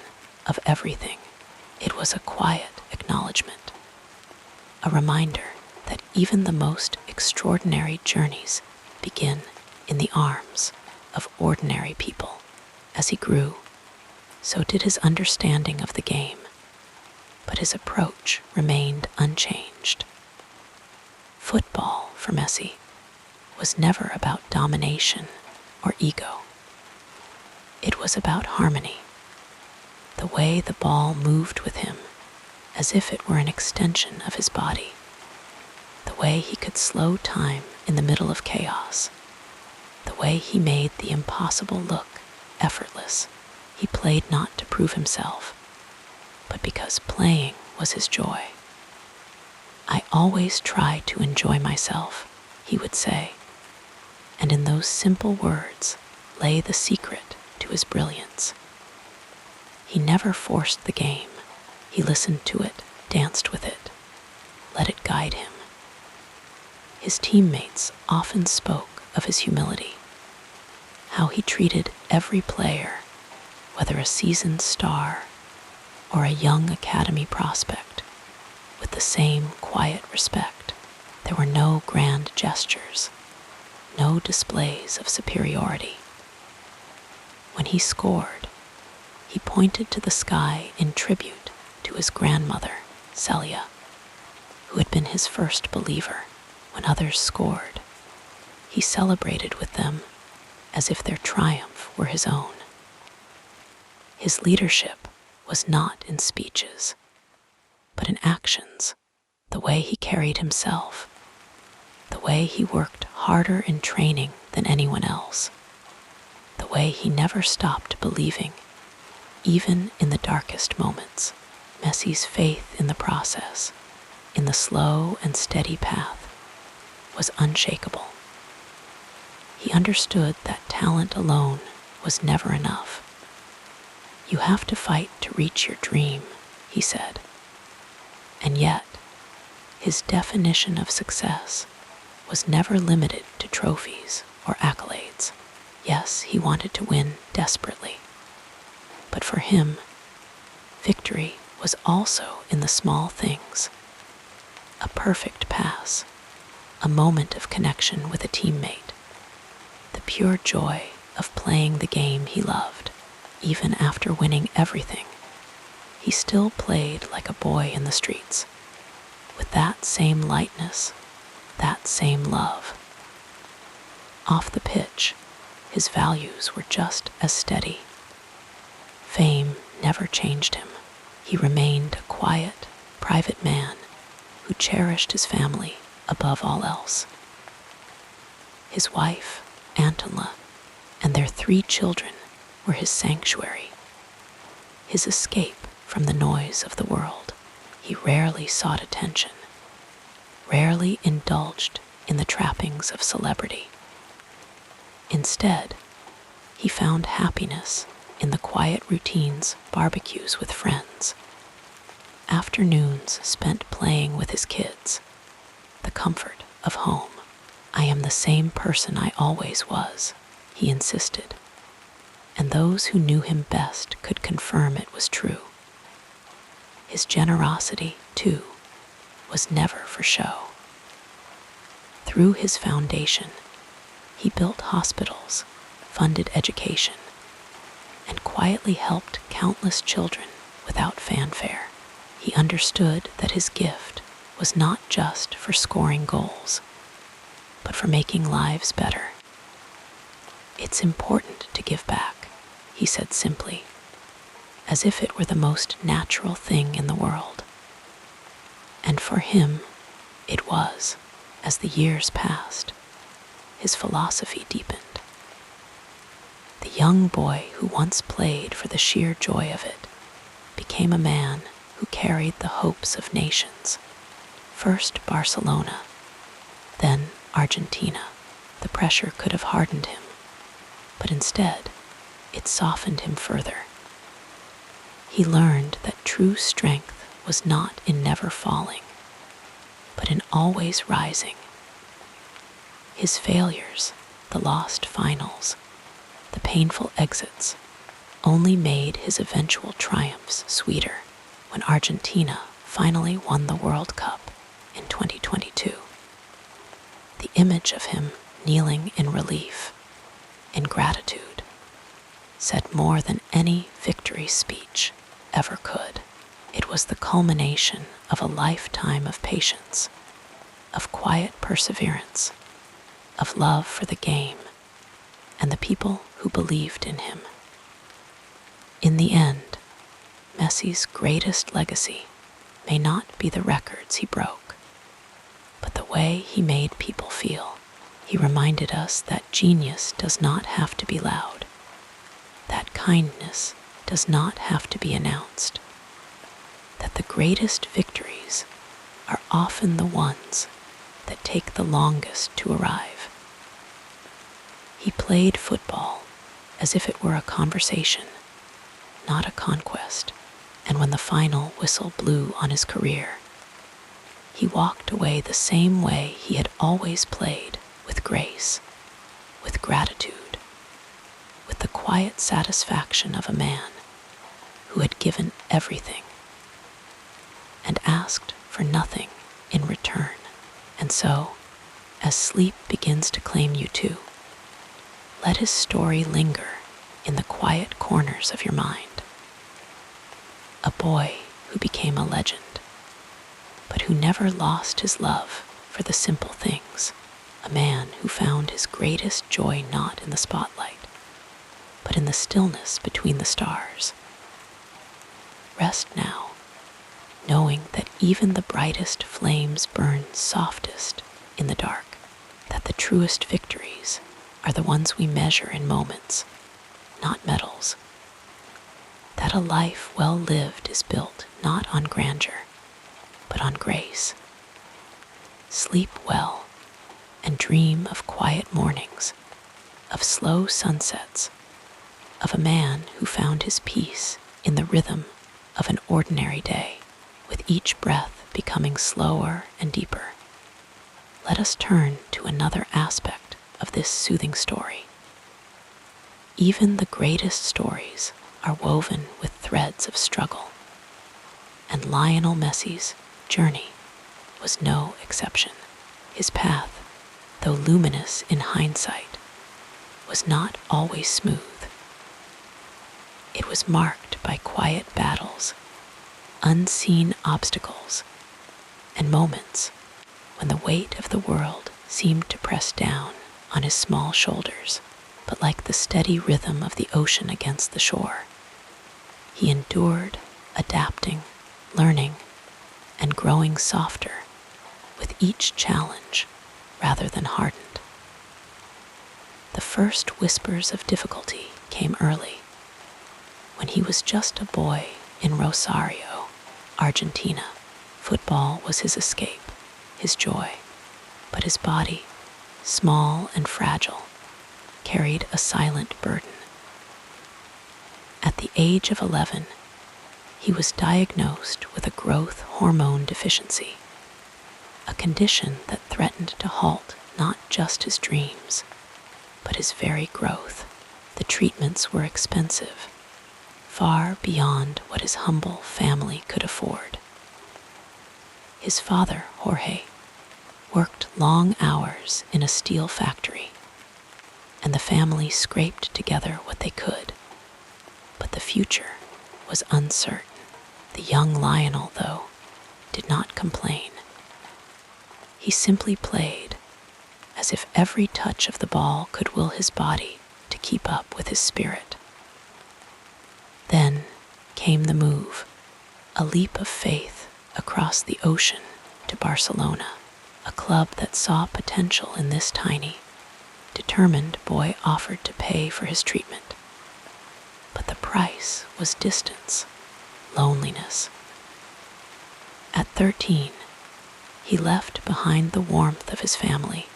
of everything. It was a quiet acknowledgement, a reminder that even the most extraordinary journeys begin in the arms of ordinary people. As he grew, so did his understanding of the game, but his approach remained unchanged. Football, for Messi, was never about domination or ego. It was about harmony, the way the ball moved with him as if it were an extension of his body, the way he could slow time in the middle of chaos, the way he made the impossible look effortless. He played not to prove himself, but because playing was his joy. "I always try to enjoy myself," he would say, and in those simple words lay the secret to his brilliance. He never forced the game. He listened to it, danced with it, let it guide him. His teammates often spoke of his humility, how he treated every player, whether a seasoned star or a young academy prospect, with the same quiet respect. There were no grand gestures, no displays of superiority. When he scored, he pointed to the sky in tribute to his grandmother, Celia, who had been his first believer. When others scored, he celebrated with them as if their triumph were his own. His leadership was not in speeches, but in actions, the way he carried himself, the way he worked harder in training than anyone else, the way he never stopped believing, even in the darkest moments. Messi's faith in the process, in the slow and steady path, was unshakable. He understood that talent alone was never enough. "You have to fight to reach your dream," he said. And yet, his definition of success was never limited to trophies or accolades. Yes, he wanted to win desperately, but for him, victory was also in the small things. A perfect pass, a moment of connection with a teammate, the pure joy of playing the game he loved. Even after winning everything, he still played like a boy in the streets, with that same lightness, that same love. Off the pitch, his values were just as steady. Fame never changed him. He remained a quiet, private man who cherished his family above all else. His wife, Antonla, and their 3 children were his sanctuary, his escape from the noise of the world. He rarely sought attention, rarely indulged in the trappings of celebrity. Instead, he found happiness in the quiet routines, barbecues with friends, afternoons spent playing with his kids, the comfort of home. "I am the same person I always was," he insisted, and those who knew him best could confirm it was true. His generosity, too, was never for show. Through his foundation, he built hospitals, funded education, and quietly helped countless children without fanfare. He understood that his gift was not just for scoring goals, but for making lives better. "It's important to give back," he said simply, as if it were the most natural thing in the world. And for him, it was. As the years passed, his philosophy deepened. The young boy who once played for the sheer joy of it became a man who carried the hopes of nations. First Barcelona, then Argentina. The pressure could have hardened him, but instead, it softened him further. He learned that true strength was not in never falling, but in always rising. His failures, the lost finals, the painful exits, only made his eventual triumphs sweeter. When Argentina finally won the World Cup in 2022, the image of him kneeling in relief, in gratitude, said more than any victory speech ever could. It was the culmination of a lifetime of patience, of quiet perseverance, of love for the game and the people who believed in him. In the end, Messi's greatest legacy may not be the records he broke, but the way he made people feel. He reminded us that genius does not have to be loud, that kindness does not have to be announced, that the greatest victories are often the ones that take the longest to arrive. He played football as if it were a conversation, not a conquest, and when the final whistle blew on his career, he walked away the same way he had always played, with grace, with gratitude, with the quiet satisfaction of a man who had given everything and asked for nothing in return. And so, as sleep begins to claim you too, let his story linger in the quiet corners of your mind. A boy who became a legend, but who never lost his love for the simple things. A man who found his greatest joy not in the spotlight, but in the stillness between the stars. Rest now, knowing that even the brightest flames burn softest in the dark, that the truest victories are the ones we measure in moments, not medals, that a life well lived is built not on grandeur, but on grace. Sleep well and dream of quiet mornings, of slow sunsets, of a man who found his peace in the rhythm of an ordinary day, with each breath becoming slower and deeper. Let us turn to another aspect of this soothing story. Even the greatest stories are woven with threads of struggle, and Lionel Messi's journey was no exception. His path, though luminous in hindsight, was not always smooth. It was marked by quiet battles, unseen obstacles, and moments when the weight of the world seemed to press down on his small shoulders. But like the steady rhythm of the ocean against the shore, he endured, adapting, learning, and growing softer with each challenge rather than hardened. The first whispers of difficulty came early, When he was just a boy in Rosario, Argentina, football was his escape, his joy. But his body, small and fragile, carried a silent burden. At the age of 11, he was diagnosed with a growth hormone deficiency, a condition that threatened to halt not just his dreams, but his very growth. The treatments were expensive, far beyond what his humble family could afford. His father, Jorge, worked long hours in a steel factory, and the family scraped together what they could. But the future was uncertain. The young Lionel, though, did not complain. He simply played, as if every touch of the ball could will his body to keep up with his spirit. Then came the move, a leap of faith across the ocean to Barcelona, a club that saw potential in this tiny, determined boy offered to pay for his treatment. But the price was distance, loneliness. At 13, he left behind the warmth of his family,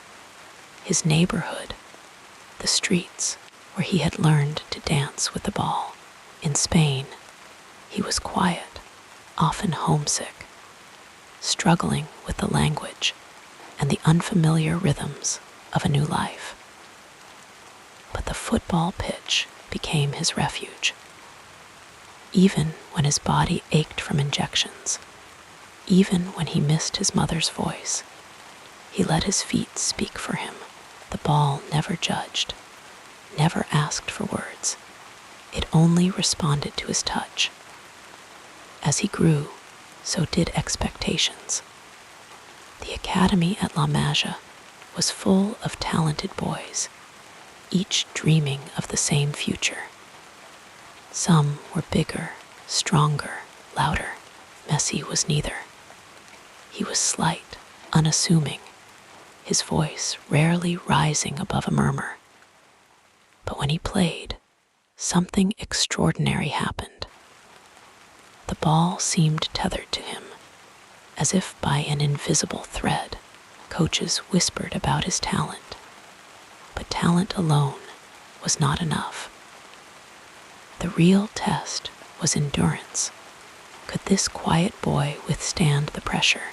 his neighborhood, the streets where he had learned to dance with the ball. In Spain, he was quiet, often homesick, struggling with the language and the unfamiliar rhythms of a new life. But the football pitch became his refuge. Even when his body ached from injections, even when he missed his mother's voice, he let his feet speak for him. The ball never judged, never asked for words. It only responded to his touch. As he grew, so did expectations. The academy at La Masia was full of talented boys, each dreaming of the same future. Some were bigger, stronger, louder. Messi was neither. He was slight, unassuming, his voice rarely rising above a murmur. But when he played, something extraordinary happened. The ball seemed tethered to him, as if by an invisible thread. Coaches whispered about his talent, but talent alone was not enough. The real test was endurance. Could this quiet boy withstand the pressure,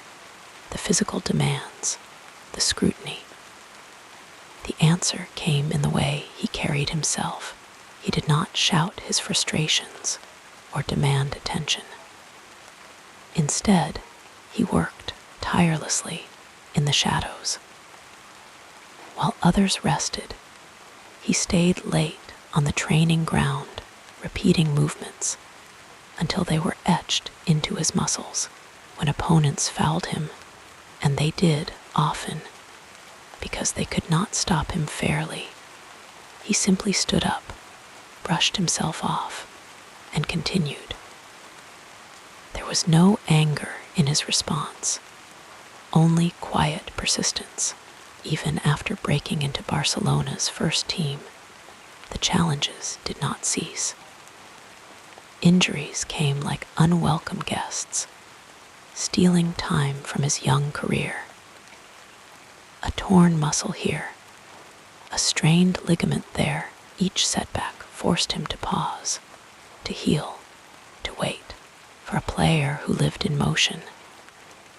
the physical demands, the scrutiny? The answer came in the way he carried himself. He did not shout his frustrations or demand attention. Instead, he worked tirelessly in the shadows. While others rested, he stayed late on the training ground, repeating movements until they were etched into his muscles. When opponents fouled him, and they did often, because they could not stop him fairly, he simply stood up, brushed himself off, and continued. There was no anger in his response, only quiet persistence. Even after breaking into Barcelona's first team, the challenges did not cease. Injuries came like unwelcome guests, stealing time from his young career. A torn muscle here, a strained ligament there. Each setback forced him to pause, to heal, to wait. For a player who lived in motion,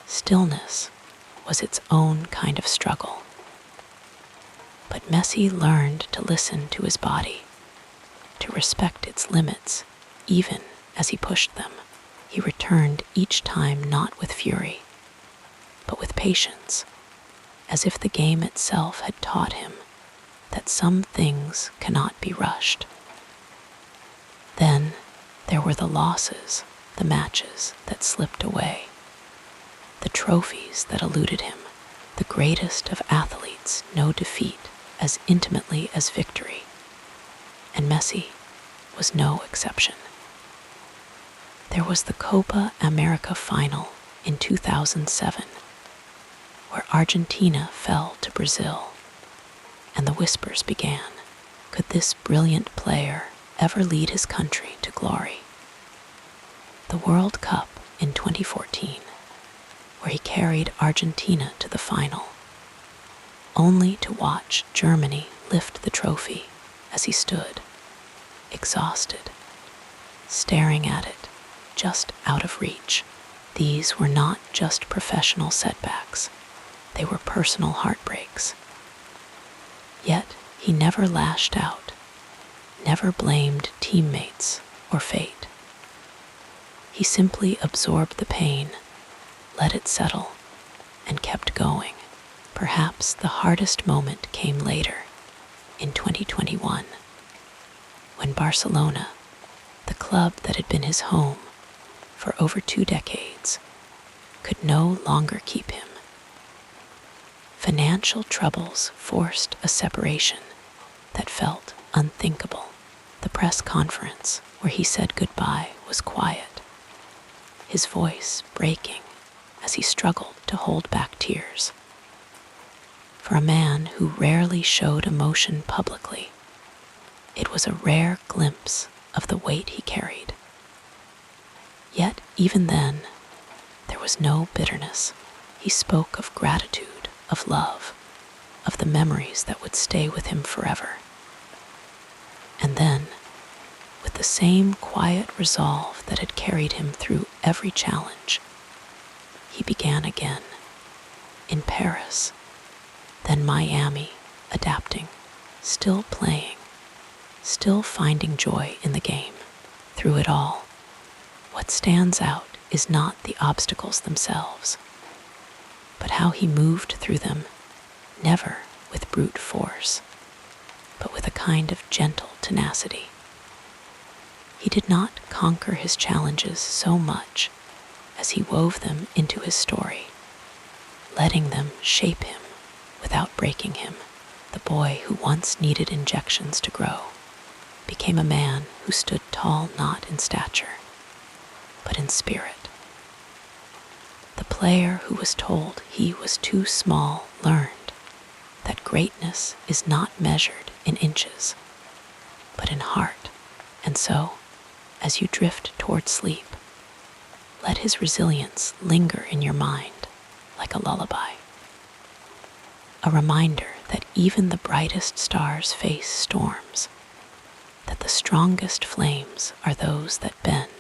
stillness was its own kind of struggle. But Messi learned to listen to his body, to respect its limits, even as he pushed them. He returned each time not with fury, but with patience, as if the game itself had taught him that some things cannot be rushed. Then there were the losses, the matches that slipped away, the trophies that eluded him. The greatest of athletes know defeat as intimately as victory, and Messi was no exception. There was the Copa America final in 2007, where Argentina fell to Brazil, and the whispers began. Could this brilliant player ever lead his country to glory. The World Cup in 2014, where he carried Argentina to the final, only to watch Germany lift the trophy as he stood, exhausted, staring at it, just out of reach. These were not just professional setbacks, they were personal heartbreaks. Yet he never lashed out, never blamed teammates or fate. He simply absorbed the pain, let it settle, and kept going. Perhaps the hardest moment came later, in 2021, when Barcelona, the club that had been his home for over 2 decades, could no longer keep him. Financial troubles forced a separation that felt unthinkable. The press conference where he said goodbye was quiet, his voice breaking as he struggled to hold back tears. For a man who rarely showed emotion publicly, it was a rare glimpse of the weight he carried. Yet even then, there was no bitterness. He spoke of gratitude, of love, of the memories that would stay with him forever. And then, with the same quiet resolve that had carried him through every challenge, he began again, in Paris, then Miami, adapting, still playing, still finding joy in the game. Through it all, what stands out is not the obstacles themselves, but how he moved through them, never with brute force, but with a kind of gentle tenacity. He did not conquer his challenges so much as he wove them into his story, letting them shape him without breaking him. The boy who once needed injections to grow became a man who stood tall not in stature, but in spirit. The player who was told he was too small learned that greatness is not measured in inches, but in heart. And so, as you drift toward sleep, let his resilience linger in your mind like a lullaby. A reminder that even the brightest stars face storms, that the strongest flames are those that bend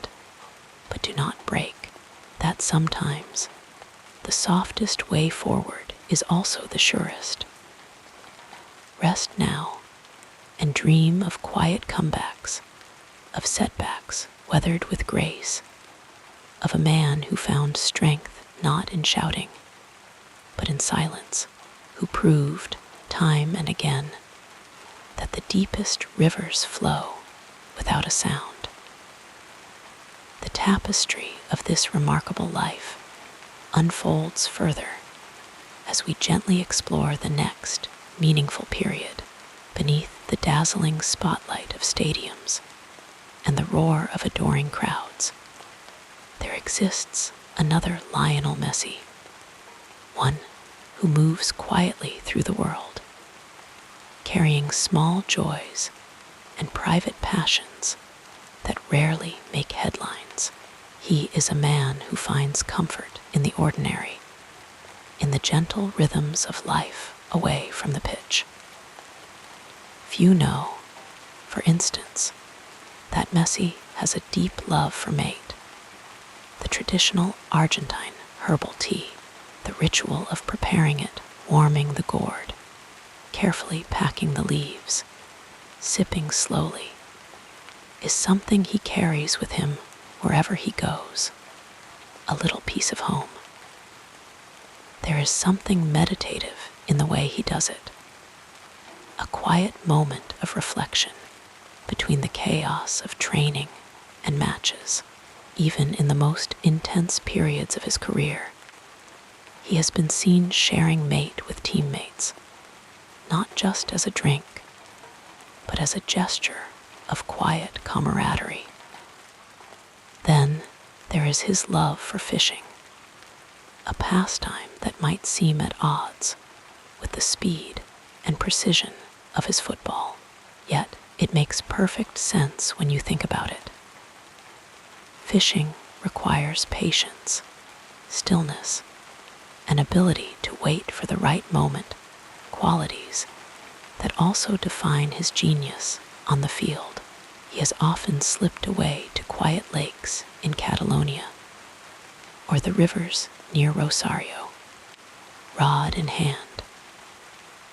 but do not break, that sometimes the softest way forward is also the surest. Rest now and dream of quiet comebacks, of setbacks weathered with grace, of a man who found strength not in shouting, but in silence, who proved time and again that the deepest rivers flow without a sound. The tapestry of this remarkable life unfolds further as we gently explore the next meaningful period beneath the dazzling spotlight of stadiums and the roar of adoring crowds. There exists another Lionel Messi, one who moves quietly through the world, carrying small joys and private passions that rarely make headlines. He is a man who finds comfort in the ordinary, in the gentle rhythms of life away from the pitch. Few know, for instance, that Messi has a deep love for mate, the traditional Argentine herbal tea, the ritual of preparing it, warming the gourd, carefully packing the leaves, sipping slowly, is something he carries with him wherever he goes, a little piece of home. There is something meditative in the way he does it, a quiet moment of reflection between the chaos of training and matches. Even in the most intense periods of his career, he has been seen sharing mate with teammates, not just as a drink, but as a gesture of quiet camaraderie. Then there is his love for fishing, a pastime that might seem at odds with the speed and precision of his football. Yet It makes perfect sense when you think about it. Fishing requires patience, stillness, an ability to wait for the right moment, qualities that also define his genius on the field. He has often slipped away to quiet lakes in Catalonia or the rivers near Rosario, rod in hand,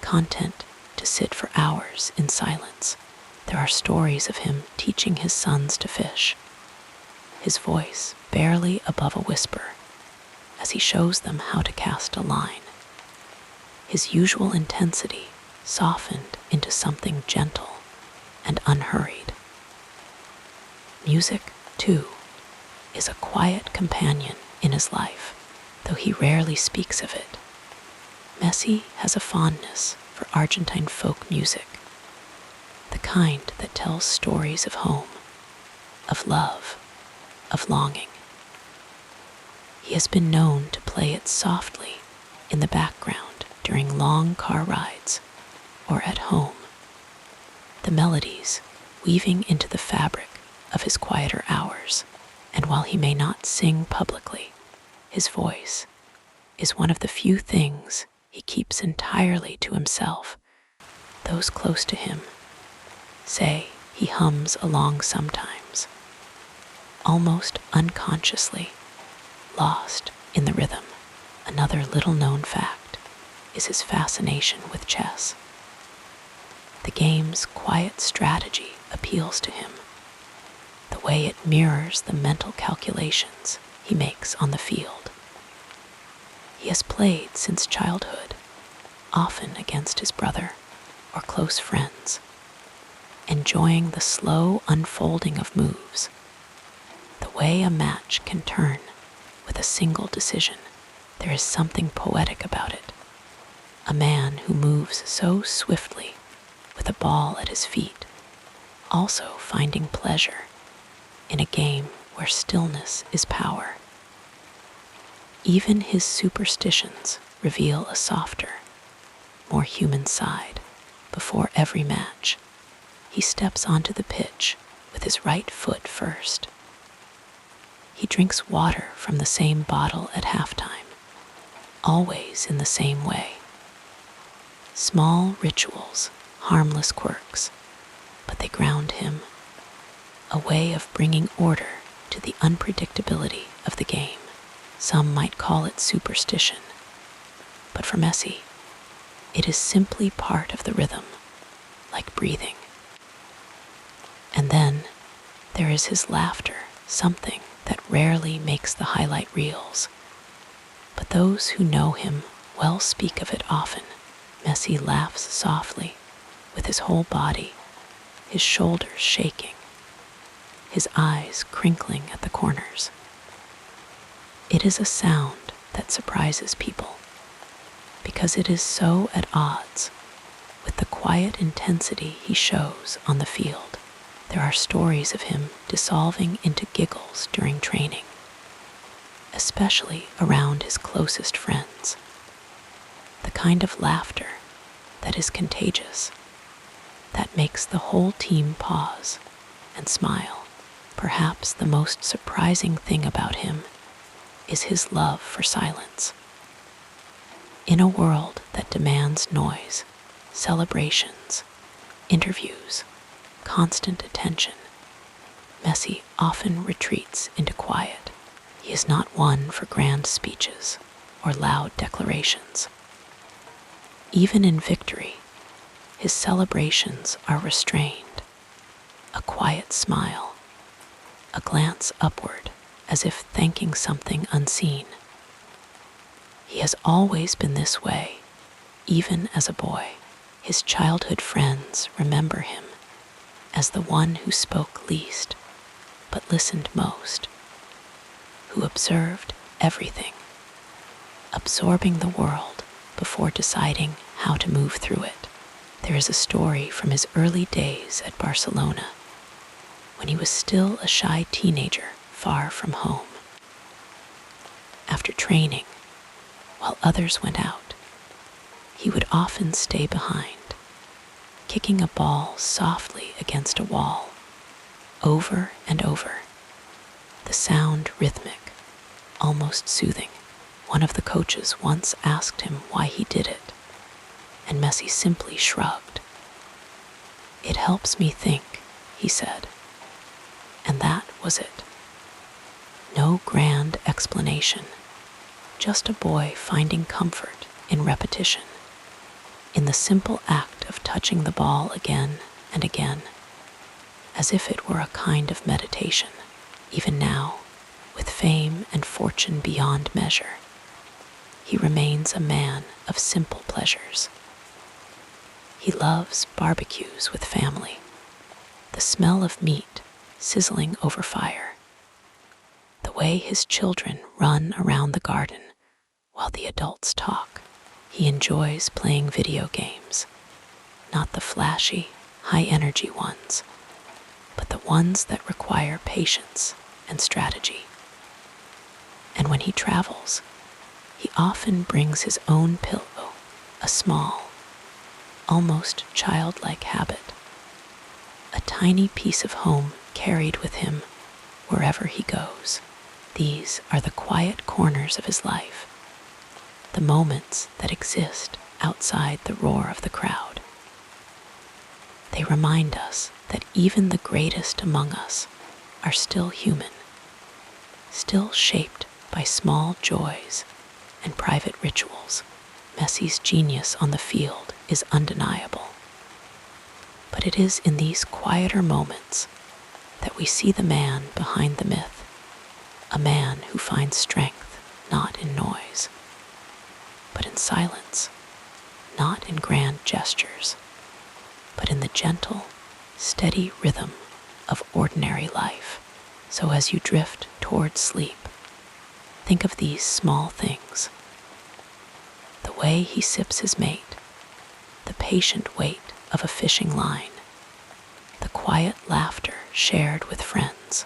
content to sit for hours in silence. There are stories of him teaching his sons to fish, his voice barely above a whisper as he shows them how to cast a line, his usual intensity softened into something gentle and unhurried. Music, too, is a quiet companion in his life, though he rarely speaks of it. Messi has a fondness for Argentine folk music, the kind that tells stories of home, of love, of longing. He has been known to play it softly in the background during long car rides or at home, the melodies weaving into the fabric of his quieter hours. And while he may not sing publicly, his voice is one of the few things he keeps entirely to himself. Those close to him say he hums along sometimes, almost unconsciously, lost in the rhythm. Another little-known fact is his fascination with chess. The game's quiet strategy appeals to him, the way it mirrors the mental calculations he makes on the field. He has played since childhood, often against his brother or close friends, enjoying the slow unfolding of moves, the way a match can turn with a single decision. There is something poetic about it. A man who moves so swiftly with a ball at his feet, also finding pleasure in a game where stillness is power. Even his superstitions reveal a softer, more human side. Before every match, he steps onto the pitch with his right foot first. He drinks water from the same bottle at halftime, always in the same way. Small rituals, harmless quirks, but they ground him, a way of bringing order to the unpredictability of the game. Some might call it superstition, but for Messi, it is simply part of the rhythm, like breathing. And then there is his laughter, something that rarely makes the highlight reels. But those who know him well speak of it often. Messi laughs softly, with his whole body, his shoulders shaking, his eyes crinkling at the corners. It is a sound that surprises people, because it is so at odds with the quiet intensity he shows on the field. There are stories of him dissolving into giggles during training, especially around his closest friends. The kind of laughter that is contagious, that makes the whole team pause and smile. Perhaps the most surprising thing about him is his love for silence. In a world that demands noise, celebrations, interviews, constant attention, Messi often retreats into quiet. He is not one for grand speeches or loud declarations. Even in victory, his celebrations are restrained. A quiet smile, a glance upward as if thanking something unseen. He has always been this way, even as a boy. His childhood friends remember him as the one who spoke least, but listened most, who observed everything, absorbing the world before deciding how to move through it. There is a story from his early days at Barcelona, when he was still a shy teenager far from home. After training, while others went out, he would often stay behind, kicking a ball softly against a wall, over and over, the sound rhythmic, almost soothing. One of the coaches once asked him why he did it, and Messi simply shrugged. "It helps me think," he said. And that was it. No grand explanation, just a boy finding comfort in repetition, in the simple act of touching the ball again and again, as if it were a kind of meditation. Even now, with fame and fortune beyond measure, he remains a man of simple pleasures. He loves barbecues with family, the smell of meat sizzling over fire, the way his children run around the garden while the adults talk. He enjoys playing video games, not the flashy, high-energy ones, but the ones that require patience and strategy. And when he travels, he often brings his own pillow, a small, almost childlike habit, a tiny piece of home carried with him wherever he goes. These are the quiet corners of his life, the moments that exist outside the roar of the crowd. They remind us that even the greatest among us are still human, still shaped by small joys and private rituals. Messi's genius on the field is undeniable, but it is in these quieter moments that we see the man behind the myth, a man who finds strength not in noise, but in silence, not in grand gestures, but in the gentle, steady rhythm of ordinary life. So as you drift toward sleep, think of these small things: the way he sips his mate, the patient wait of a fishing line, the quiet laughter shared with friends.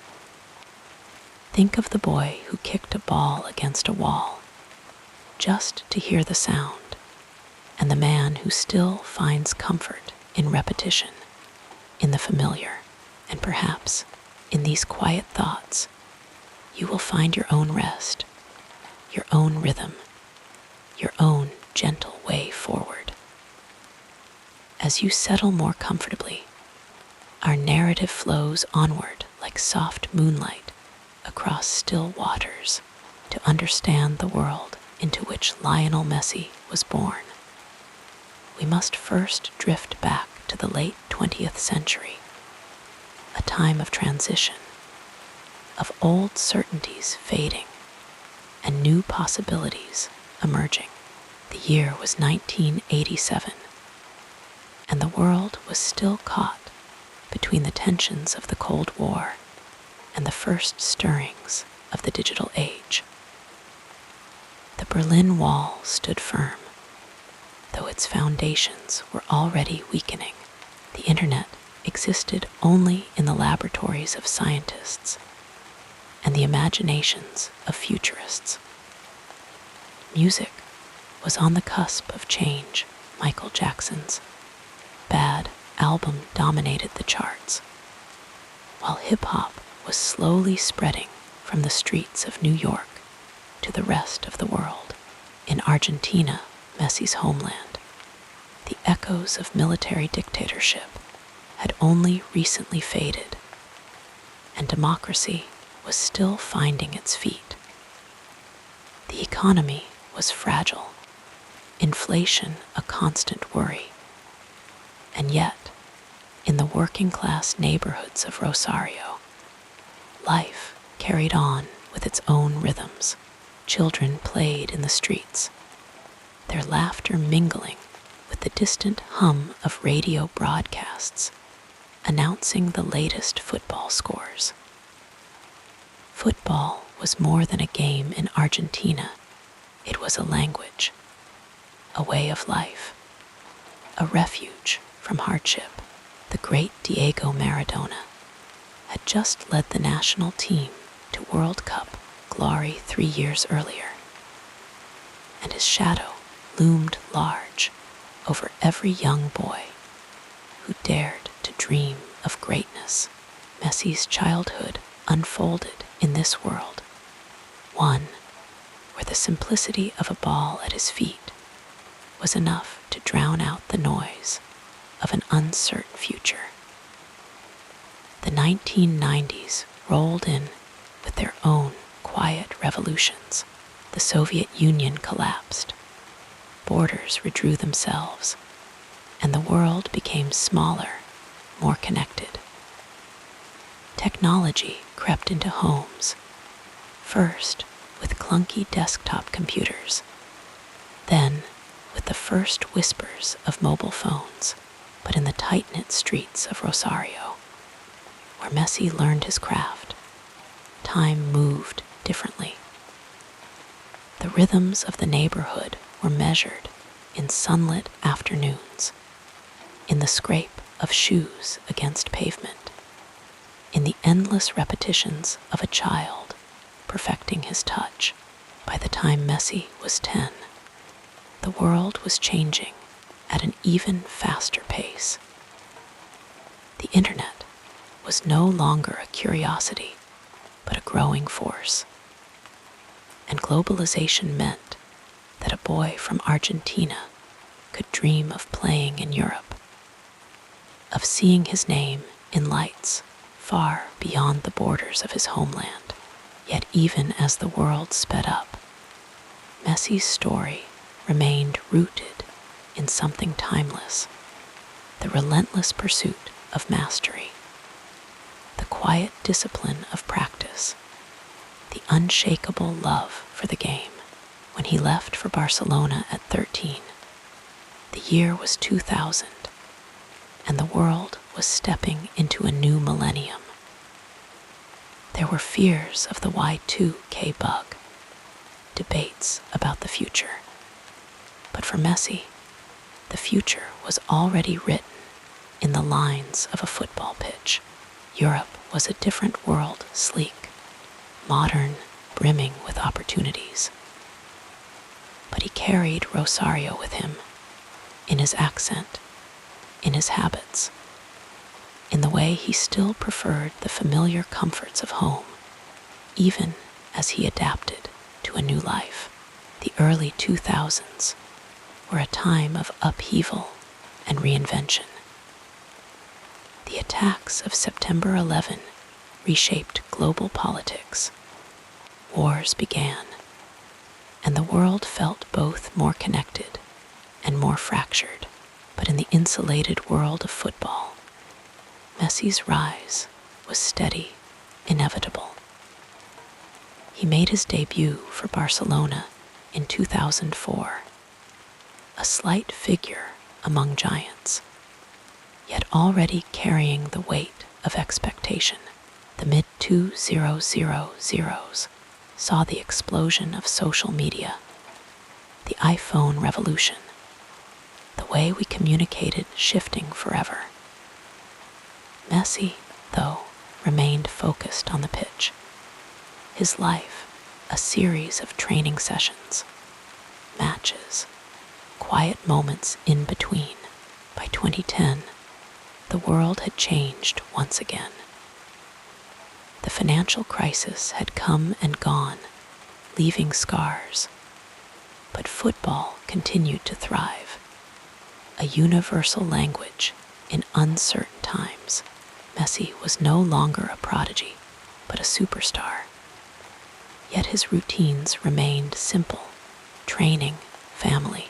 Think of the boy who kicked a ball against a wall, just to hear the sound, and the man who still finds comfort in repetition, in the familiar, and perhaps in these quiet thoughts, you will find your own rest, your own rhythm, your own gentle way forward. As you settle more comfortably, our narrative flows onward like soft moonlight across still waters to understand the world into which Lionel Messi was born. We must first drift back to the late 20th century, a time of transition, of old certainties fading and new possibilities emerging. The year was 1987, and the world was still caught between the tensions of the Cold War and the first stirrings of the digital age. The Berlin Wall stood firm, though its foundations were already weakening. The internet existed only in the laboratories of scientists and the imaginations of futurists. Music was on the cusp of change. Michael Jackson's Bad album dominated the charts, while hip-hop was slowly spreading from the streets of New York to the rest of the world. In Argentina, Messi's homeland, the echoes of military dictatorship had only recently faded, and democracy was still finding its feet. The economy was fragile, inflation a constant worry, and yet, in the working-class neighborhoods of Rosario, life carried on with its own rhythms. Children played in the streets, their laughter mingling with the distant hum of radio broadcasts announcing the latest football scores. Football was more than a game in Argentina. It was a language, a way of life, a refuge from hardship. The great Diego Maradona had just led the national team to World Cup glory 3 years earlier, and his shadow loomed large over every young boy who dared to dream of greatness. Messi's childhood unfolded in this world, one where the simplicity of a ball at his feet was enough to drown out the noise of an uncertain future. The 1990s rolled in with their own quiet revolutions. The Soviet Union collapsed, borders redrew themselves, and the world became smaller, more connected. Technology crept into homes, first with clunky desktop computers, then with the first whispers of mobile phones. But in the tight-knit streets of Rosario, where Messi learned his craft, time moved differently. The rhythms of the neighborhood were measured in sunlit afternoons, in the scrape of shoes against pavement, in the endless repetitions of a child perfecting his touch. By the time Messi was 10, the world was changing at an even faster pace. The internet was no longer a curiosity, but a growing force. And globalization meant that a boy from Argentina could dream of playing in Europe, of seeing his name in lights far beyond the borders of his homeland. Yet even as the world sped up, Messi's story remained rooted in something timeless: the relentless pursuit of mastery, the quiet discipline of practice, the unshakable love for the game. When he left for Barcelona at 13, the year was 2000, and the world was stepping into a new millennium. There were fears of the Y2K bug, debates about the future. But for Messi, the future was already written in the lines of a football pitch. Europe was a different world, sleek, modern, brimming with opportunities. But he carried Rosario with him, in his accent, in his habits, in the way he still preferred the familiar comforts of home, even as he adapted to a new life. The early 2000s were a time of upheaval and reinvention. The attacks of September 11 reshaped global politics. Wars began, and the world felt both more connected and more fractured. But in the insulated world of football, Messi's rise was steady, inevitable. He made his debut for Barcelona in 2004, a slight figure among giants, yet already carrying the weight of expectation. The mid-2000s saw the explosion of social media, the iPhone revolution, the way we communicated shifting forever. Messi, though, remained focused on the pitch. His life, a series of training sessions, matches, quiet moments in between. By 2010, the world had changed once again. The financial crisis had come and gone, leaving scars. But football continued to thrive, a universal language in uncertain times. Messi was no longer a prodigy, but a superstar. Yet his routines remained simple: training, family,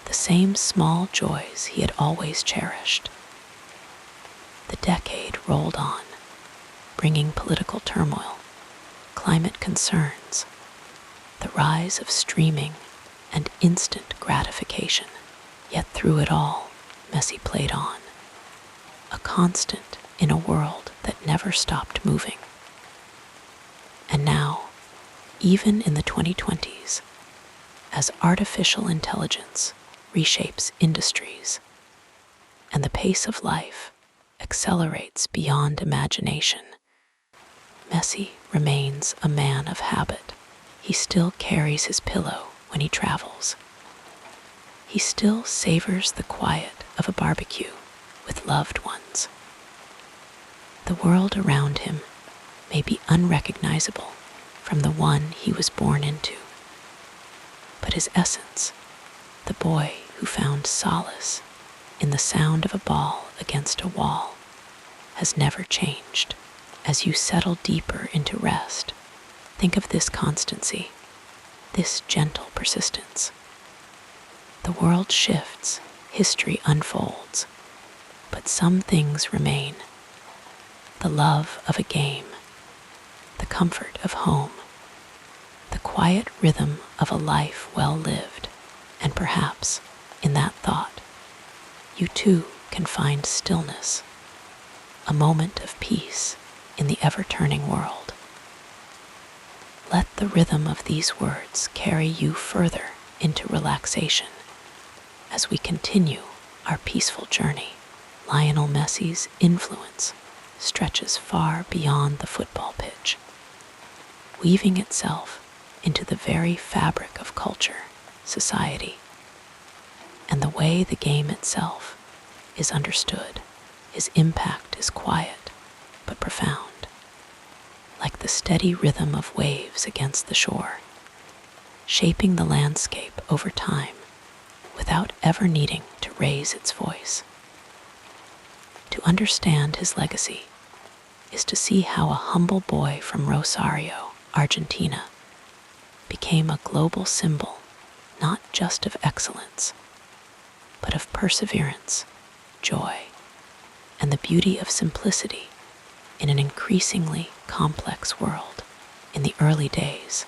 the same small joys he had always cherished. The decade rolled on, bringing political turmoil, climate concerns, the rise of streaming, and instant gratification. Yet through it all, Messi played on, a constant in a world that never stopped moving. And now, even in the 2020s, as artificial intelligence reshapes industries and the pace of life accelerates beyond imagination, Messi remains a man of habit. He still carries his pillow when he travels. He still savors the quiet of a barbecue with loved ones. The world around him may be unrecognizable from the one he was born into, but his essence, the boy who found solace in the sound of a ball against a wall, has never changed. As you settle deeper into rest, think of this constancy, this gentle persistence. The world shifts, history unfolds, but some things remain. The love of a game, the comfort of home, the quiet rhythm of a life well lived, and perhaps, in that thought, you too can find stillness, a moment of peace in the ever-turning world. Let the rhythm of these words carry you further into relaxation as we continue our peaceful journey. Lionel Messi's influence stretches far beyond the football pitch, weaving itself into the very fabric of culture, society, and the way the game itself is understood. His impact is quiet but profound, like the steady rhythm of waves against the shore, shaping the landscape over time without ever needing to raise its voice. To understand his legacy is to see how a humble boy from Rosario, Argentina, became a global symbol not just of excellence, but of perseverance, joy, and the beauty of simplicity in an increasingly complex world. In the early days,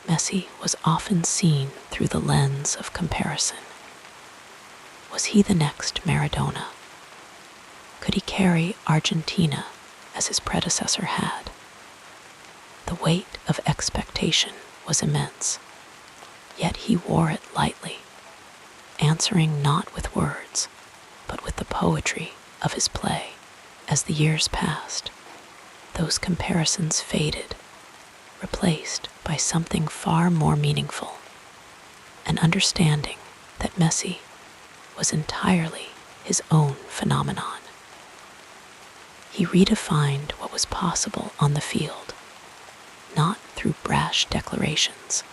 Messi was often seen through the lens of comparison. Was he the next Maradona? Could he carry Argentina as his predecessor had? The weight of expectation was immense, yet he wore it lightly, answering not with words, but with the poetry of his play. As the years passed, those comparisons faded, replaced by something far more meaningful, an understanding that Messi was entirely his own phenomenon. He redefined what was possible on the field, not through brash declarations,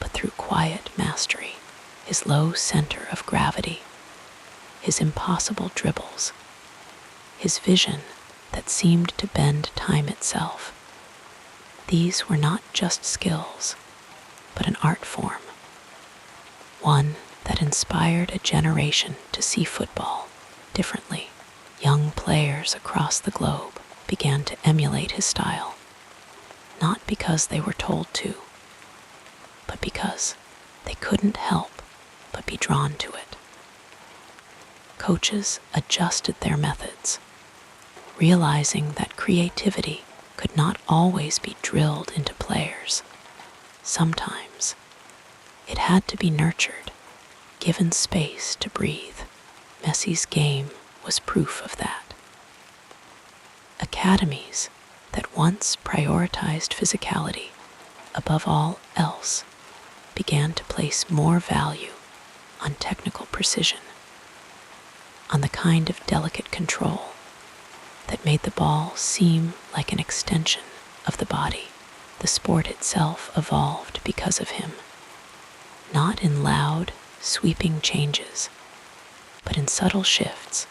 but through quiet mastery. His low center of gravity, his impossible dribbles, his vision that seemed to bend time itself. These were not just skills, but an art form, one that inspired a generation to see football differently. Young players across the globe began to emulate his style, not because they were told to, but because they couldn't help but be drawn to it. Coaches adjusted their methods, realizing that creativity could not always be drilled into players. Sometimes it had to be nurtured, given space to breathe. Messi's game was proof of that. Academies that once prioritized physicality above all else began to place more value on technical precision, on the kind of delicate control that made the ball seem like an extension of the body. The sport itself evolved because of him, not in loud, sweeping changes, but in subtle shifts,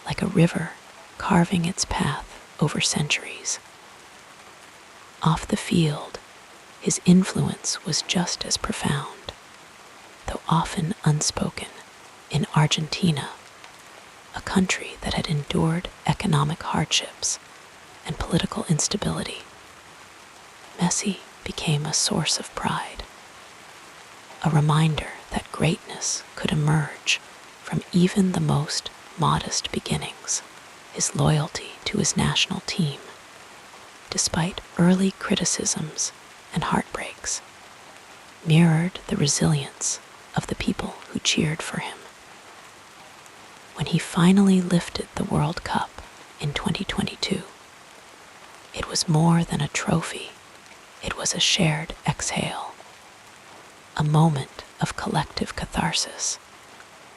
like a river carving its path over centuries. Off the field, his influence was just as profound, though often unspoken. In Argentina, a country that had endured economic hardships and political instability, Messi became a source of pride, a reminder that greatness could emerge from even the most modest beginnings. His loyalty to his national team, despite early criticisms and heartbreaks, mirrored the resilience of the people who cheered for him. When he finally lifted the World Cup in 2022, it was more than a trophy. It was a shared exhale, a moment of collective catharsis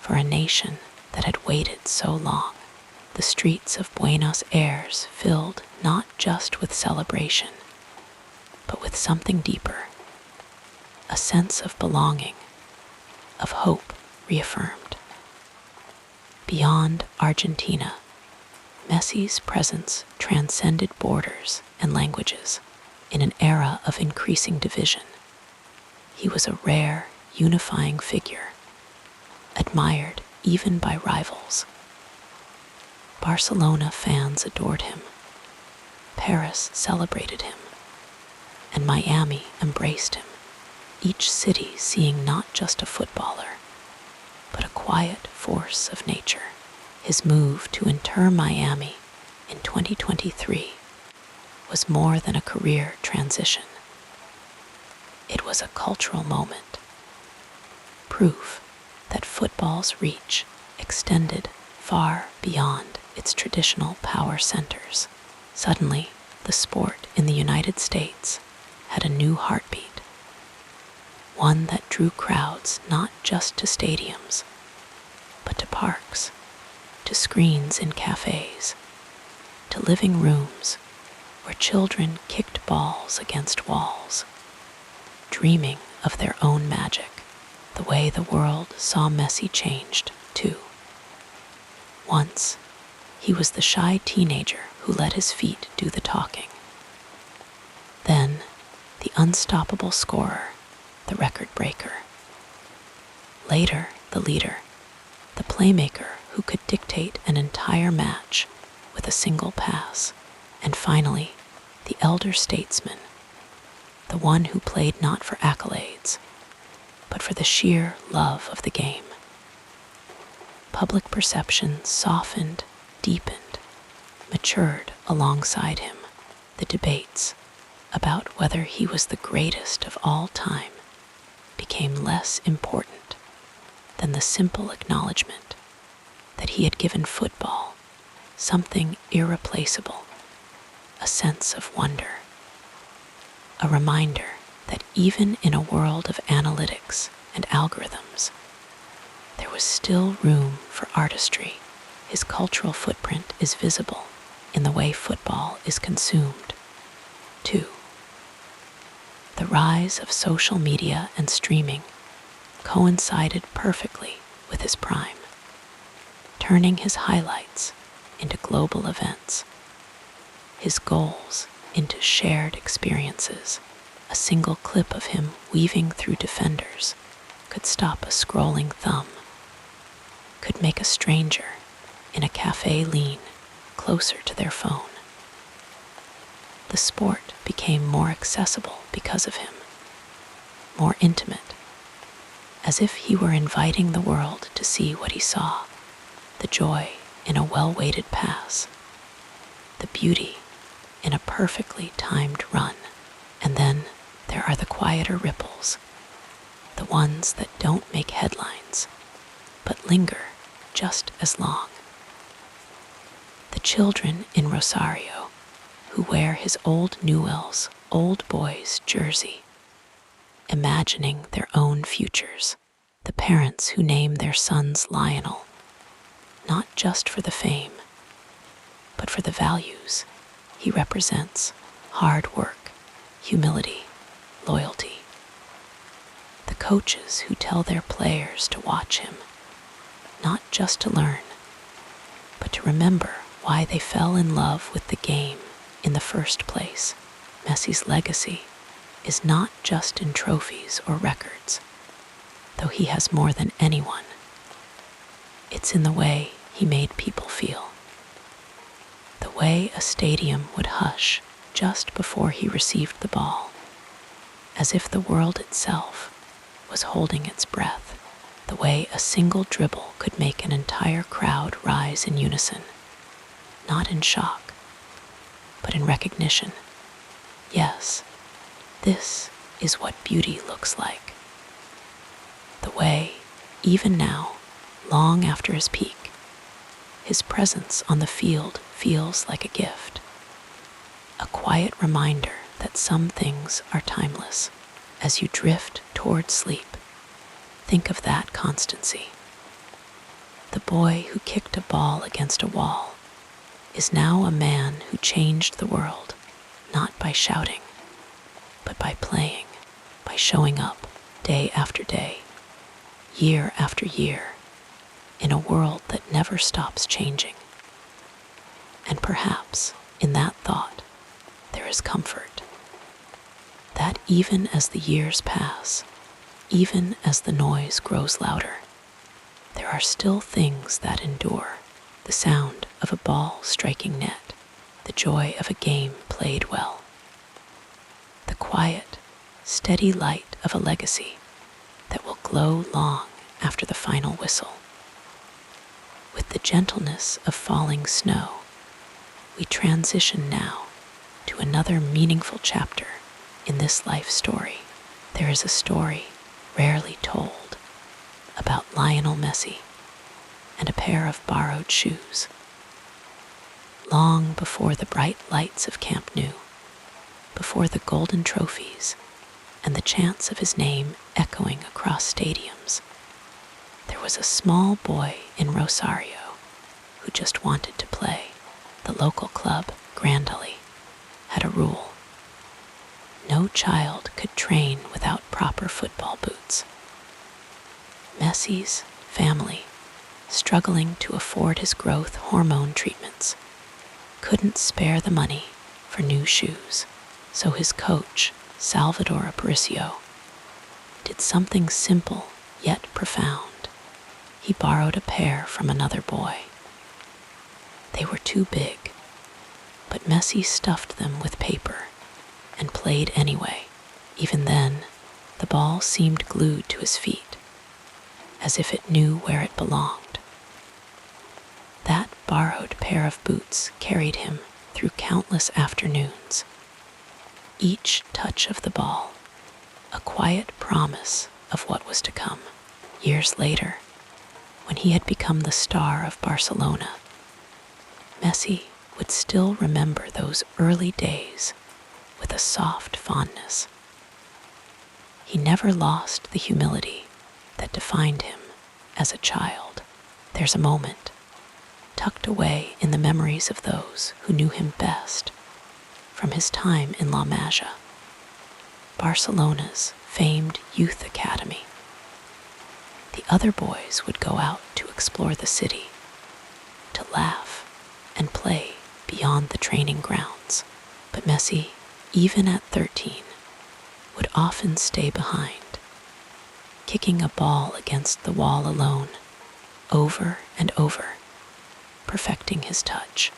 for a nation that had waited so long. The streets of Buenos Aires filled not just with celebration, but with something deeper, a sense of belonging, of hope reaffirmed. Beyond Argentina, Messi's presence transcended borders and languages. In an era of increasing division, he was a rare, unifying figure, admired even by rivals. Barcelona fans adored him, Paris celebrated him, and Miami embraced him, each city seeing not just a footballer, but a quiet force of nature. His move to enter Miami in 2023 was more than a career transition. It was a cultural moment, proof that football's reach extended far beyond its traditional power centers. Suddenly, the sport in the United States had a new heartbeat, one that drew crowds not just to stadiums, but to parks, to screens in cafes, to living rooms where children kicked balls against walls, dreaming of their own magic. The way the world saw Messi changed, too. Once, he was the shy teenager who let his feet do the talking. Then, the unstoppable scorer, the record breaker. Later, the leader, the playmaker who could dictate an entire match with a single pass. And finally, the elder statesman, the one who played not for accolades, but for the sheer love of the game. Public perception softened, deepened, matured alongside him. The debates about whether he was the greatest of all time became less important than the simple acknowledgement that he had given football something irreplaceable, a sense of wonder, a reminder that even in a world of analytics and algorithms, there was still room for artistry. His cultural footprint is visible in the way football is consumed, too. The rise of social media and streaming coincided perfectly with his prime, turning his highlights into global events, his goals into shared experiences. A single clip of him weaving through defenders could stop a scrolling thumb, could make a stranger in a cafe lean closer to their phone. The sport became more accessible because of him, more intimate, as if he were inviting the world to see what he saw, the joy in a well-weighted pass, the beauty in a perfectly timed run. And then there are the quieter ripples, the ones that don't make headlines, but linger just as long. The children in Rosario who wear his old Newell's Old Boys jersey, imagining their own futures. The parents who name their sons Lionel, not just for the fame, but for the values he represents: hard work, humility, loyalty. The coaches who tell their players to watch him, not just to learn, but to remember why they fell in love with the game in the first place. Messi's legacy is not just in trophies or records, though he has more than anyone. It's in the way he made people feel. The way a stadium would hush just before he received the ball, as if the world itself was holding its breath. The way a single dribble could make an entire crowd rise in unison, not in shock, but in recognition. Yes, this is what beauty looks like. The way, even now, long after his peak, his presence on the field feels like a gift, a quiet reminder that some things are timeless. As you drift toward sleep, think of that constancy. The boy who kicked a ball against a wall is now a man who changed the world, not by shouting, but by playing, by showing up day after day, year after year, in a world that never stops changing. And perhaps in that thought there is comfort, that even as the years pass, even as the noise grows louder, there are still things that endure. The sound of a ball striking net, the joy of a game played well, the quiet, steady light of a legacy that will glow long after the final whistle. With the gentleness of falling snow, we transition now to another meaningful chapter in this life story. There is a story rarely told about Lionel Messi and a pair of borrowed shoes. Long before the bright lights of Camp Nou, before the golden trophies and the chants of his name echoing across stadiums, there was a small boy in Rosario who just wanted to play. The local club, Grandally, had a rule. No child could train without proper football boots. Messi's family, struggling to afford his growth hormone treatments, couldn't spare the money for new shoes, so his coach, Salvador Aparicio, did something simple yet profound. He borrowed a pair from another boy. They were too big, but Messi stuffed them with paper and played anyway. Even then, the ball seemed glued to his feet, as if it knew where it belonged. That borrowed pair of boots carried him through countless afternoons. Each touch of the ball, a quiet promise of what was to come. Years later, when he had become the star of Barcelona, Messi would still remember those early days with a soft fondness. He never lost the humility that defined him as a child. There's a moment, tucked away in the memories of those who knew him best, from his time in La Masia, Barcelona's famed youth academy. The other boys would go out to explore the city, to laugh and play beyond the training grounds. But Messi, even at 13, would often stay behind, kicking a ball against the wall alone, over and over, perfecting his touch.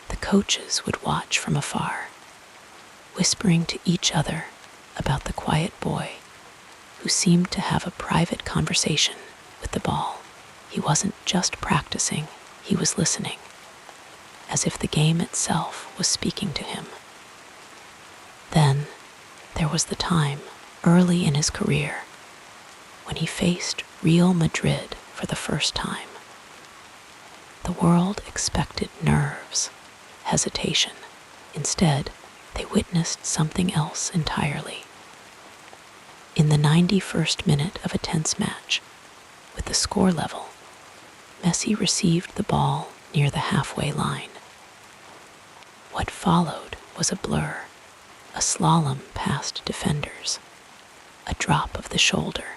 The coaches would watch from afar, whispering to each other about the quiet boy who seemed to have a private conversation with the ball. He wasn't just practicing, he was listening, as if the game itself was speaking to him. Then there was the time, early in his career, when he faced Real Madrid for the first time. The world expected nerves, hesitation. Instead, they witnessed something else entirely. In the 91st minute of a tense match, with the score level, Messi received the ball near the halfway line. What followed was a blur, a slalom past defenders, a drop of the shoulder,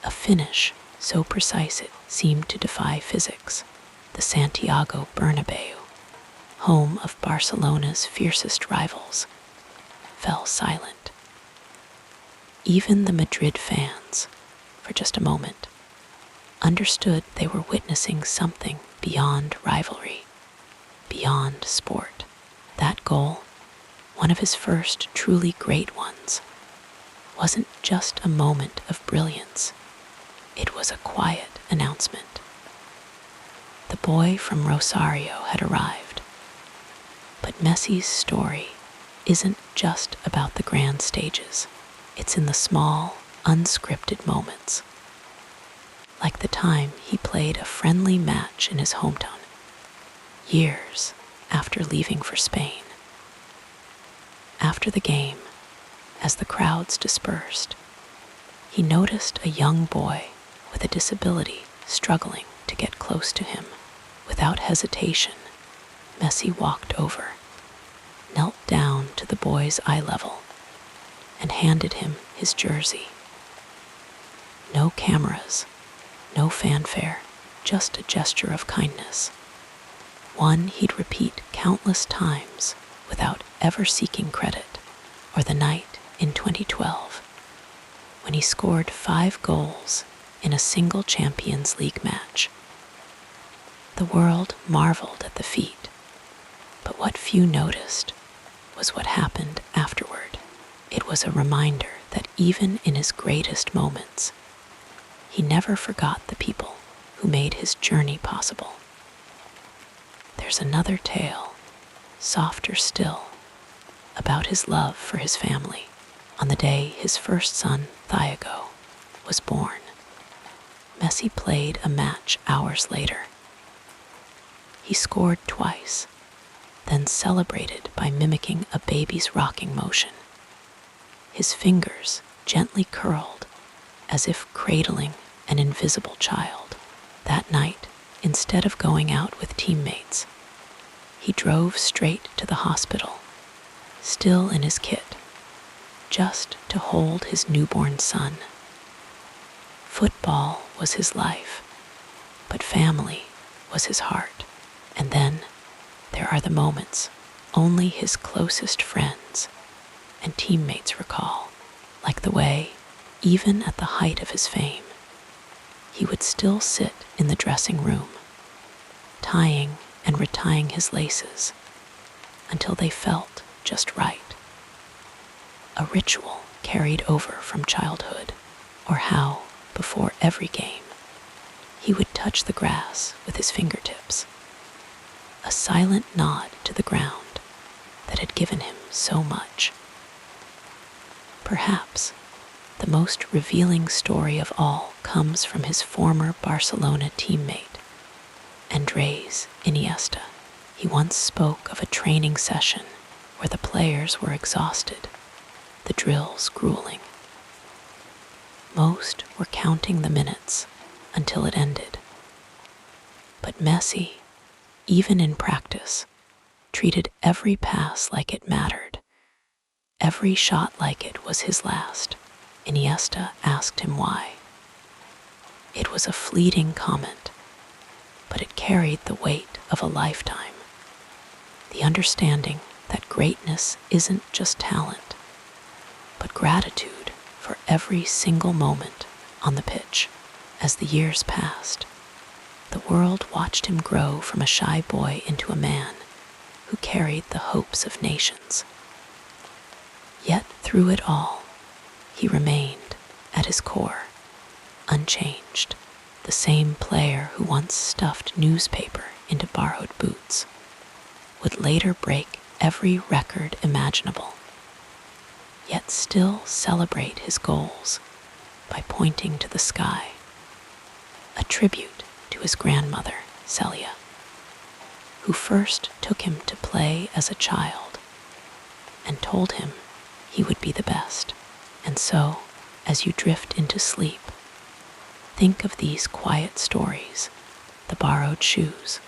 a finish so precise it seemed to defy physics. The Santiago Bernabeu, home of Barcelona's fiercest rivals, fell silent. Even the Madrid fans, for just a moment, understood they were witnessing something beyond rivalry, beyond sport. That goal, one of his first truly great ones, wasn't just a moment of brilliance. It was a quiet announcement. The boy from Rosario had arrived. But Messi's story isn't just about the grand stages. It's in the small, unscripted moments. Like the time he played a friendly match in his hometown, years after leaving for Spain. After the game, as the crowds dispersed, he noticed a young boy with a disability struggling to get close to him. Without hesitation, Messi walked over, knelt down to the boy's eye level, and handed him his jersey. No cameras, no fanfare, just a gesture of kindness. One he'd repeat countless times without ever seeking credit. Or the night in 2012, when he scored 5 goals in a single Champions League match. The world marveled at the feat, but what few noticed was what happened afterward. It was a reminder that even in his greatest moments, he never forgot the people who made his journey possible. There's another tale, softer still, about his love for his family on the day his first son, Thiago, was born. Messi played a match hours later. He scored twice, then celebrated by mimicking a baby's rocking motion. His fingers gently curled as if cradling an invisible child. That night, instead of going out with teammates, he drove straight to the hospital, still in his kit, just to hold his newborn son. Football was his life, but family was his heart. And then there are the moments only his closest friends and teammates recall, like the way, even at the height of his fame, he would still sit in the dressing room, tying and retying his laces until they felt just right. A ritual carried over from childhood, or how, before every game, he would touch the grass with his fingertips, a silent nod to the ground that had given him so much. Perhaps the most revealing story of all comes from his former Barcelona teammate, Andrés Iniesta. He once spoke of a training session where the players were exhausted, the drills grueling. Most were counting the minutes until it ended. But Messi, even in practice, treated every pass like it mattered, every shot like it was his last. Iniesta asked him why. It was a fleeting comment, but it carried the weight of a lifetime. The understanding that greatness isn't just talent, but gratitude for every single moment on the pitch. As the years passed, the world watched him grow from a shy boy into a man who carried the hopes of nations. Yet through it all, he remained, at his core, unchanged, the same player who once stuffed newspaper into borrowed boots, would later break every record imaginable, yet still celebrate his goals by pointing to the sky, a tribute to his grandmother, Celia, who first took him to play as a child and told him he would be the best. And so, as you drift into sleep, think of these quiet stories, the borrowed shoes,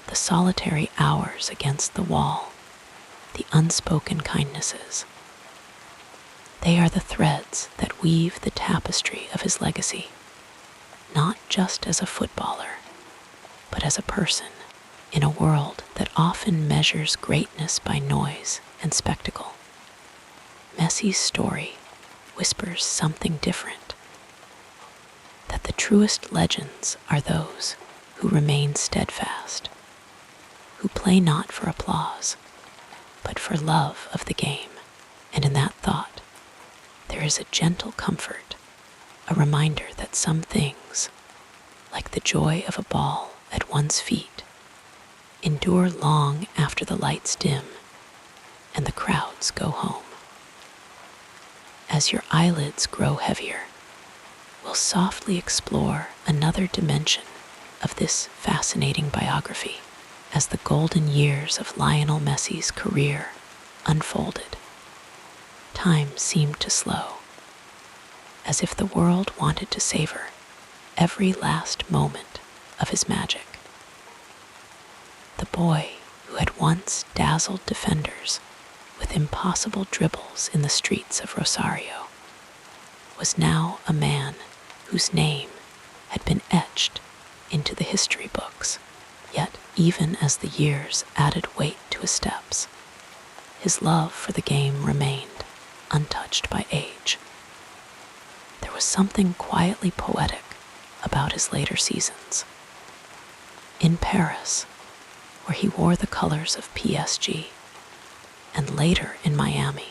the solitary hours against the wall, the unspoken kindnesses. They are the threads that weave the tapestry of his legacy, not just as a footballer, but as a person in a world that often measures greatness by noise and spectacle. Messi's story whispers something different, that the truest legends are those who remain steadfast, who play not for applause, but for love of the game. And in that thought, there is a gentle comfort, a reminder that some things, like the joy of a ball at one's feet, endure long after the lights dim and the crowds go home. As your eyelids grow heavier, we'll softly explore another dimension of this fascinating biography as the golden years of Lionel Messi's career unfolded. Time seemed to slow, as if the world wanted to savor every last moment of his magic. The boy who had once dazzled defenders with impossible dribbles in the streets of Rosario was now a man whose name had been etched into the history books. Yet, even as the years added weight to his steps, his love for the game remained untouched by age. There was something quietly poetic about his later seasons. In Paris, where he wore the colors of PSG, and later in Miami,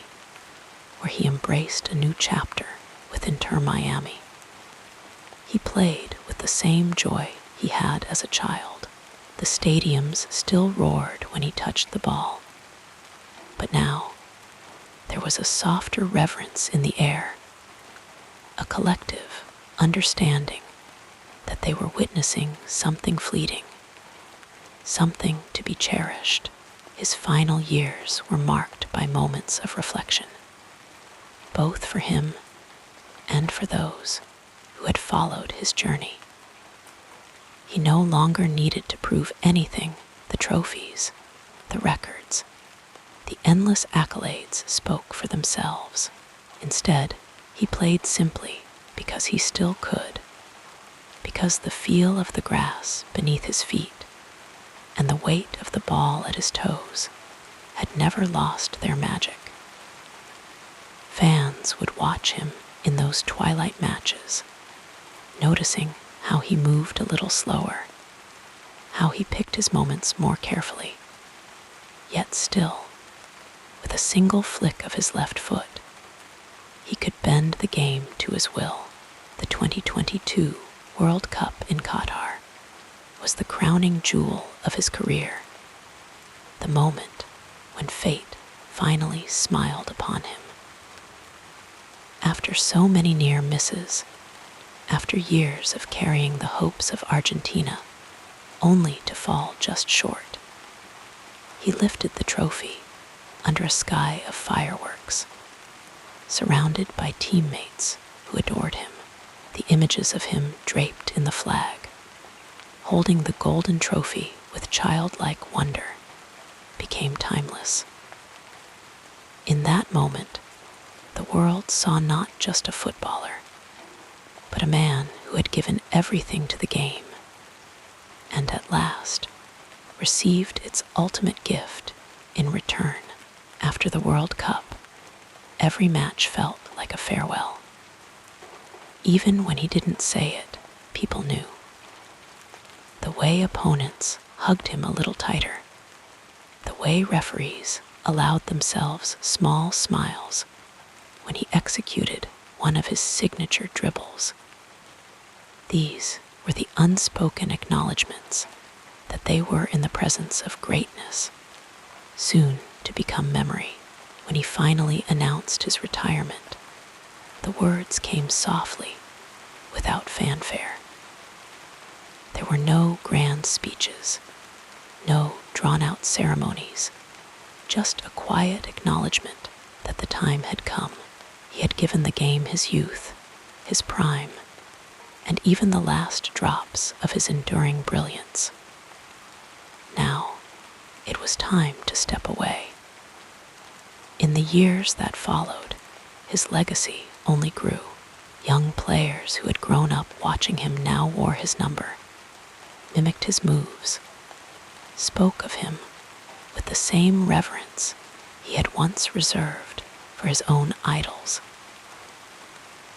where he embraced a new chapter with Inter Miami, he played with the same joy he had as a child. The stadiums still roared when he touched the ball, but now there was a softer reverence in the air, a collective understanding that they were witnessing something fleeting, something to be cherished. His final years were marked by moments of reflection, both for him and for those who had followed his journey. He no longer needed to prove anything. The trophies, the records, the endless accolades spoke for themselves. Instead, he played simply because he still could, because the feel of the grass beneath his feet and the weight of the ball at his toes had never lost their magic. Fans would watch him in those twilight matches, noticing how he moved a little slower, how he picked his moments more carefully. Yet still, with a single flick of his left foot, he could bend the game to his will. The 2022 World Cup in Qatar was the crowning jewel of his career, the moment when fate finally smiled upon him. After so many near misses, after years of carrying the hopes of Argentina only to fall just short, he lifted the trophy under a sky of fireworks, surrounded by teammates who adored him, the images of him draped in the flag, holding the golden trophy with childlike wonder, became timeless. In that moment, the world saw not just a footballer, but a man who had given everything to the game, and at last received its ultimate gift in return. After the World Cup, every match felt like a farewell. Even when he didn't say it, people knew. The way opponents hugged him a little tighter, the way referees allowed themselves small smiles when he executed one of his signature dribbles. These were the unspoken acknowledgments that they were in the presence of greatness, soon to become memory. When he finally announced his retirement, the words came softly, without fanfare. There were no grand speeches, no drawn-out ceremonies, just a quiet acknowledgement that the time had come. He had given the game his youth, his prime, and even the last drops of his enduring brilliance. Now, it was time to step away. In the years that followed, his legacy only grew. Young players who had grown up watching him now wore his number, mimicked his moves, spoke of him with the same reverence he had once reserved for his own idols.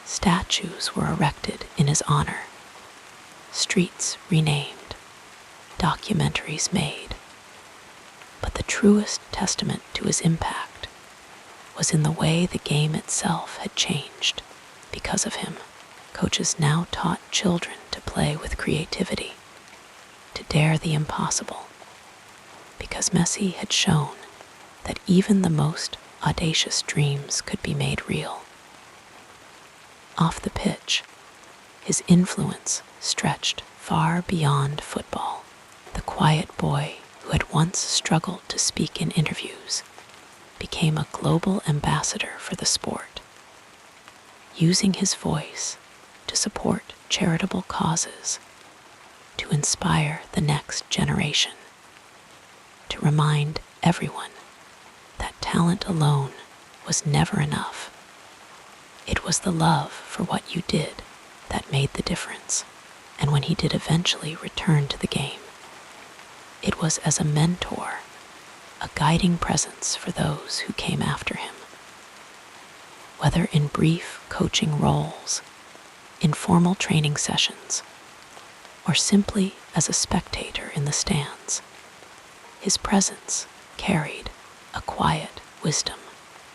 Statues were erected in his honor, streets renamed, documentaries made. But the truest testament to his impact was in the way the game itself had changed. Because of him, coaches now taught children to play with creativity, to dare the impossible, because Messi had shown that even the most audacious dreams could be made real. Off the pitch, his influence stretched far beyond football. The quiet boy who had once struggled to speak in interviews became a global ambassador for the sport, using his voice to support charitable causes, to inspire the next generation, to remind everyone that talent alone was never enough. It was the love for what you did that made the difference. And when he did eventually return to the game, it was as a mentor, a guiding presence for those who came after him. Whether in brief coaching roles, informal training sessions, or simply as a spectator in the stands, his presence carried a quiet wisdom.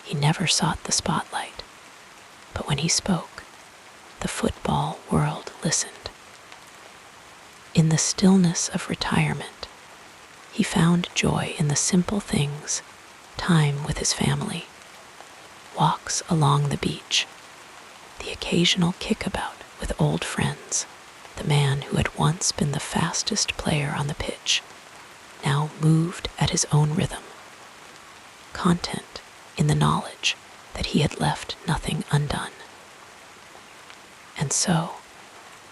He never sought the spotlight, but when he spoke, the football world listened. In the stillness of retirement, he found joy in the simple things: time with his family, walks along the beach, the occasional kickabout with old friends. The man who had once been the fastest player on the pitch now moved at his own rhythm, content in the knowledge that he had left nothing undone. And so,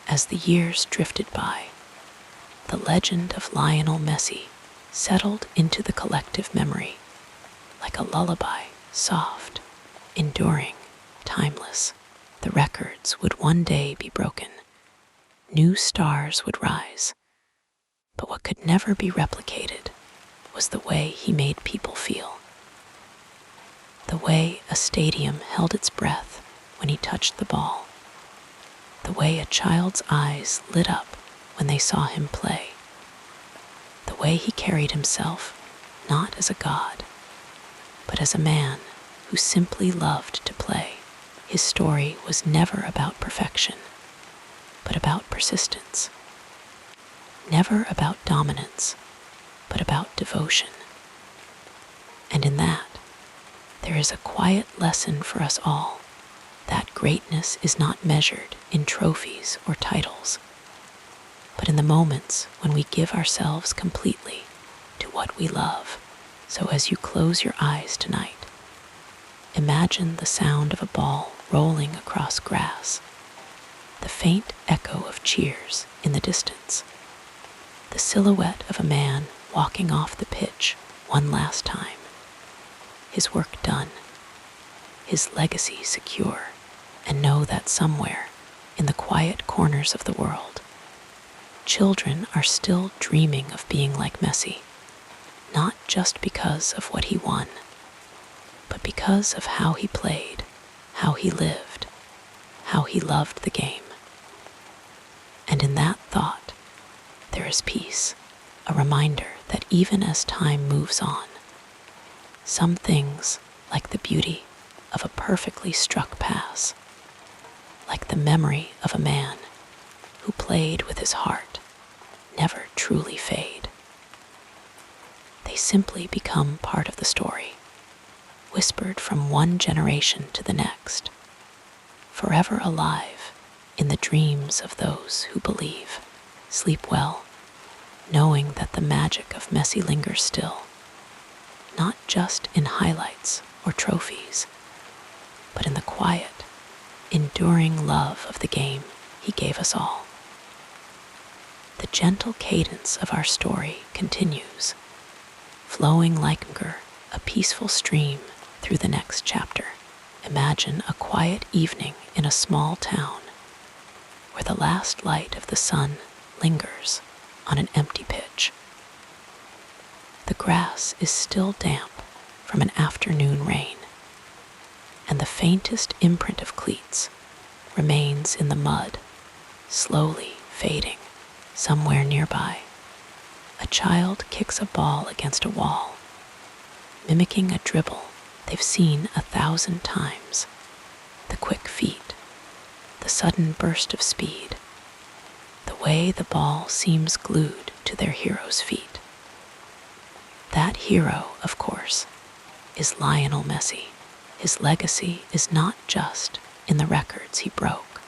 as the years drifted by, the legend of Lionel Messi settled into the collective memory like a lullaby, soft, enduring, timeless. The records would one day be broken. New stars would rise. But what could never be replicated was the way he made people feel. The way a stadium held its breath when he touched the ball. The way a child's eyes lit up when they saw him play. The way he carried himself not as a god, but as a man who simply loved to play. His story was never about perfection, but about persistence. Never about dominance, but about devotion. And in that, there is a quiet lesson for us all, that greatness is not measured in trophies or titles, but in the moments when we give ourselves completely to what we love. So as you close your eyes tonight, imagine the sound of a ball rolling across grass, the faint echo of cheers in the distance, the silhouette of a man walking off the pitch one last time, his work done, his legacy secure, and know that somewhere in the quiet corners of the world, children are still dreaming of being like Messi, not just because of what he won, but because of how he played, how he lived, how he loved the game. And in that thought, there is peace, a reminder that even as time moves on, some things, like the beauty of a perfectly struck pass, like the memory of a man who played with his heart, never truly fade. They simply become part of the story, whispered from one generation to the next, forever alive in the dreams of those who believe. Sleep well, knowing that the magic of Messi lingers still, not just in highlights or trophies, but in the quiet, enduring love of the game he gave us all. The gentle cadence of our story continues, flowing like a peaceful stream through the next chapter. Imagine a quiet evening in a small town where the last light of the sun lingers on an empty pitch. The grass is still damp from an afternoon rain, and the faintest imprint of cleats remains in the mud, slowly fading. Somewhere nearby, a child kicks a ball against a wall, mimicking a dribble they've seen 1,000 times. The quick feet, the sudden burst of speed, the way the ball seems glued to their hero's feet. That hero, of course, is Lionel Messi. His legacy is not just in the records he broke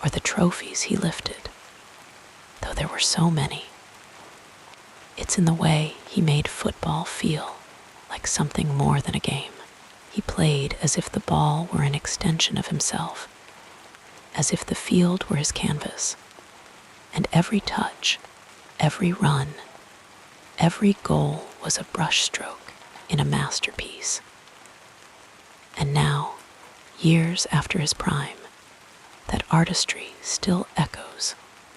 or the trophies he lifted, though there were so many. It's in the way he made football feel like something more than a game. He played as if the ball were an extension of himself, as if the field were his canvas, and every touch, every run, every goal was a brushstroke in a masterpiece. And now, years after his prime, that artistry still echoes.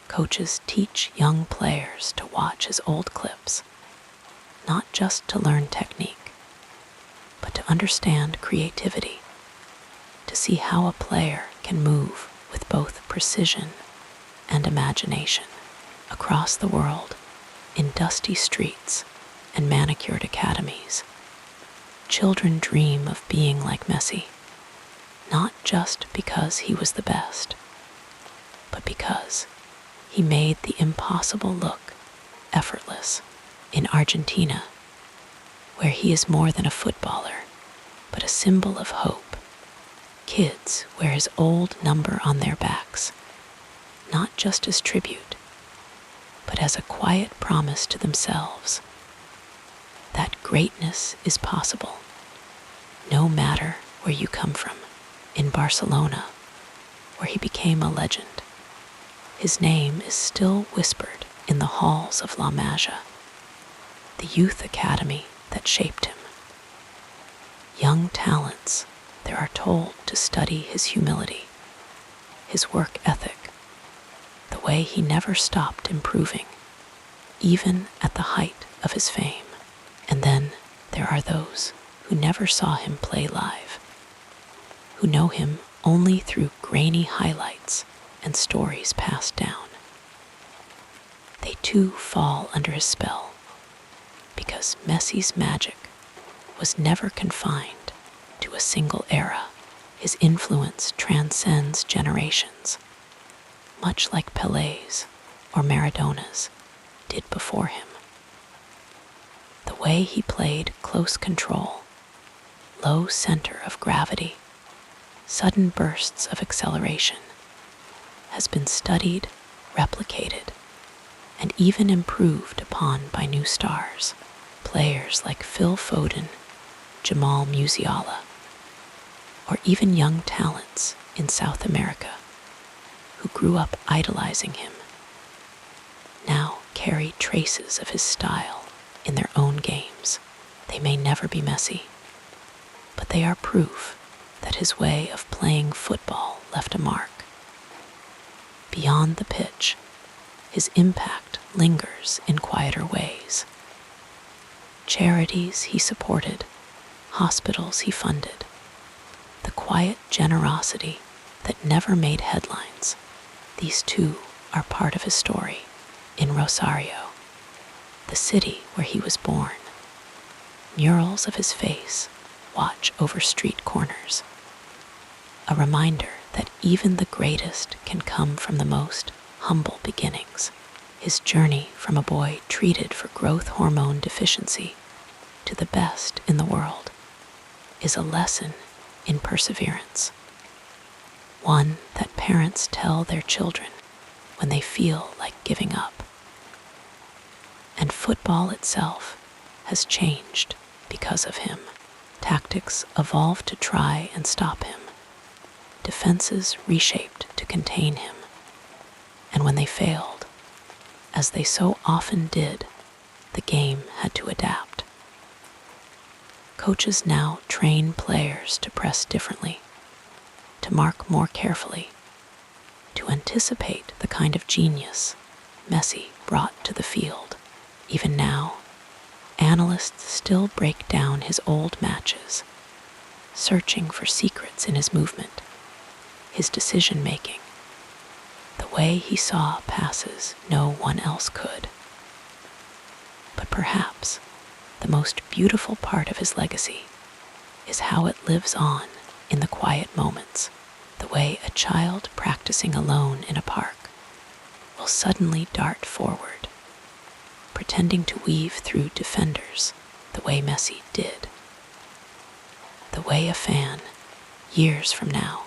Coaches teach young players to watch his old clips, not just to learn technique, but to understand creativity, to see how a player can move with both precision and imagination across the world, in dusty streets and manicured academies. Children dream of being like Messi, not just because he was the best, but because he made the impossible look effortless. In Argentina, where he is more than a footballer, but a symbol of hope, kids wear his old number on their backs, not just as tribute, but as a quiet promise to themselves that greatness is possible, no matter where you come from. In Barcelona, where he became a legend, his name is still whispered in the halls of La Masia, the youth academy that shaped him. Young talents, they are told to study his humility, his work ethic, the way he never stopped improving, even at the height of his fame. And then there are those who never saw him play live, who know him only through grainy highlights and stories passed down. They too fall under his spell, because Messi's magic was never confined to a single era. His influence transcends generations, much like Pelé's or Maradona's did before him. The way he played close control, low center of gravity, sudden bursts of acceleration, has been studied, replicated, and even improved upon by new stars, players like Phil Foden, Jamal Musiala, or even young talents in South America who grew up idolizing him, now carry traces of his style in their own games. They may never be Messi, but they are proof that his way of playing football left a mark. Beyond the pitch, his impact lingers in quieter ways. Charities he supported, hospitals he funded, the quiet generosity that never made headlines, these too are part of his story. In Rosario, the city where he was born, murals of his face watch over street corners, a reminder that even the greatest can come from the most humble beginnings. His journey from a boy treated for growth hormone deficiency to the best in the world is a lesson in perseverance, one that parents tell their children when they feel like giving up. And football itself has changed because of him. Tactics evolved to try and stop him, defenses reshaped to contain him, and when they failed, as they so often did, the game had to adapt. Coaches now train players to press differently, to mark more carefully, to anticipate the kind of genius Messi brought to the field. Even now, analysts still break down his old matches, searching for secrets in his movement, his decision-making, the way he saw passes no one else could. But perhaps the most beautiful part of his legacy is how it lives on in the quiet moments, the way a child practicing alone in a park will suddenly dart forward, pretending to weave through defenders the way Messi did. The way a fan, years from now,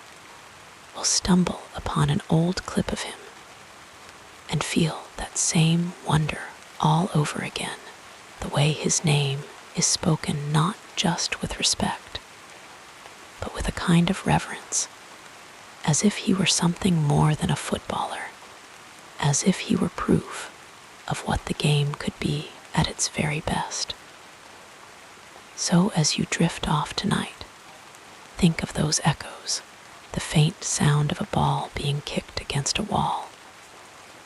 will stumble upon an old clip of him and feel that same wonder all over again. The way his name is spoken not just with respect, but with a kind of reverence, as if he were something more than a footballer, as if he were proof of what the game could be at its very best. So as you drift off tonight, think of those echoes, the faint sound of a ball being kicked against a wall,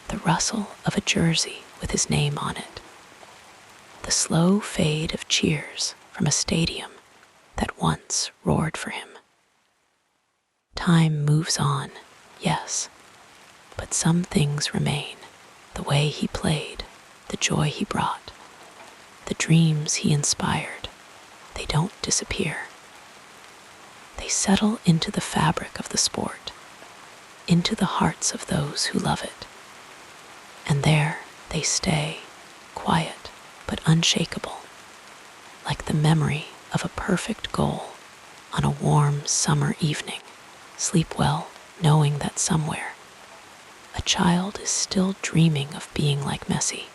the rustle of a jersey with his name on it, the slow fade of cheers from a stadium that once roared for him. Time moves on, yes, but some things remain. The way he played, the joy he brought, the dreams he inspired, they don't disappear. They settle into the fabric of the sport, into the hearts of those who love it. And there they stay, quiet but unshakable, like the memory of a perfect goal on a warm summer evening. Sleep well, knowing that somewhere a child is still dreaming of being like Messi.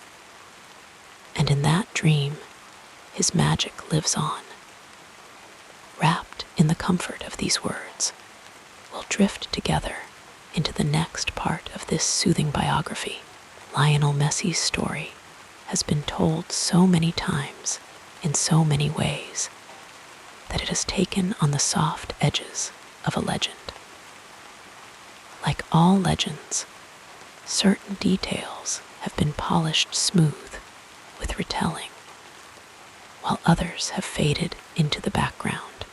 And in that dream, his magic lives on. Wrapped in the comfort of these words, we'll drift together into the next part of this soothing biography. Lionel Messi's story has been told so many times in so many ways that it has taken on the soft edges of a legend. Like all legends, certain details have been polished smooth with retelling, while others have faded into the background.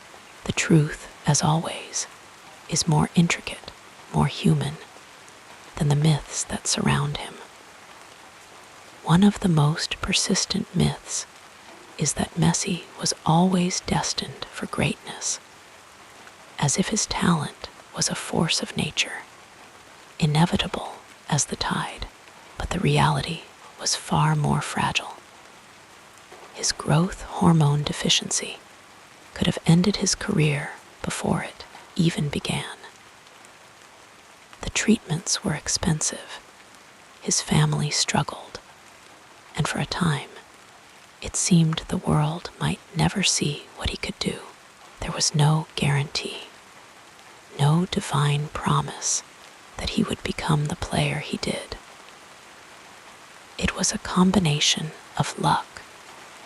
The truth, as always, is more intricate, more human than the myths that surround him. One of the most persistent myths is that Messi was always destined for greatness, as if his talent was a force of nature, inevitable as the tide, but the reality was far more fragile. His growth hormone deficiency could have ended his career before it even began. The treatments were expensive, his family struggled, and for a time, it seemed the world might never see what he could do. There was no guarantee, no divine promise that he would become the player he did. It was a combination of luck,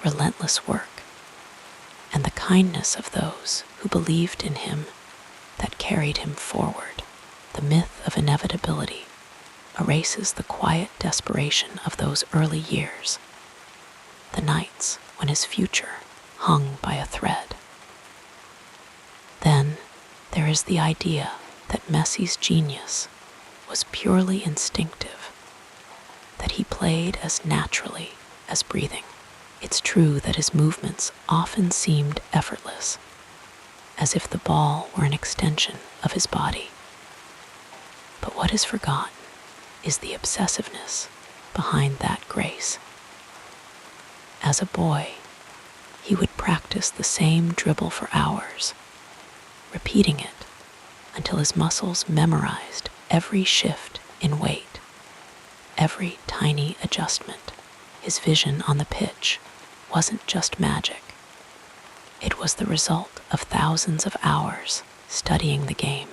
relentless work, and the kindness of those who believed in him that carried him forward. The myth of inevitability erases the quiet desperation of those early years, the nights when his future hung by a thread. Then there is the idea that Messi's genius was purely instinctive, that he played as naturally as breathing. It's true that his movements often seemed effortless, as if the ball were an extension of his body. But what is forgotten is the obsessiveness behind that grace. As a boy, he would practice the same dribble for hours, repeating it until his muscles memorized every shift in weight, every tiny adjustment. His vision on the pitch wasn't just magic. It was the result of thousands of hours studying the game,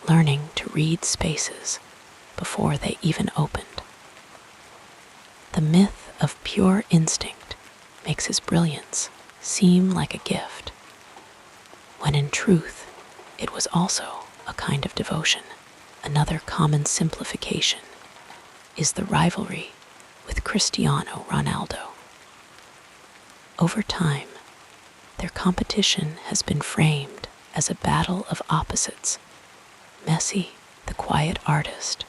learning to read spaces before they even opened. The myth of pure instinct makes his brilliance seem like a gift, when in truth it was also a kind of devotion. Another common simplification is the rivalry with Cristiano Ronaldo. Over time, their competition has been framed as a battle of opposites. Messi, the quiet artist,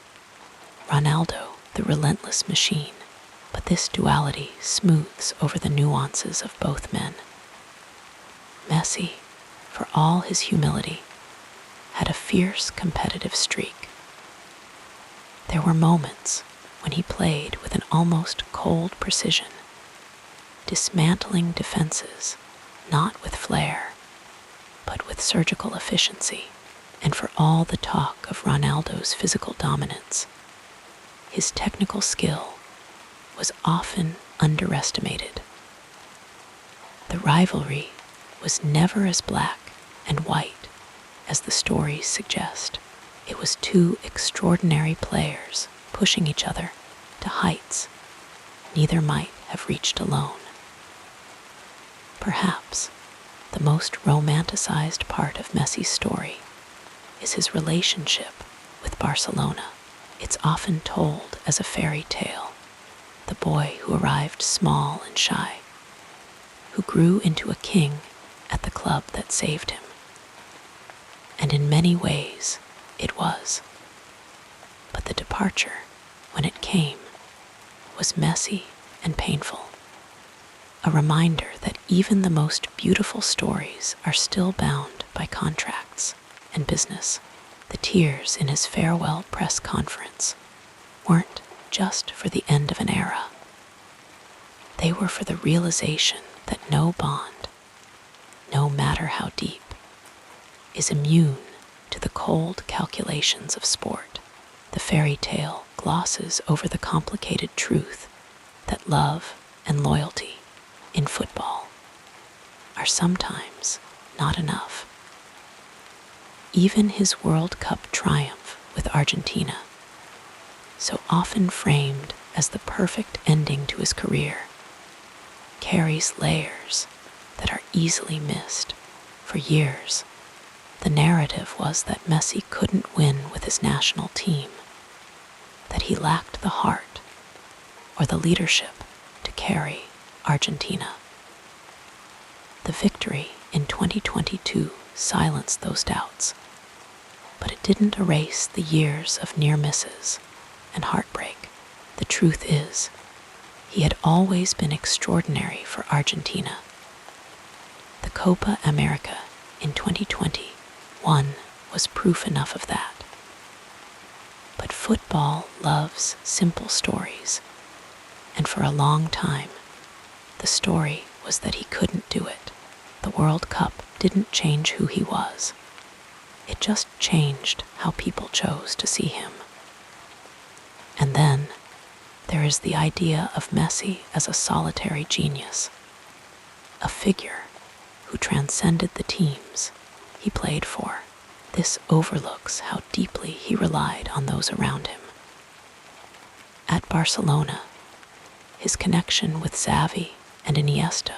Ronaldo, the relentless machine. But this duality smooths over the nuances of both men. Messi, for all his humility, had a fierce competitive streak. There were moments when he played with an almost cold precision, dismantling defenses not with flair, but with surgical efficiency. And for all the talk of Ronaldo's physical dominance, his technical skill was often underestimated. The rivalry was never as black and white as the stories suggest. It was two extraordinary players pushing each other to heights neither might have reached alone. Perhaps the most romanticized part of Messi's story is his relationship with Barcelona. It's often told as a fairy tale, the boy who arrived small and shy, who grew into a king at the club that saved him. And in many ways, it was. But the departure, when it came, was messy and painful. A reminder that even the most beautiful stories are still bound by contracts and business. The tears in his farewell press conference weren't just for the end of an era. They were for the realization that no bond, no matter how deep, is immune to the cold calculations of sport. The fairy tale glosses over the complicated truth that love and loyalty in football are sometimes not enough. Even his World Cup triumph with Argentina, so often framed as the perfect ending to his career, carries layers that are easily missed. For years, the narrative was that Messi couldn't win with his national team, that he lacked the heart or the leadership to carry Argentina. The victory in 2022 silenced those doubts, but it didn't erase the years of near misses and heartbreak. The truth is, he had always been extraordinary for Argentina. The Copa America in 2021 was proof enough of that. But football loves simple stories, and for a long time, the story was that he couldn't do it. The World Cup didn't change who he was. It just changed how people chose to see him. And then there is the idea of Messi as a solitary genius, a figure who transcended the teams he played for. This overlooks how deeply he relied on those around him. At Barcelona, his connection with Xavi and Iniesta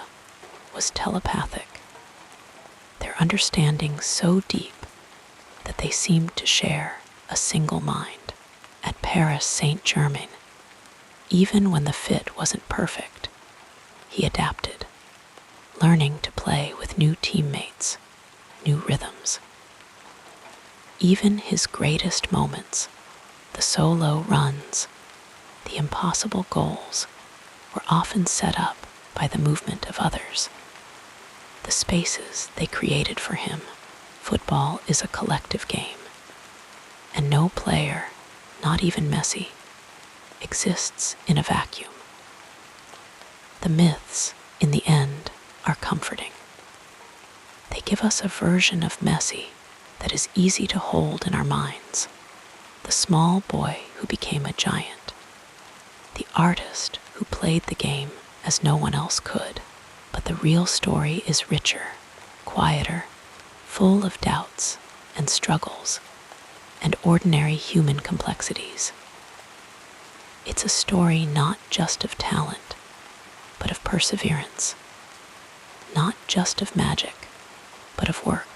was telepathic, their understanding so deep that they seemed to share a single mind. At Paris Saint-Germain, even when the fit wasn't perfect, he adapted, learning to play with new teammates, new rhythms. Even his greatest moments, the solo runs, the impossible goals, were often set up by the movement of others, the spaces they created for him. Football is a collective game, and no player, not even Messi, exists in a vacuum. The myths, in the end, are comforting. They give us a version of Messi that is easy to hold in our minds. The small boy who became a giant. The artist who played the game as no one else could. But the real story is richer, quieter, full of doubts and struggles and ordinary human complexities. It's a story not just of talent, but of perseverance. Not just of magic, but of work.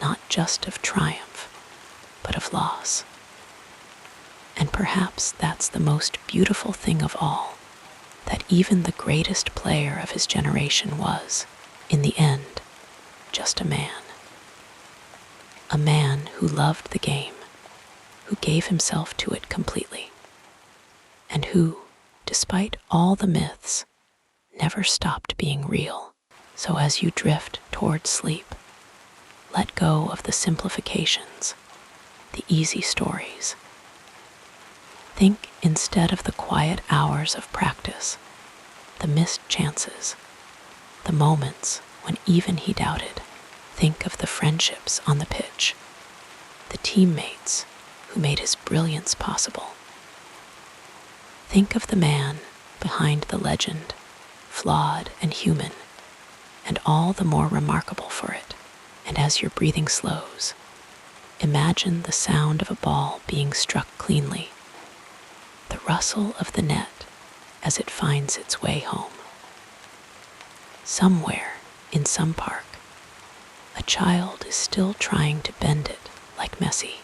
Not just of triumph, but of loss. And perhaps that's the most beautiful thing of all, that even the greatest player of his generation was, in the end, just a man. A man who loved the game, who gave himself to it completely, and who, despite all the myths, never stopped being real. So as you drift toward sleep, let go of the simplifications, the easy stories. Think instead of the quiet hours of practice, the missed chances, the moments when even he doubted. Think of the friendships on the pitch, the teammates who made his brilliance possible. Think of the man behind the legend, flawed and human, and all the more remarkable for it. And as your breathing slows, imagine the sound of a ball being struck cleanly, the rustle of the net as it finds its way home. Somewhere, in some park, a child is still trying to bend it like Messi.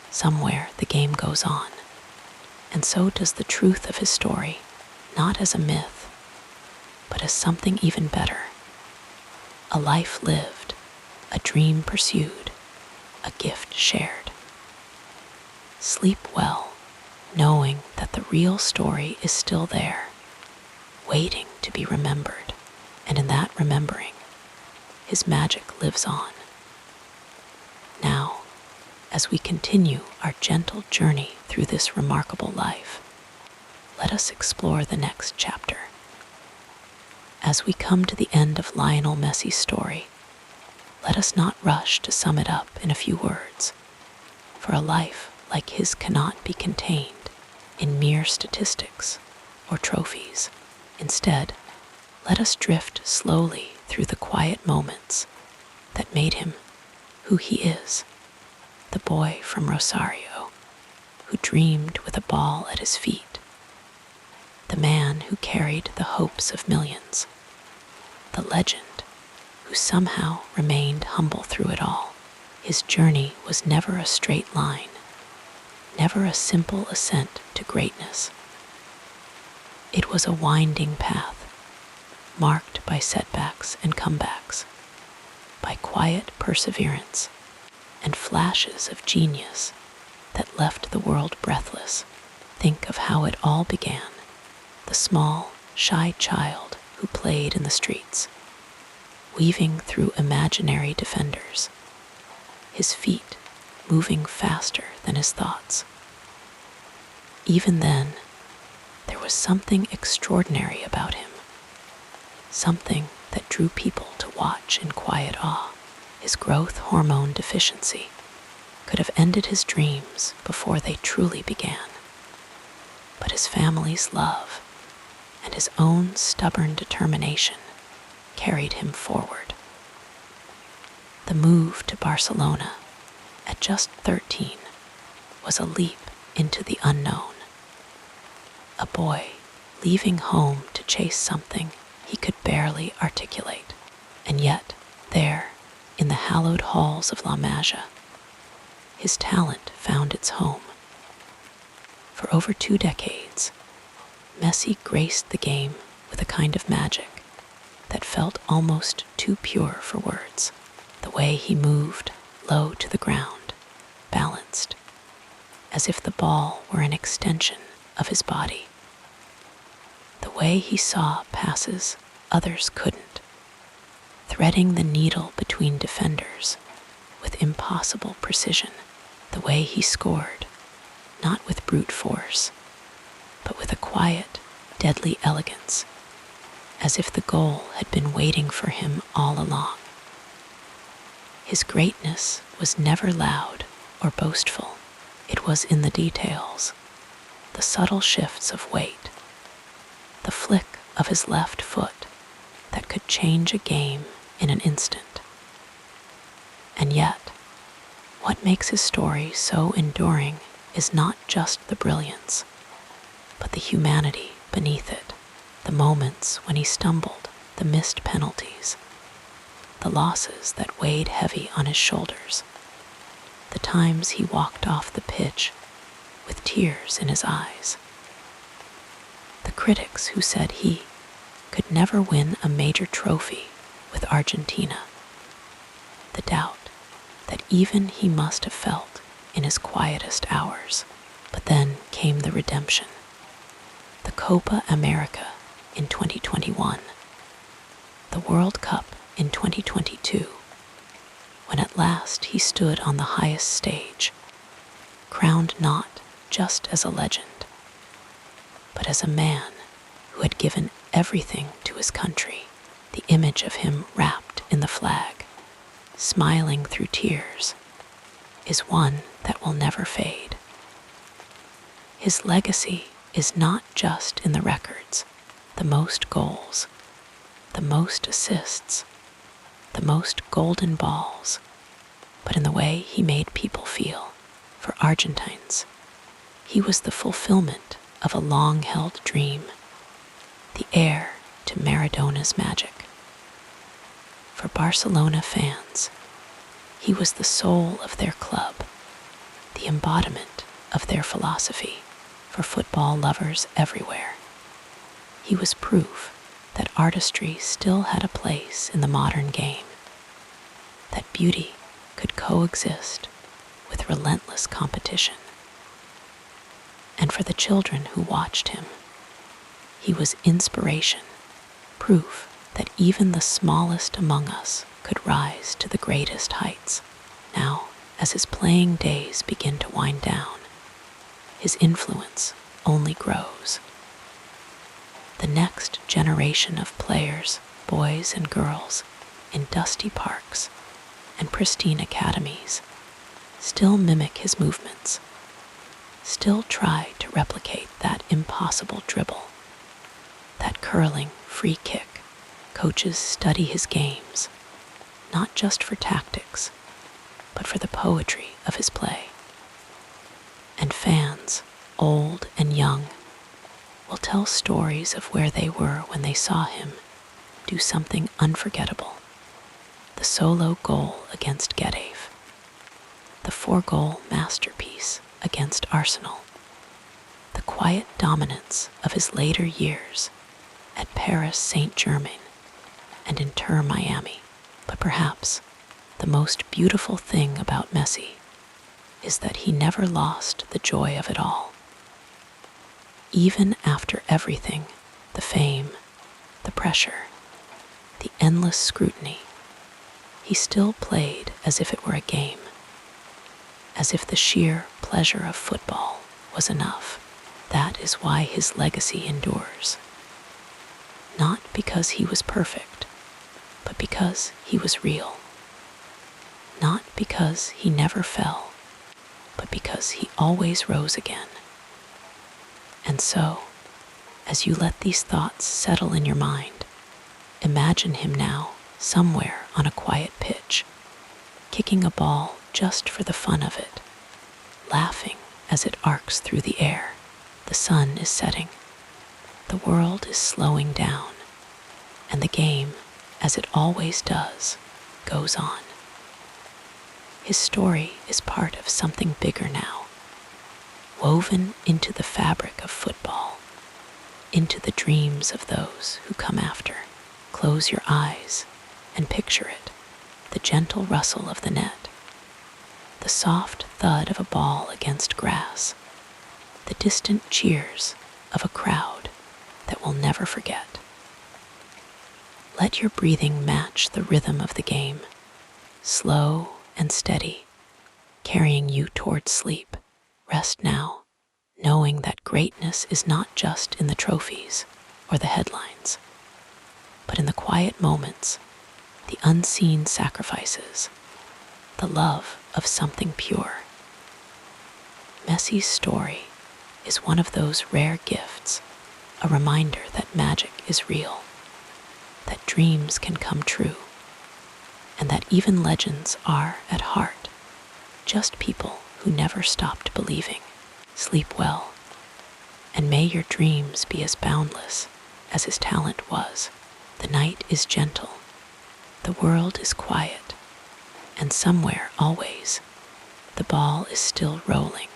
Somewhere the game goes on, and so does the truth of his story, not as a myth, but as something even better. A life lived, a dream pursued, a gift shared. Sleep well, knowing that the real story is still there, waiting to be remembered, and in that remembering, his magic lives on. Now, as we continue our gentle journey through this remarkable life, let us explore the next chapter. As we come to the end of Lionel Messi's story, let us not rush to sum it up in a few words, for a life like his cannot be contained in mere statistics or trophies. Instead, let us drift slowly through the quiet moments that made him who he is, the boy from Rosario who dreamed with a ball at his feet, the man who carried the hopes of millions, the legend who somehow remained humble through it all. His journey was never a straight line, never a simple ascent to greatness. It was a winding path, marked by setbacks and comebacks, by quiet perseverance and flashes of genius that left the world breathless. Think of how it all began. The small, shy child who played in the streets, weaving through imaginary defenders, his feet moving faster than his thoughts. Even then, there was something extraordinary about him, something that drew people to watch in quiet awe. His growth hormone deficiency could have ended his dreams before they truly began, but his family's love and his own stubborn determination carried him forward. The move to Barcelona at just 13 was a leap into the unknown. A boy leaving home to chase something he could barely articulate, and yet there, in the hallowed halls of La Masia, his talent found its home. For over 2 decades, Messi graced the game with a kind of magic that felt almost too pure for words. The way he moved low to the ground, balanced, as if the ball were an extension of his body. The way he saw passes others couldn't, threading the needle between defenders with impossible precision. The way he scored, not with brute force, but with a quiet, deadly elegance, as if the goal had been waiting for him all along. His greatness was never loud or boastful. It was in the details, the subtle shifts of weight, the flick of his left foot that could change a game in an instant. And yet, what makes his story so enduring is not just the brilliance, but the humanity beneath it, the moments when he stumbled, the missed penalties, the losses that weighed heavy on his shoulders, the times he walked off the pitch with tears in his eyes. The critics who said he could never win a major trophy with Argentina, the doubt that even he must have felt in his quietest hours. But then came the redemption, the Copa America in 2021, the World Cup in 2022, when at last he stood on the highest stage, crowned not just as a legend, but as a man who had given everything to his country. The image of him wrapped in the flag, smiling through tears, is one that will never fade. His legacy is not just in the records, the most goals, the most assists, the most golden balls, but in the way he made people feel. For Argentines, he was the fulfillment of a long-held dream, the heir to Maradona's magic. For Barcelona fans, he was the soul of their club, the embodiment of their philosophy. For football lovers everywhere, he was proof that artistry still had a place in the modern game, that beauty could coexist with relentless competition. And for the children who watched him, he was inspiration, proof that even the smallest among us could rise to the greatest heights. Now, as his playing days begin to wind down, his influence only grows. The next generation of players, boys and girls, in dusty parks and pristine academies, still mimic his movements, still try to replicate that impossible dribble, that curling free kick. Coaches study his games, not just for tactics, but for the poetry of his play. And fans, old and young, will tell stories of where they were when they saw him do something unforgettable. The solo goal against Getafe, the 4-goal masterpiece against Arsenal, the quiet dominance of his later years at Paris Saint-Germain and Inter Miami. But perhaps the most beautiful thing about Messi is that he never lost the joy of it all. Even after everything, the fame, the pressure, the endless scrutiny, he still played as if it were a game, as if the sheer pleasure of football was enough. That is why his legacy endures. Not because he was perfect, but because he was real. Not because he never fell, but because he always rose again. And so, as you let these thoughts settle in your mind, imagine him now somewhere on a quiet pitch, kicking a ball just for the fun of it, laughing as it arcs through the air. The sun is setting, the world is slowing down, and the game, as it always does, goes on. His story is part of something bigger now, woven into the fabric of football, into the dreams of those who come after. Close your eyes and picture it, the gentle rustle of the net, the soft thud of a ball against grass, the distant cheers of a crowd that will never forget. Let your breathing match the rhythm of the game, slow and steady, carrying you toward sleep. Rest now, knowing that greatness is not just in the trophies or the headlines, but in the quiet moments, the unseen sacrifices, the love of something pure. Messi's story is one of those rare gifts, a reminder that magic is real, that dreams can come true, and that even legends are, at heart, just people who never stopped believing. Sleep well, and may your dreams be as boundless as his talent was. The night is gentle, the world is quiet, and somewhere always, the ball is still rolling.